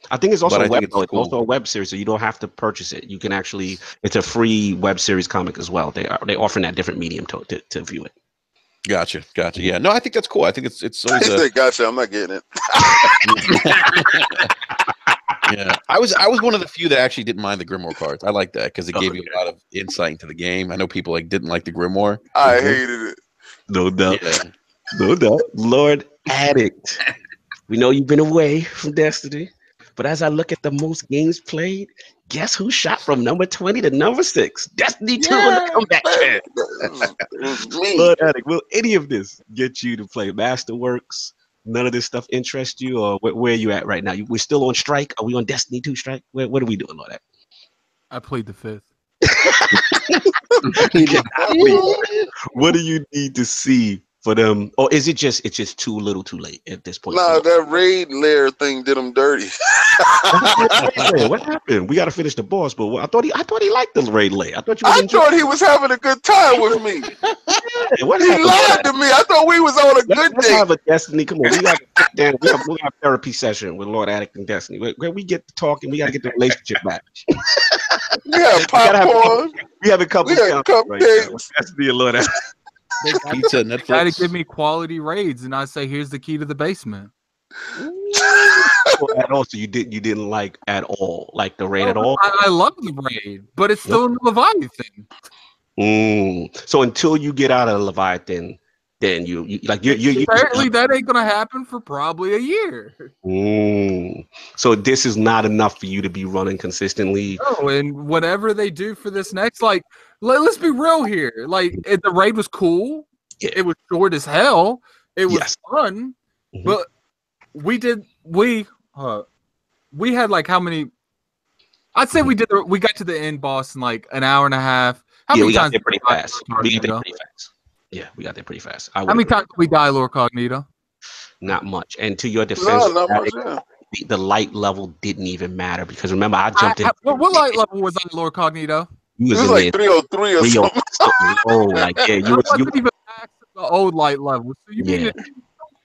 Speaker 1: I think it's also
Speaker 5: cool.
Speaker 1: a web series, so you don't have to purchase it. You can actually, it's a free web series comic as well. They offering that different medium to view it.
Speaker 5: Gotcha. Yeah, no, I think that's cool. I think it's always
Speaker 4: gotcha. I'm not getting it.
Speaker 5: Yeah, I was one of the few that actually didn't mind the Grimoire cards. I like that because it gave you a lot of insight into the game. I know people like didn't like the Grimoire.
Speaker 4: I hated it.
Speaker 1: No doubt.
Speaker 5: Yeah.
Speaker 1: No doubt. Lord Addict. We know you've been away from Destiny, but as I look at the most games played, guess who shot from number 20 to number 6? Destiny 2 on the comeback trail. Lord Addict, will any of this get you to play Masterworks? None of this stuff interest you, or where are you at right now? We're still on strike? Are we on Destiny 2 strike? What are we doing, Lord Addict?
Speaker 2: I played the 5th.
Speaker 1: What do you need to see for them, or is it's just too little, too late at this point?
Speaker 4: Nah, that raid lair thing did him dirty.
Speaker 1: What happened? We got to finish the boss, but I thought he liked the raid lair. I thought
Speaker 4: he was having a good time with me.
Speaker 1: He
Speaker 4: lied to me. I thought we was on a good
Speaker 1: Let's
Speaker 4: day.
Speaker 1: have a Destiny. Come on, we got to sit down. We have a therapy session with Lord Addict and Destiny where we get to talking. We got to get the relationship back.
Speaker 4: We have popcorn.
Speaker 1: We have a couple.
Speaker 4: We have cupcakes.
Speaker 1: Destiny and Lord Addict.
Speaker 5: Pizza, Netflix.
Speaker 2: Gotta give me quality raids, and I say, "Here's the key to the basement."
Speaker 1: And also, you didn't like at all, like the raid at all.
Speaker 2: I love the raid, but it's still in the Leviathan.
Speaker 1: So until you get out of the Leviathan, then you
Speaker 2: apparently that ain't gonna happen for probably a year.
Speaker 1: So this is not enough for you to be running consistently.
Speaker 2: Oh, and whatever they do for this next, like, let's be real here. Like, the raid was cool.
Speaker 1: Yeah.
Speaker 2: It was short as hell. It was fun, but we had like how many? I'd say we got to the end boss in like an hour and a half. How many times?
Speaker 1: Got there pretty fast. We got there pretty fast. Yeah, we got there pretty fast.
Speaker 2: How many times did we die, Lord Cognito?
Speaker 1: Not much. And to your defense, the light level didn't even matter because remember I jumped in.
Speaker 2: What light level was on Lord Cognito?
Speaker 1: You was
Speaker 4: it was like 303 or something.
Speaker 1: Oh, like yeah, you
Speaker 2: wasn't even max the old light level. So you mean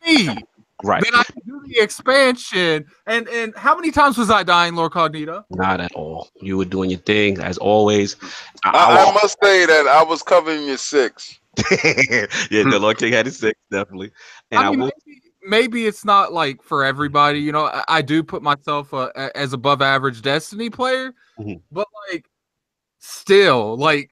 Speaker 2: me?
Speaker 1: Right.
Speaker 2: Then I can do the expansion. And how many times was I dying, Lord Cognito?
Speaker 1: Not at all. You were doing your thing as always.
Speaker 4: I must say that I was covering your 6.
Speaker 1: Yeah, the Lord King had his 6, definitely. And
Speaker 2: maybe it's not like for everybody. You know, I do put myself as above average Destiny player, but like still, like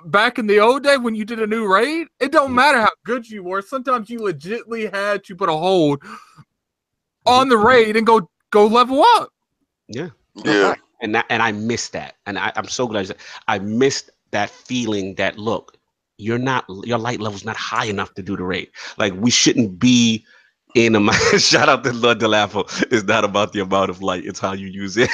Speaker 2: back in the old day when you did a new raid, it don't matter how good you were. Sometimes you legitimately had to put a hold on the raid and go level up.
Speaker 1: Yeah.
Speaker 4: And
Speaker 1: I missed that, and I'm so glad I missed that feeling that look, your light level's not high enough to do the raid. Like we shouldn't be in a shout out to Lord Delafo. It's not about the amount of light; it's how you use it.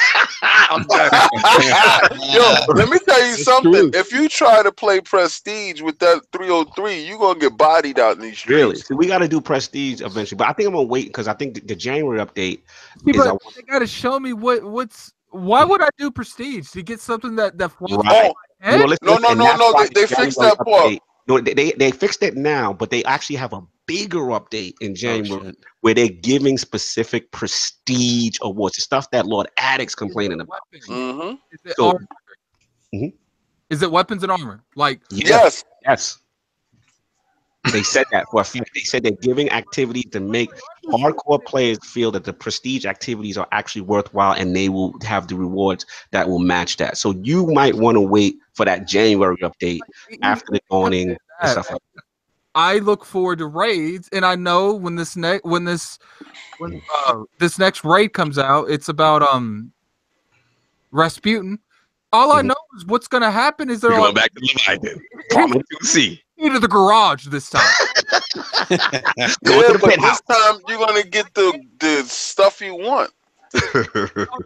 Speaker 4: Yo, let me tell you something. True. If you try to play Prestige with that 303, you're gonna get bodied out in these streets.
Speaker 1: Really? So we got to do Prestige eventually, but I think I'm gonna wait because I think the January update.
Speaker 2: They got to show me what's. Why would I do Prestige to get something that
Speaker 1: right.
Speaker 4: No, they fixed that part.
Speaker 1: No, they fixed it now, but they actually have a bigger update in January where they're giving specific prestige awards, the stuff that Lord Addict's complaining about.
Speaker 2: Is it weapons and armor? Like
Speaker 4: yes.
Speaker 1: They said that for a fact. They said they're giving activities to make hardcore players feel that the prestige activities are actually worthwhile, and they will have the rewards that will match that. So you might want to wait for that January update after the dawning and stuff like that.
Speaker 2: I look forward to raids, and I know when this next raid comes out, it's about Rasputin. All I know is what's going to happen is they're
Speaker 1: going back to Leviathan. Coming to see.
Speaker 2: Into the garage this time.
Speaker 4: Go to the penthouse. This time you're gonna get the stuff you want.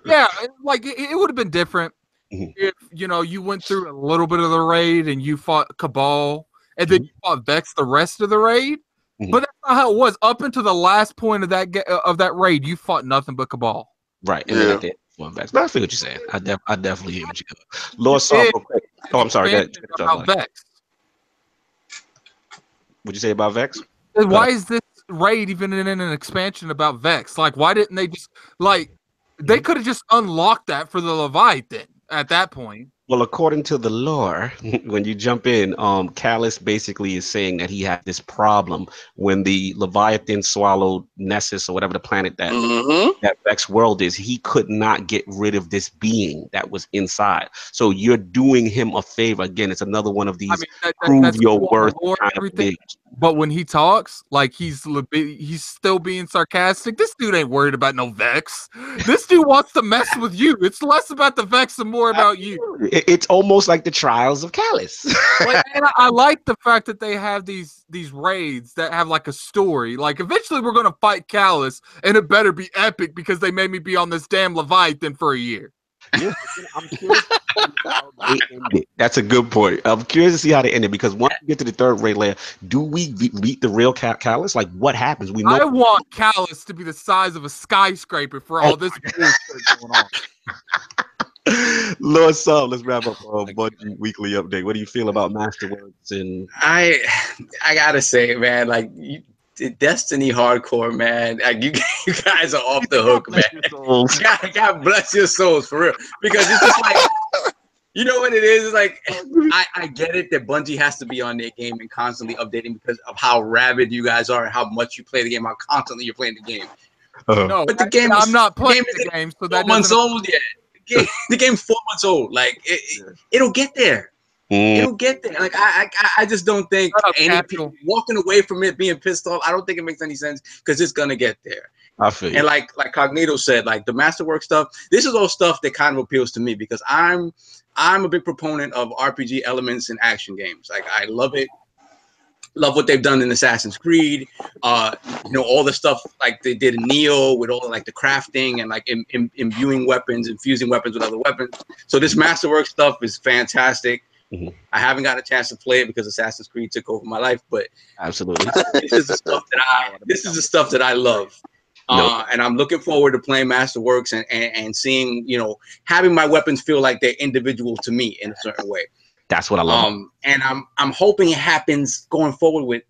Speaker 2: Yeah, like it would have been different if you went through a little bit of the raid and you fought Cabal and then you fought Vex the rest of the raid. But that's not how it was. Up until the last point of that raid, you fought nothing but Cabal.
Speaker 1: Right. And then at the end, Vex. But I feel what you're saying. I definitely hear what you go. Lord Saul, real quick. Oh, I'm sorry.
Speaker 2: About Vex.
Speaker 1: What'd you say about Vex?
Speaker 2: Why is this raid even in an expansion about Vex? Like, why didn't they just they could have just unlocked that for the Leviathan at that point?
Speaker 1: Well, according to the lore, when you jump in, Callus basically is saying that he had this problem when the Leviathan swallowed Nessus or whatever the planet that Vex world is. He could not get rid of this being that was inside. So you're doing him a favor. Again, it's another one of these prove your worth kind of things.
Speaker 2: But when he talks, like he's still being sarcastic. This dude ain't worried about no Vex. This dude wants to mess with you. It's less about the Vex and more about you.
Speaker 1: It's almost like the trials of Callus.
Speaker 2: And I like the fact that they have these raids that have like a story. Like eventually we're gonna fight Callus, and it better be epic because they made me be on this damn Leviathan for a year.
Speaker 1: Yeah, I'm curious to see how they end it. That's a good point. I'm curious to see how they end it because once we get to the third rate layer, do we meet the real Callus? Like, what happens? We know.
Speaker 2: I want Callus to be the size of a skyscraper for all this bullshit going on.
Speaker 1: Lord Saul, let's wrap up Bungie weekly update. What do you feel about Masterworks? And
Speaker 6: I gotta say, man, like Destiny hardcore, man. Like, you guys are off the hook, man. God bless your souls for real, because it's just like, you know what it is? It's like, I get it that Bungie has to be on their game and constantly updating because of how rabid you guys are and how much you play the game, how constantly you're playing the game.
Speaker 2: No,
Speaker 6: but the game
Speaker 2: I'm not playing the game, so that
Speaker 6: 4 months old yet. The game's 4 months old. Like it'll get there. It'll get there. Like I just don't think any people walking away from it being pissed off. I don't think it makes any sense because it's gonna get there.
Speaker 1: I feel you.
Speaker 6: And like Cognito said, like the Masterworks stuff. This is all stuff that kind of appeals to me because I'm a big proponent of RPG elements in action games. Like I love it. Love what they've done in Assassin's Creed. You know, all the stuff like they did in Neo with all like the crafting and like imbuing weapons, infusing weapons with other weapons. So this Masterworks stuff is fantastic. I haven't got a chance to play it because Assassin's Creed took over my life, but
Speaker 1: absolutely,
Speaker 6: this is the stuff that I love. And I'm looking forward to playing Masterworks and seeing, you know, having my weapons feel like they're individual to me in a certain way.
Speaker 1: That's what I love.
Speaker 6: And I'm hoping it happens going forward with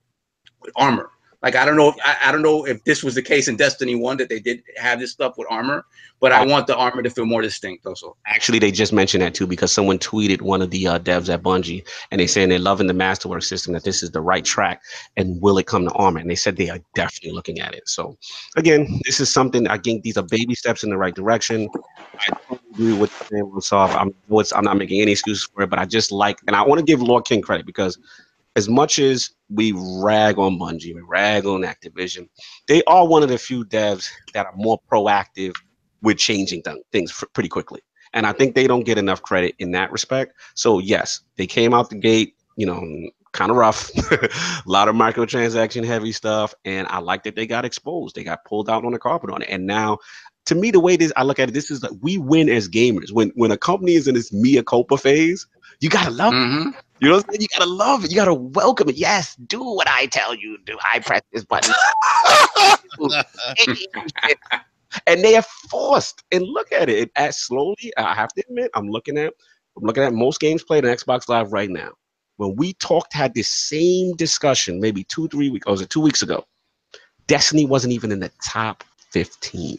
Speaker 6: armor. Like I don't know if this was the case in Destiny 1 that they did have this stuff with armor, but I want the armor to feel more distinct also.
Speaker 1: Actually, they just mentioned that too because someone tweeted one of the devs at Bungie and they saying they're loving the Masterworks system, that this is the right track, and will it come to armor? And they said they are definitely looking at it. So again, this is something, I think these are baby steps in the right direction. I totally agree with what I'm not making any excuses for it, but I just like, and I want to give Lord King credit because as much as we rag on Bungie, we rag on Activision, they are one of the few devs that are more proactive with changing things pretty quickly. And I think they don't get enough credit in that respect. So yes, they came out the gate, you know, kind of rough, a lot of microtransaction heavy stuff. And I like that they got exposed. They got pulled out on the carpet on it. And now, to me, the way I look at it, this is like we win as gamers. When a company is in this mea culpa phase, you gotta love it. You know what I'm saying? You gotta love it. You gotta welcome it. Yes, do what I tell you to do. I press this button. And they are forced. And look at it. As slowly, I have to admit, I'm looking at most games played on Xbox Live right now. When we had this same discussion, maybe 2-3 weeks, or was it 2 weeks ago? Destiny wasn't even in the top 15.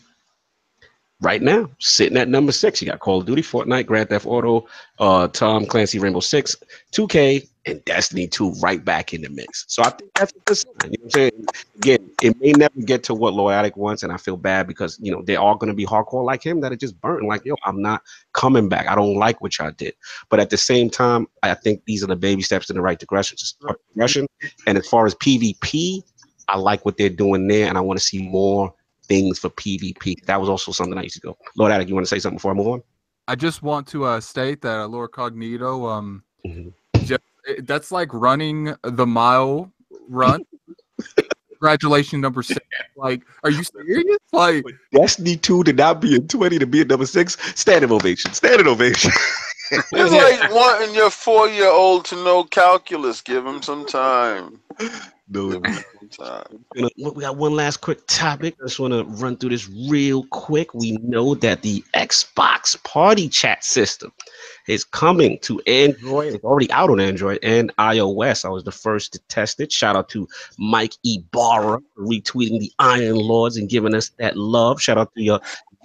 Speaker 1: Right now, sitting at number 6, you got Call of Duty, Fortnite, Grand Theft Auto, Tom Clancy, Rainbow Six, 2K, and Destiny 2 right back in the mix. So I think that's a good sign. You know what I'm saying? Again, it may never get to what Loyatic wants, and I feel bad because, you know, they're all going to be hardcore like him that are just burnt. Like, yo, I'm not coming back. I don't like what y'all did. But at the same time, I think these are the baby steps in the right direction. And as far as PvP, I like what they're doing there, and I want to see more things for PvP. That was also something I used to go. Lord Attic, you want to say something before I move on?
Speaker 2: I just want to state that Lord Cognito, that's like running the mile run. Congratulations, number 6. Like, are you serious? Like,
Speaker 1: Destiny 2 to not be in 20 to be at number 6. Standing ovation. Standing ovation.
Speaker 4: It's like wanting your 4-year-old to know calculus. Give him some time.
Speaker 1: No. We got one last quick topic. I just want to run through this real quick. We know that the Xbox Party Chat system is coming to Android. It's already out on Android and iOS. I was the first to test it. Shout out to Mike Ibarra retweeting the Iron Lords and giving us that love. Shout out to your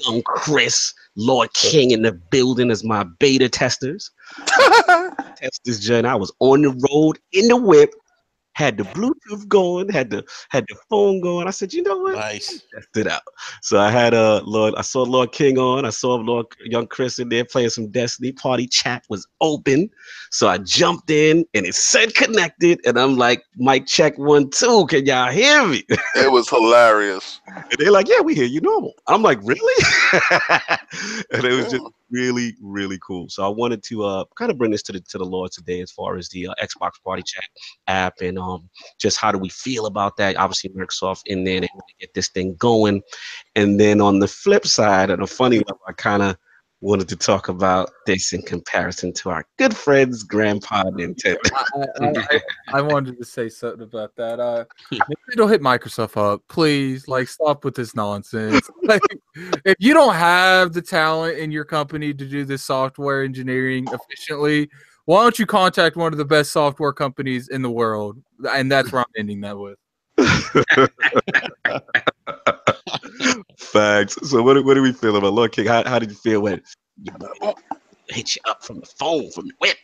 Speaker 1: young Chris, Lord King in the building as my beta testers. Test this joint. I was on the road in the whip. Had the Bluetooth going, had the phone going. I said, you know what?
Speaker 5: Nice.
Speaker 1: Test it out. So I had I saw Lord King on. I saw Lord Young Chris in there playing some Destiny. Party Chat was open. So I jumped in and it said connected. And I'm like, mic check 1 2. Can y'all hear me?
Speaker 4: It was hilarious.
Speaker 1: And they're like, yeah, we hear you normal. I'm like, really? And it was just really, really cool. So I wanted to kind of bring this to the Lord today as far as the Xbox Party Chat app and just how do we feel about that. Obviously, Microsoft in there, they want to get this thing going. And then on the flip side, and a funny level, I kind of wanted to talk about this in comparison to our good friends, Grandpa Nintendo.
Speaker 2: I wanted to say something about that. Nintendo, hit Microsoft up, please. Like, stop with this nonsense. Like, if you don't have the talent in your company to do this software engineering efficiently, why don't you contact one of the best software companies in the world? And that's where I'm ending that with.
Speaker 1: Facts. So what do we feel about Lord King? How did you feel when you hit you up from the phone, from the whip?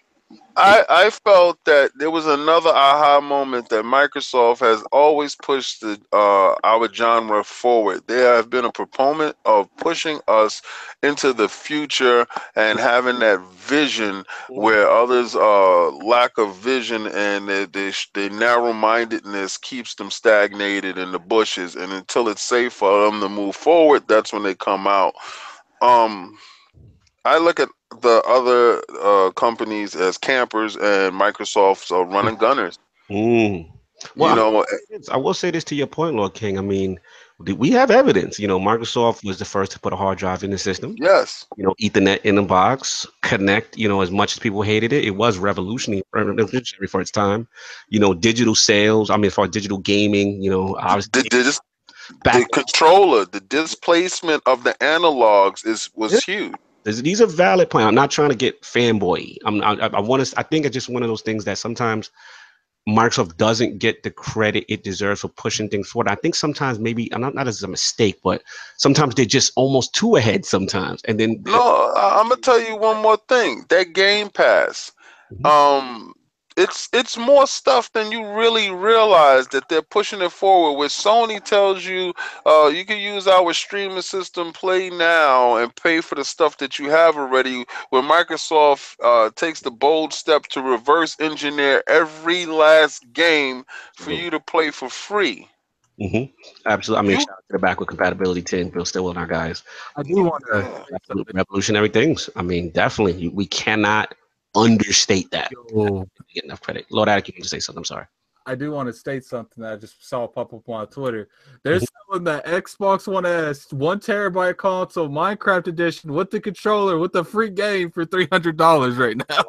Speaker 4: I felt that there was another aha moment that Microsoft has always pushed our genre forward. They have been a proponent of pushing us into the future and having that vision where others lack of vision, and their narrow-mindedness keeps them stagnated in the bushes. And until it's safe for them to move forward, that's when they come out. I look at the other companies as campers, and Microsoft's running gunners.
Speaker 1: Well, I will say this to your point, Lord King. I mean, we have evidence. Microsoft was the first to put a hard drive in the system.
Speaker 4: Yes.
Speaker 1: Ethernet in the box, Connect. As much as people hated it, it was revolutionary for its time. Digital sales. I mean, for digital gaming. Obviously,
Speaker 4: the controller, the displacement of the analogs was huge.
Speaker 1: These are valid points. I'm not trying to get fanboy. I think it's just one of those things that sometimes Microsoft doesn't get the credit it deserves for pushing things forward. I think sometimes maybe not as a mistake, but sometimes they're just almost too ahead sometimes. And then
Speaker 4: I'm gonna tell you one more thing. That Game Pass, it's more stuff than you really realize that they're pushing it forward. Where Sony tells you, you can use our streaming system, Play Now, and pay for the stuff that you have already. Where Microsoft takes the bold step to reverse engineer every last game for you to play for free.
Speaker 1: Absolutely. I mean, shout out to the backward compatibility team, Bill Stillwell and our guys.
Speaker 2: I do want to
Speaker 1: revolutionary things. I mean, definitely, we cannot understate that. Get enough credit. Lord Attic, you can say something. I'm sorry.
Speaker 2: I do want to state something that I just saw pop up on Twitter. They're selling the Xbox One S 1 terabyte console Minecraft edition with the controller with the free game for $300 right now.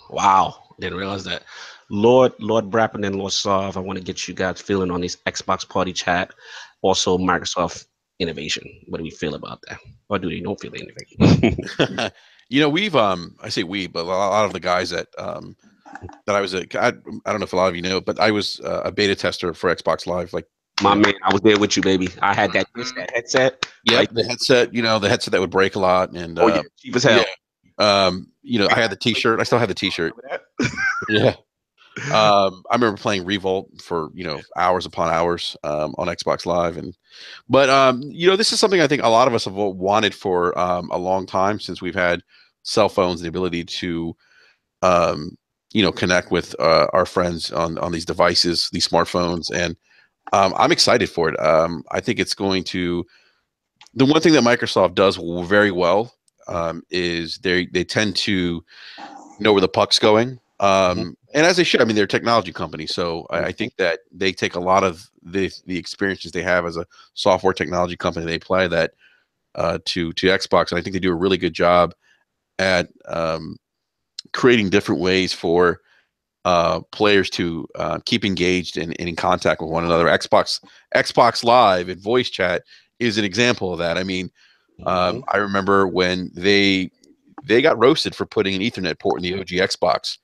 Speaker 1: Wow. Didn't realize that. Lord BRAP and then Lord Sov, I want to get you guys feeling on this Xbox party chat. Also, Microsoft innovation. What do we feel about that? Or do we don't feel innovation?
Speaker 5: We've I say we, but a lot of the guys that I was I don't know if a lot of you know, but I was a beta tester for Xbox Live. Like
Speaker 1: my man, I was there with you, baby. I had that headset.
Speaker 5: Yeah, the headset. The headset that would break a lot, and
Speaker 1: cheap as hell.
Speaker 5: Yeah. I had the T-shirt. I still have the T-shirt. Yeah. I remember playing Revolt for hours upon hours on Xbox Live, but this is something I think a lot of us have wanted for a long time, since we've had cell phones, the ability to connect with our friends on these devices, these smartphones, and I'm excited for it. I think it's going to. The one thing that Microsoft does very well is they tend to know where the puck's going. And as they should. I mean, they're a technology company, so I think that they take a lot of the experiences they have as a software technology company, they apply that to Xbox, and I think they do a really good job at creating different ways for players to keep engaged and in contact with one another. Xbox Live and voice chat is an example of that. I mean, I remember when they got roasted for putting an Ethernet port in the OG Xbox.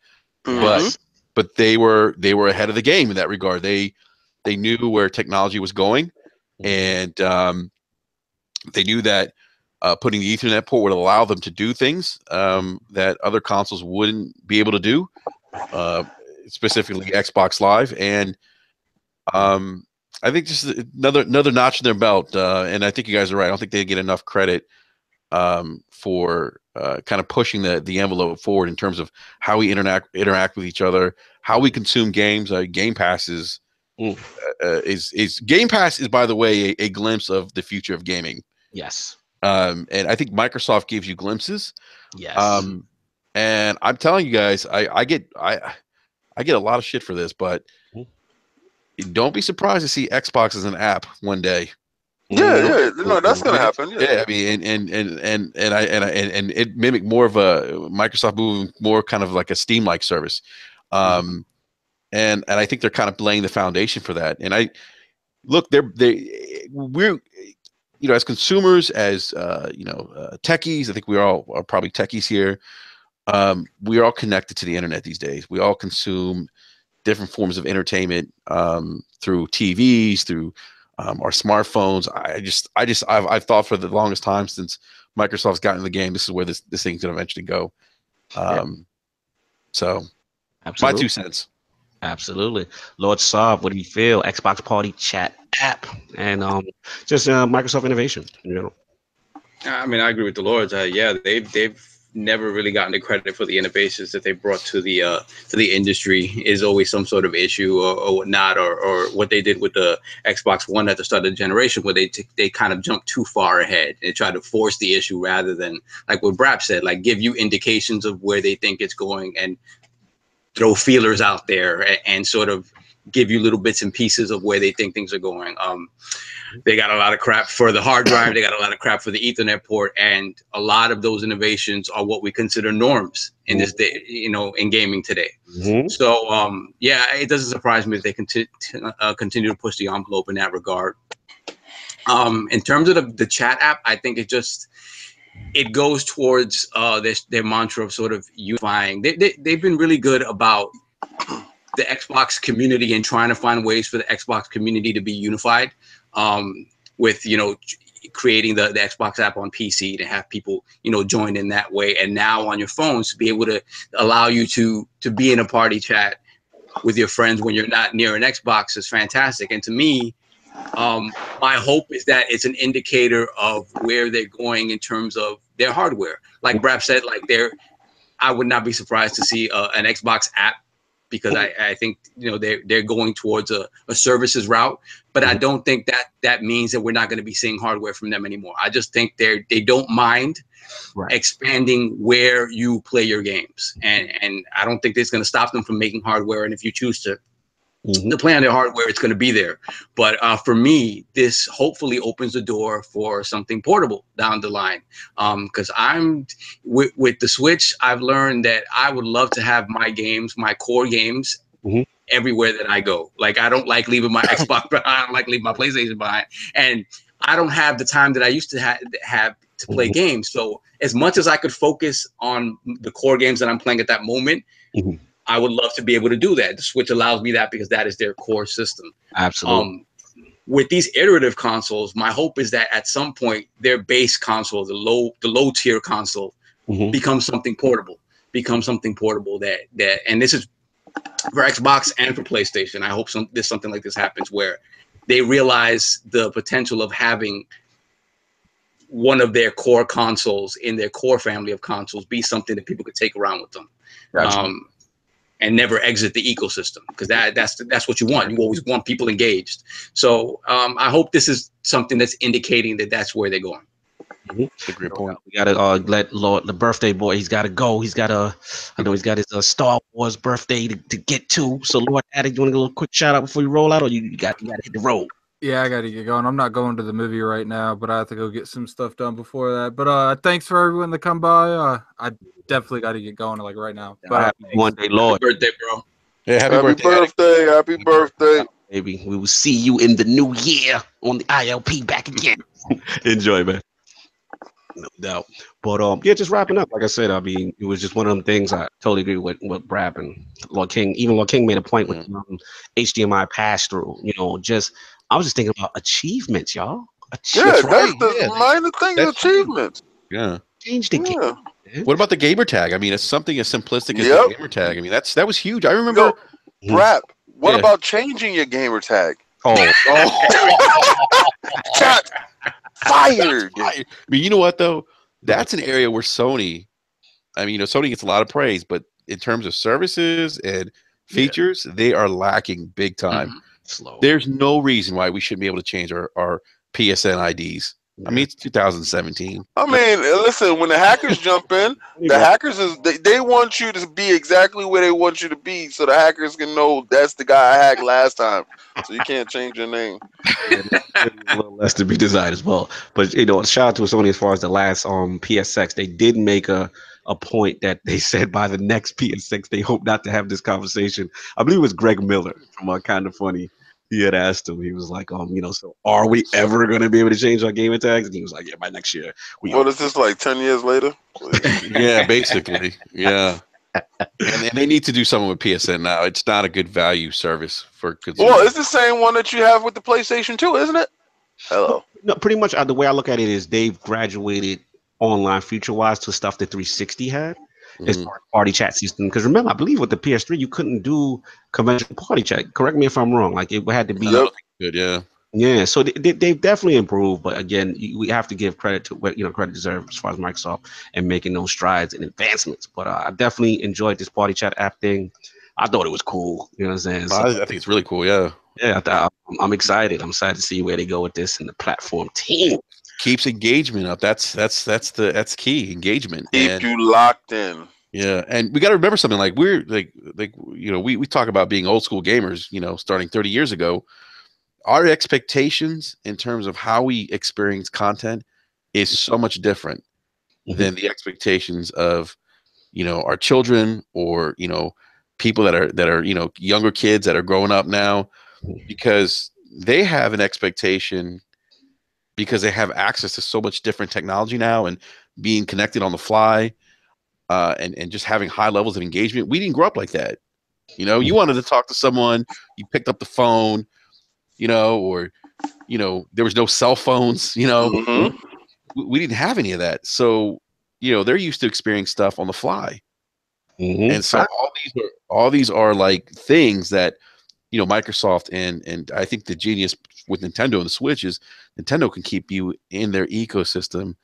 Speaker 5: But they were ahead of the game in that regard. They knew where technology was going, and they knew that putting the Ethernet port would allow them to do things that other consoles wouldn't be able to do, specifically Xbox Live. And I think just another notch in their belt. And I think you guys are right. I don't think they get enough credit for kind of pushing the envelope forward in terms of how we interact with each other, how we consume games. Game Pass is Game Pass is, by the way, a glimpse of the future of gaming.
Speaker 1: Yes.
Speaker 5: And I think Microsoft gives you glimpses.
Speaker 1: Yes.
Speaker 5: And I'm telling you guys, I get a lot of shit for this, but don't be surprised to see Xbox as an app one day.
Speaker 4: Yeah, no, that's gonna happen.
Speaker 5: Yeah, I mean, and it mimicked more of a Microsoft moving more kind of like a Steam-like service, and I think they're kind of laying the foundation for that. And we're as consumers, as techies, I think we all are probably techies here. We are all connected to the internet these days. We all consume different forms of entertainment through TVs, through our smartphones. I've thought for the longest time since Microsoft's gotten in the game, this is where this thing's gonna eventually go. So
Speaker 1: Absolutely.
Speaker 5: my 2 cents.
Speaker 1: Absolutely. Lord Saab, what do you feel? Xbox Party Chat app and just Microsoft innovation in general.
Speaker 6: I mean, I agree with the Lords. Yeah, they've never really gotten the credit for the innovations that they brought to the industry. Is always some sort of issue or whatnot, or what they did with the Xbox One at the start of the generation, where they kind of jumped too far ahead and tried to force the issue rather than, like what BRAP said, like give you indications of where they think it's going and throw feelers out there and sort of give you little bits and pieces of where they think things are going. They got a lot of crap for the hard drive. They got a lot of crap for the Ethernet port, and a lot of those innovations are what we consider norms in this day, in gaming today. So, yeah, it doesn't surprise me that they continue to push the envelope in that regard. In terms of the chat app, I think it goes towards their mantra of sort of unifying. They've been really good about the Xbox community and trying to find ways for the Xbox community to be unified. With creating the Xbox app on PC to have people join in that way, and now on your phones to be able to allow you to be in a party chat with your friends when you're not near an Xbox is fantastic. And to me, my hope is that it's an indicator of where they're going in terms of their hardware. Like BRAP said, I would not be surprised to see an Xbox app, because I think they're going towards a services route, but I don't think that means that we're not going to be seeing hardware from them anymore. I just think they don't mind expanding where you play your games, and I don't think it's going to stop them from making hardware. And if you choose to play on their hardware, it's going to be there. But for me, this hopefully opens the door for something portable down the line. Because I'm with the Switch, I've learned that I would love to have my core games, everywhere that I go. Like, I don't like leaving my Xbox behind. I don't like leaving my PlayStation behind. And I don't have the time that I used to have to play games. So as much as I could focus on the core games that I'm playing at that moment, I would love to be able to do that. The Switch allows me that because that is their core system.
Speaker 1: Absolutely.
Speaker 6: With these iterative consoles, my hope is that at some point their base console, the low tier console, becomes something portable. That and this is for Xbox and for PlayStation. I hope something like this happens where they realize the potential of having one of their core consoles in their core family of consoles be something that people could take around with them. Gotcha. And never exit the ecosystem, because that's what you want. You always want people engaged. So I hope this is something that's indicating that that's where they're going.
Speaker 5: That's a great point.
Speaker 1: We gotta let Lord, the birthday boy, he's gotta go. I know he's got his Star Wars birthday to get to. So Lord Addict, you want to get a little quick shout out before you roll out, or you gotta hit the road?
Speaker 2: Yeah, I got to get going. I'm not going to the movie right now, but I have to go get some stuff done before that. But thanks for everyone that come by. I definitely got to get going like right now. But
Speaker 1: one day, Lord.
Speaker 6: Happy birthday, bro.
Speaker 5: Yeah, happy birthday.
Speaker 4: Happy birthday.
Speaker 1: Baby, we will see you in the new year on the ILP back again. Enjoy, man. No doubt. But yeah, just wrapping up. Like I said, I mean, it was just one of them things. I totally agree with BRAP and Lord King. Even Lord King made a point with HDMI pass through. I was just thinking about achievements, y'all.
Speaker 4: That's the minor thing. Achievements.
Speaker 5: Yeah.
Speaker 1: Change the game. Man.
Speaker 5: What about the gamer tag? I mean, it's something as simplistic as the gamer tag. I mean, that was huge. I remember.
Speaker 4: BRAP. What about changing your gamer tag? Chat fired.
Speaker 5: I mean, you know what though? That's an area where Sony. I mean, Sony gets a lot of praise, but in terms of services and features, they are lacking big time.
Speaker 1: Slow.
Speaker 5: There's no reason why we shouldn't be able to change our PSN IDs I mean, it's 2017.
Speaker 4: I mean, listen, when the hackers jump in, the hackers they want you to be exactly where they want you to be, so the hackers can know that's the guy I hacked last time. So you can't change your name.
Speaker 1: A little less to be desired as well. But shout out to Sony as far as the last PSX. They did make a point that they said by the next PSX they hope not to have this conversation. I believe it was Greg Miller from Kind of Funny. He had asked him. He was like, so are we ever going to be able to change our gamer tags? And he was like, yeah, by next year.
Speaker 4: What is this, like 10 years later?
Speaker 5: Yeah, basically. Yeah. And they need to do something with PSN now. It's not a good value service for consumers.
Speaker 4: Well, it's the same one that you have with the PlayStation 2, isn't it? Hello.
Speaker 1: No, pretty much the way I look at it is they've graduated online feature-wise to stuff that 360 had. As far as party chat system, because remember, I believe with the PS3 you couldn't do conventional party chat. Correct me if I'm wrong. Like it had to be
Speaker 5: good, yeah.
Speaker 1: Yeah, so they've definitely improved, but again, we have to give credit to what credit deserved as far as Microsoft and making those strides and advancements. But I definitely enjoyed this party chat app thing. I thought it was cool. You know what I'm saying? So,
Speaker 5: I think it's really cool. Yeah.
Speaker 1: Yeah, I'm excited. I'm excited to see where they go with this and the platform team.
Speaker 5: Keeps engagement up. That's key. Engagement.
Speaker 4: Keep you locked in.
Speaker 5: Yeah, and we got to remember something. Like we're we talk about being old school gamers. Starting 30 years ago, our expectations in terms of how we experience content is so much different than the expectations of our children or people that are younger kids that are growing up now, because they have an expectation because they have access to so much different technology now and being connected on the fly. And just having high levels of engagement. We didn't grow up like that. You wanted to talk to someone, you picked up the phone, or there was no cell phones, we didn't have any of that. So, they're used to experiencing stuff on the fly. And so all these are like things that, Microsoft and I think the genius with Nintendo and the Switch is Nintendo can keep you in their ecosystem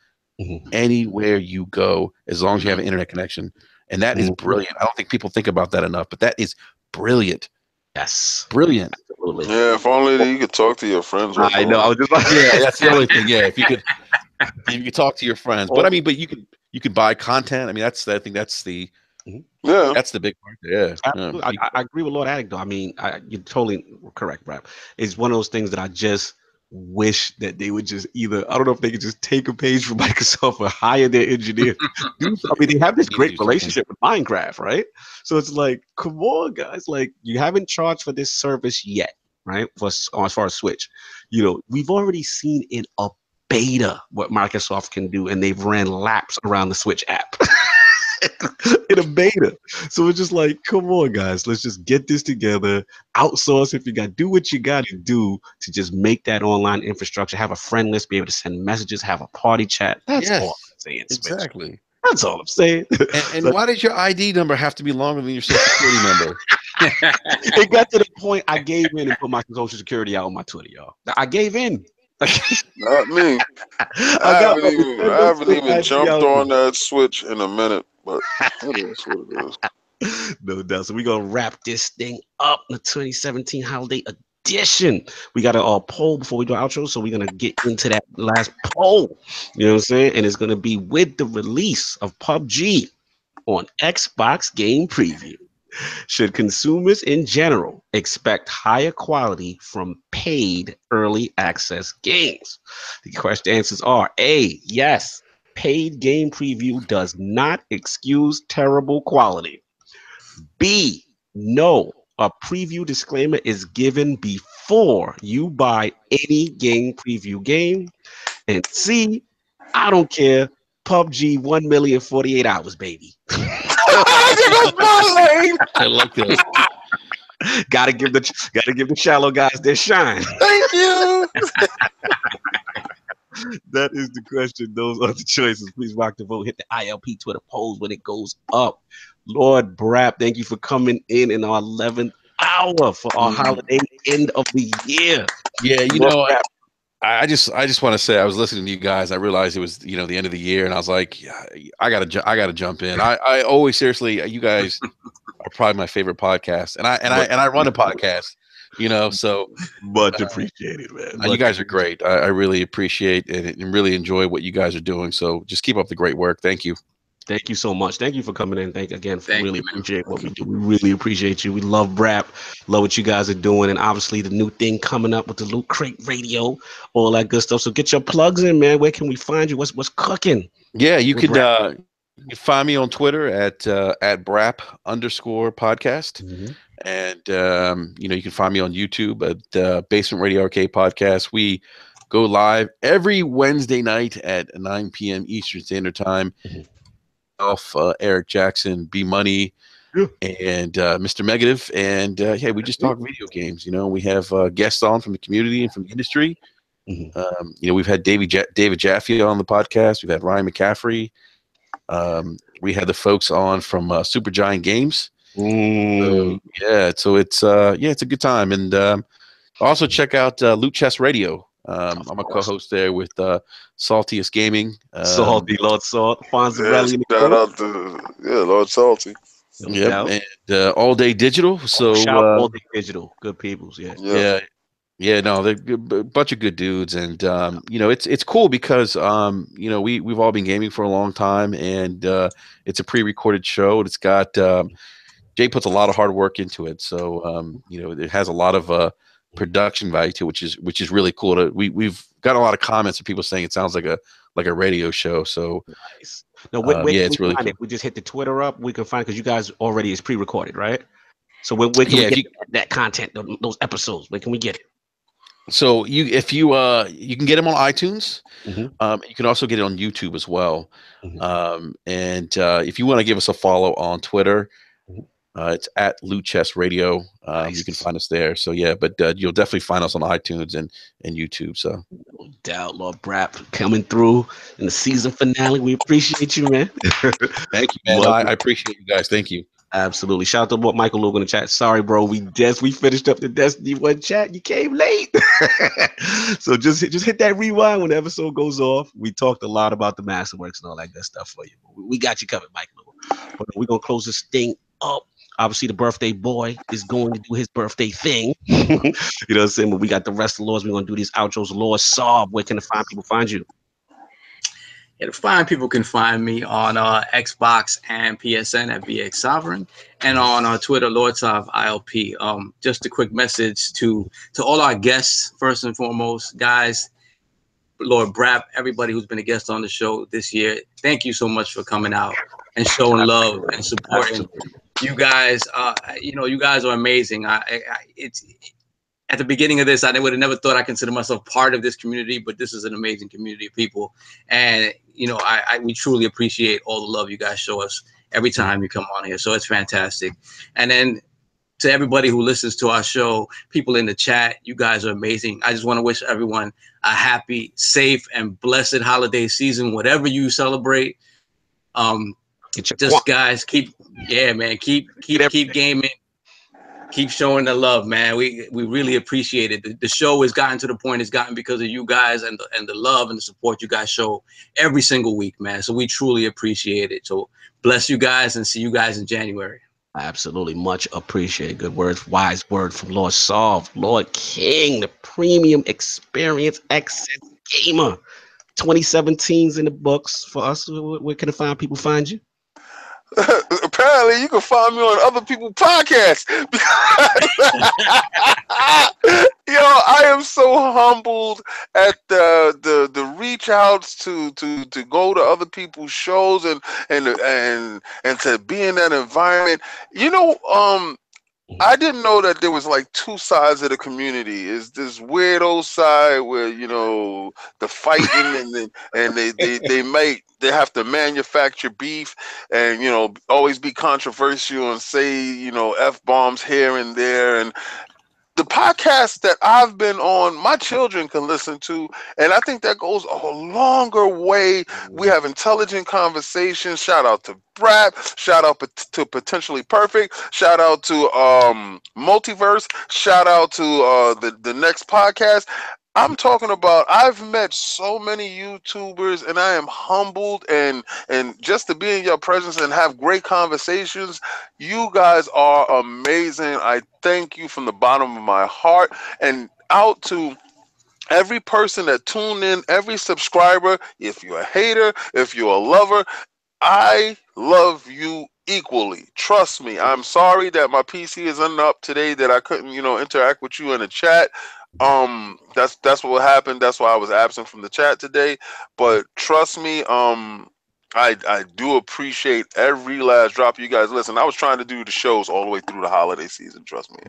Speaker 5: anywhere you go, as long as you have an internet connection. And that is brilliant. I don't think people think about that enough, but that is brilliant.
Speaker 1: Yes.
Speaker 5: Brilliant.
Speaker 1: Absolutely.
Speaker 4: Yeah, if only you could talk to your friends.
Speaker 1: I know. I was just like,
Speaker 5: yeah, that's the only thing. Yeah, if you could talk to your friends. But I mean, you could buy content. I mean, I think that's the that's the big part there. Yeah.
Speaker 1: I agree with Lord Addict though. I mean, you're totally correct, Brap. It's one of those things that I just wish that they would just either, I don't know if they could just take a page from Microsoft or hire their engineer. I mean, they have this great relationship with Minecraft, right? So it's like, come on, guys, like you haven't charged for this service yet, right? As far as Switch, we've already seen in a beta what Microsoft can do, and they've ran laps around the Switch app. In a beta. So it's just like, come on, guys, let's just get this together, outsource if you got, do what you got to do to just make that online infrastructure, have a friend list, be able to send messages, have a party chat. That's all I'm saying.
Speaker 5: Exactly.
Speaker 1: Switch. That's all I'm saying.
Speaker 5: And why does your ID number have to be longer than your social security number?
Speaker 1: It got to the point I gave in and put my social security out on my Twitter, y'all. I gave in.
Speaker 4: Not me. I haven't even jumped on that Switch in a minute, but it is what it is.
Speaker 1: No doubt. So we're gonna wrap this thing up, the 2017 holiday edition. We got a poll before we do our outro, so we're gonna get into that last poll. You know what I'm saying? And it's gonna be with the release of PUBG on Xbox Game Preview. Should consumers in general expect higher quality from paid early access games? The question answers are A, yes, paid game preview does not excuse terrible quality. B, no, a preview disclaimer is given before you buy any game preview game. And C, I don't care, PUBG 1,048 hours, baby.
Speaker 5: I like that.
Speaker 1: Gotta give the shallow guys their shine.
Speaker 4: Thank you.
Speaker 1: That is the question. Those are the choices. Please rock the vote. Hit the ILP Twitter polls when it goes up. Lord BRAP, thank you for coming in our 11th hour for our holiday end of the year.
Speaker 5: Yeah,
Speaker 1: Lord BRAP.
Speaker 5: I just want to say I was listening to you guys. I realized it was the end of the year, and I was like, yeah, I gotta jump in. I always seriously, you guys are probably my favorite podcast, and I run a podcast, You know, so
Speaker 1: much appreciated, man.
Speaker 5: you guys are great. I really appreciate it and really enjoy what you guys are doing. So just keep up the great work. Thank you.
Speaker 1: Thank you so much. Thank you for coming in. Thank really
Speaker 6: you, man.
Speaker 1: appreciate what we do. We really appreciate you. We love BRAP, love what you guys are doing, and obviously the new thing coming up with the Loot Crate Radio, all that good stuff. So get your plugs in, man. Where can we find you? What's cooking?
Speaker 5: Yeah, you could find me on Twitter at BRAP_podcast. And you know, you can find me on YouTube at Basement Radio Arcade Podcast. We go live every Wednesday night at 9 p.m. Eastern Standard Time. Eric Jackson, B Money, and Mr. Negative, and yeah, we just talk video games. You know, we have guests on from the community and from the industry. You know, we've had David Jaffe on the podcast. We've had Ryan McCaffrey. We had the folks on from Supergiant Games. Yeah, so it's it's a good time, and also check out Loot Chest Radio. I'm a co-host there with Saltiest Gaming.
Speaker 1: Salty Lord Salt, Fonzarelli.
Speaker 4: Shout out to Lord Salty.
Speaker 5: Yep, and All Day Digital. So
Speaker 1: shout out All Day Digital, good peoples.
Speaker 5: Yeah. No, they're a bunch of good dudes, and you know, it's cool because you know, we've all been gaming for a long time, and it's a pre-recorded show. And it's got Jay puts a lot of hard work into it, so you know, it has a lot of production value to it, which is really cool. We've got a lot of comments of people saying it sounds like a radio show. So
Speaker 1: nice. No, where
Speaker 5: it's really cool.
Speaker 1: We just hit the Twitter up. We can find, because you guys already is pre-recorded, right? So where can we get that content, those episodes? Where can we get it?
Speaker 5: So you can get them on iTunes. You can also get it on YouTube as well. And if you want to give us a follow on Twitter, it's at Loot Chest Radio. You can find us there. So yeah, but you'll definitely find us on iTunes and YouTube. So
Speaker 1: no doubt, Lord BRAP coming through in the season finale. We appreciate you, man.
Speaker 5: Thank you, man. I appreciate you guys. Thank you.
Speaker 1: Absolutely. Shout out to what Michael Logan in the chat. Sorry, bro. We finished up the Destiny 1 chat. You came late. So just hit that rewind when the episode goes off. We talked a lot about the Masterworks and all that good stuff for you. We got you covered, Michael. But we're gonna close this thing up. Obviously, the birthday boy is going to do his birthday thing. You know what I'm saying? But we got the rest of the lords. We're going to do these outros. Lord Saab, where can the fine people find you?
Speaker 6: Yeah, the fine people can find me on Xbox and PSN at VX Sovereign, and on Twitter, Lord Saab ILP. Just a quick message to all our guests, first and foremost, guys, Lord BRAP, everybody who's been a guest on the show this year. Thank you so much for coming out and showing love and supporting. You guys, you know, you guys are amazing. It's at the beginning of this, I would have never thought I consider myself part of this community, but this is an amazing community of people, and you know, we truly appreciate all the love you guys show us every time you come on here. So it's fantastic. And then to everybody who listens to our show, people in the chat, you guys are amazing. I just want to wish everyone a happy, safe, and blessed holiday season, whatever you celebrate. Just guys, keep gaming, keep showing the love, man. We really appreciate it. The show has gotten to the point it's gotten because of you guys and the love and the support you guys show every single week, man. So we truly appreciate it. So bless you guys and see you guys in January.
Speaker 1: Absolutely, much appreciated. Good words, wise word from Lord Saab, Lord King, the premium experience access gamer. 2017's in the books for us. Where can the fine people find you?
Speaker 4: Apparently, you can find me on other people's podcasts. Yo, I am so humbled at the reach outs to go to other people's shows and to be in that environment. You know, I didn't know that there was like two sides of the community. Is this weirdo side where, you know, the fighting and they have to manufacture beef and, you know, always be controversial and say, you know, F-bombs here and there. And the podcast that I've been on, my children can listen to, and I think that goes a longer way. We have intelligent conversations. Shout out to BRAP. Shout out to Potentially Perfect. Shout out to Multiverse. Shout out to the next podcast. I'm talking about, I've met so many YouTubers, and I am humbled and just to be in your presence and have great conversations. You guys are amazing. I thank you from the bottom of my heart, and out to every person that tuned in, every subscriber. If you're a hater, if you're a lover, I love you equally. Trust me. I'm sorry that my PC isn't up today, that I couldn't, interact with you in the chat. That's what happened. That's why I was absent from the chat today. But trust me, I do appreciate every last drop. You guys listen. I was trying to do the shows all the way through the holiday season. Trust me.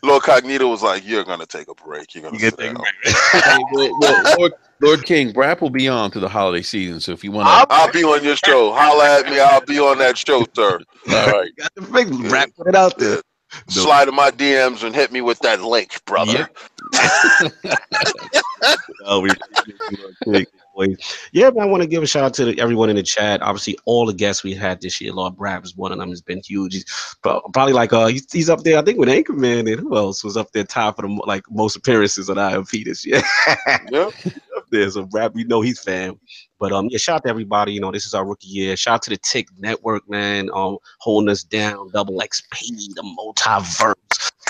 Speaker 4: Lord Cognito was like, "You're gonna take a break. You're gonna sit down."
Speaker 5: Lord King, BRAP will be on to the holiday season. So if you want to,
Speaker 4: I'll be on your show. Holla at me. I'll be on that show, sir.
Speaker 5: All right.
Speaker 1: Got the big BRAP, put it out there.
Speaker 4: Slide in my DMs and hit me with that link, brother.
Speaker 1: Yep. Oh, we yeah, man, I want to give a shout out to everyone in the chat. Obviously, all the guests we had this year. Lord BRAP is one of them. Has been huge. He's probably like he's up there. I think with Anchorman, and who else was up there top of the most appearances on ILP this year.
Speaker 4: Yeah,
Speaker 1: up there. So BRAP, we know he's fam. But yeah, shout out to everybody. This is our rookie year. Shout out to the Tick Network, man, holding us down. Double XP, the Multiverse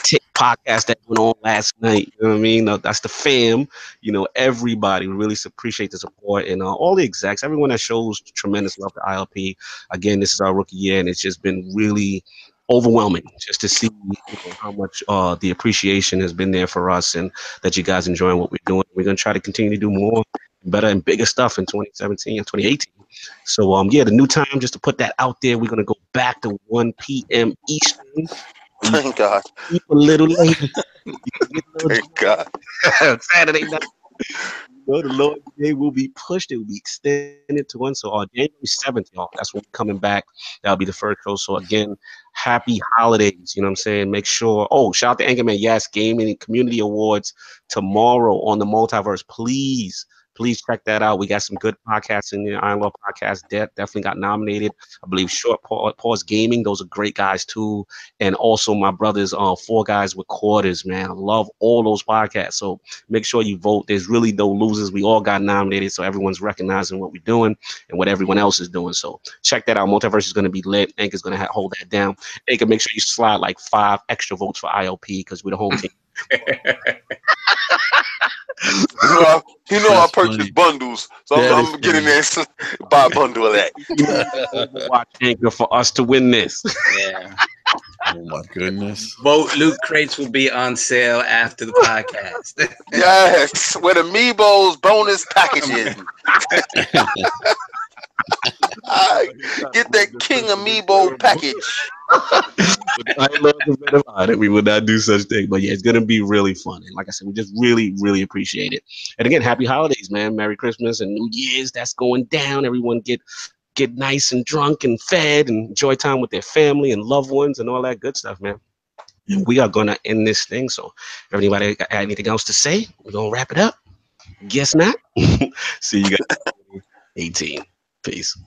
Speaker 1: Tick podcast that went on last night. You know what I mean? That's the fam. Everybody. We really appreciate the support, and all the execs, everyone that shows tremendous love to ILP. Again, this is our rookie year, and it's just been really overwhelming just to see how much the appreciation has been there for us, and that you guys enjoying what we're doing. We're gonna try to continue to do more, better, and bigger stuff in 2017 and 2018. So yeah, the new time, just to put that out there, we're gonna go back to 1 p.m. Eastern.
Speaker 4: Thank God.
Speaker 1: Keep a little late.
Speaker 4: Thank God.
Speaker 1: Saturday night. The Lord's Day will be pushed. It will be extended to one. So January 7th, y'all, that's when we're coming back. That'll be the first show. So again, happy holidays. You know what I'm saying? Make sure. Oh, shout out to Anchorman. Yes, Gaming and Community Awards tomorrow on the Multiverse. Please check that out. We got some good podcasts in there. ILP Podcast definitely got nominated. I believe Short Pause Gaming. Those are great guys too. And also my brothers, Four Guys with Quarters, man. I love all those podcasts. So make sure you vote. There's really no losers. We all got nominated. So everyone's recognizing what we're doing and what everyone else is doing. So check that out. Multiverse is going to be lit. Anchor's going to hold that down. Anchor, make sure you slide like 5 extra votes for ILP because we're the home team.
Speaker 4: I purchase bundles, so I'm getting there. Buy a bundle of that.
Speaker 1: Watch Anchor for us to win this.
Speaker 6: Yeah.
Speaker 5: Oh my goodness.
Speaker 6: Vote loot crates will be on sale after the podcast.
Speaker 4: Yes, with Amiibos bonus packages. Get that King Amiibo package.
Speaker 1: I love the bit about it. We would not do such thing, but yeah, it's gonna be really fun. And like I said, we just really, really appreciate it. And again, happy holidays, man. Merry Christmas and New Year's. That's going down. Everyone get nice and drunk and fed and enjoy time with their family and loved ones and all that good stuff, man. And we are gonna end this thing. So if anybody got anything else to say, we're gonna wrap it up. Guess not. See you guys 18. Peace.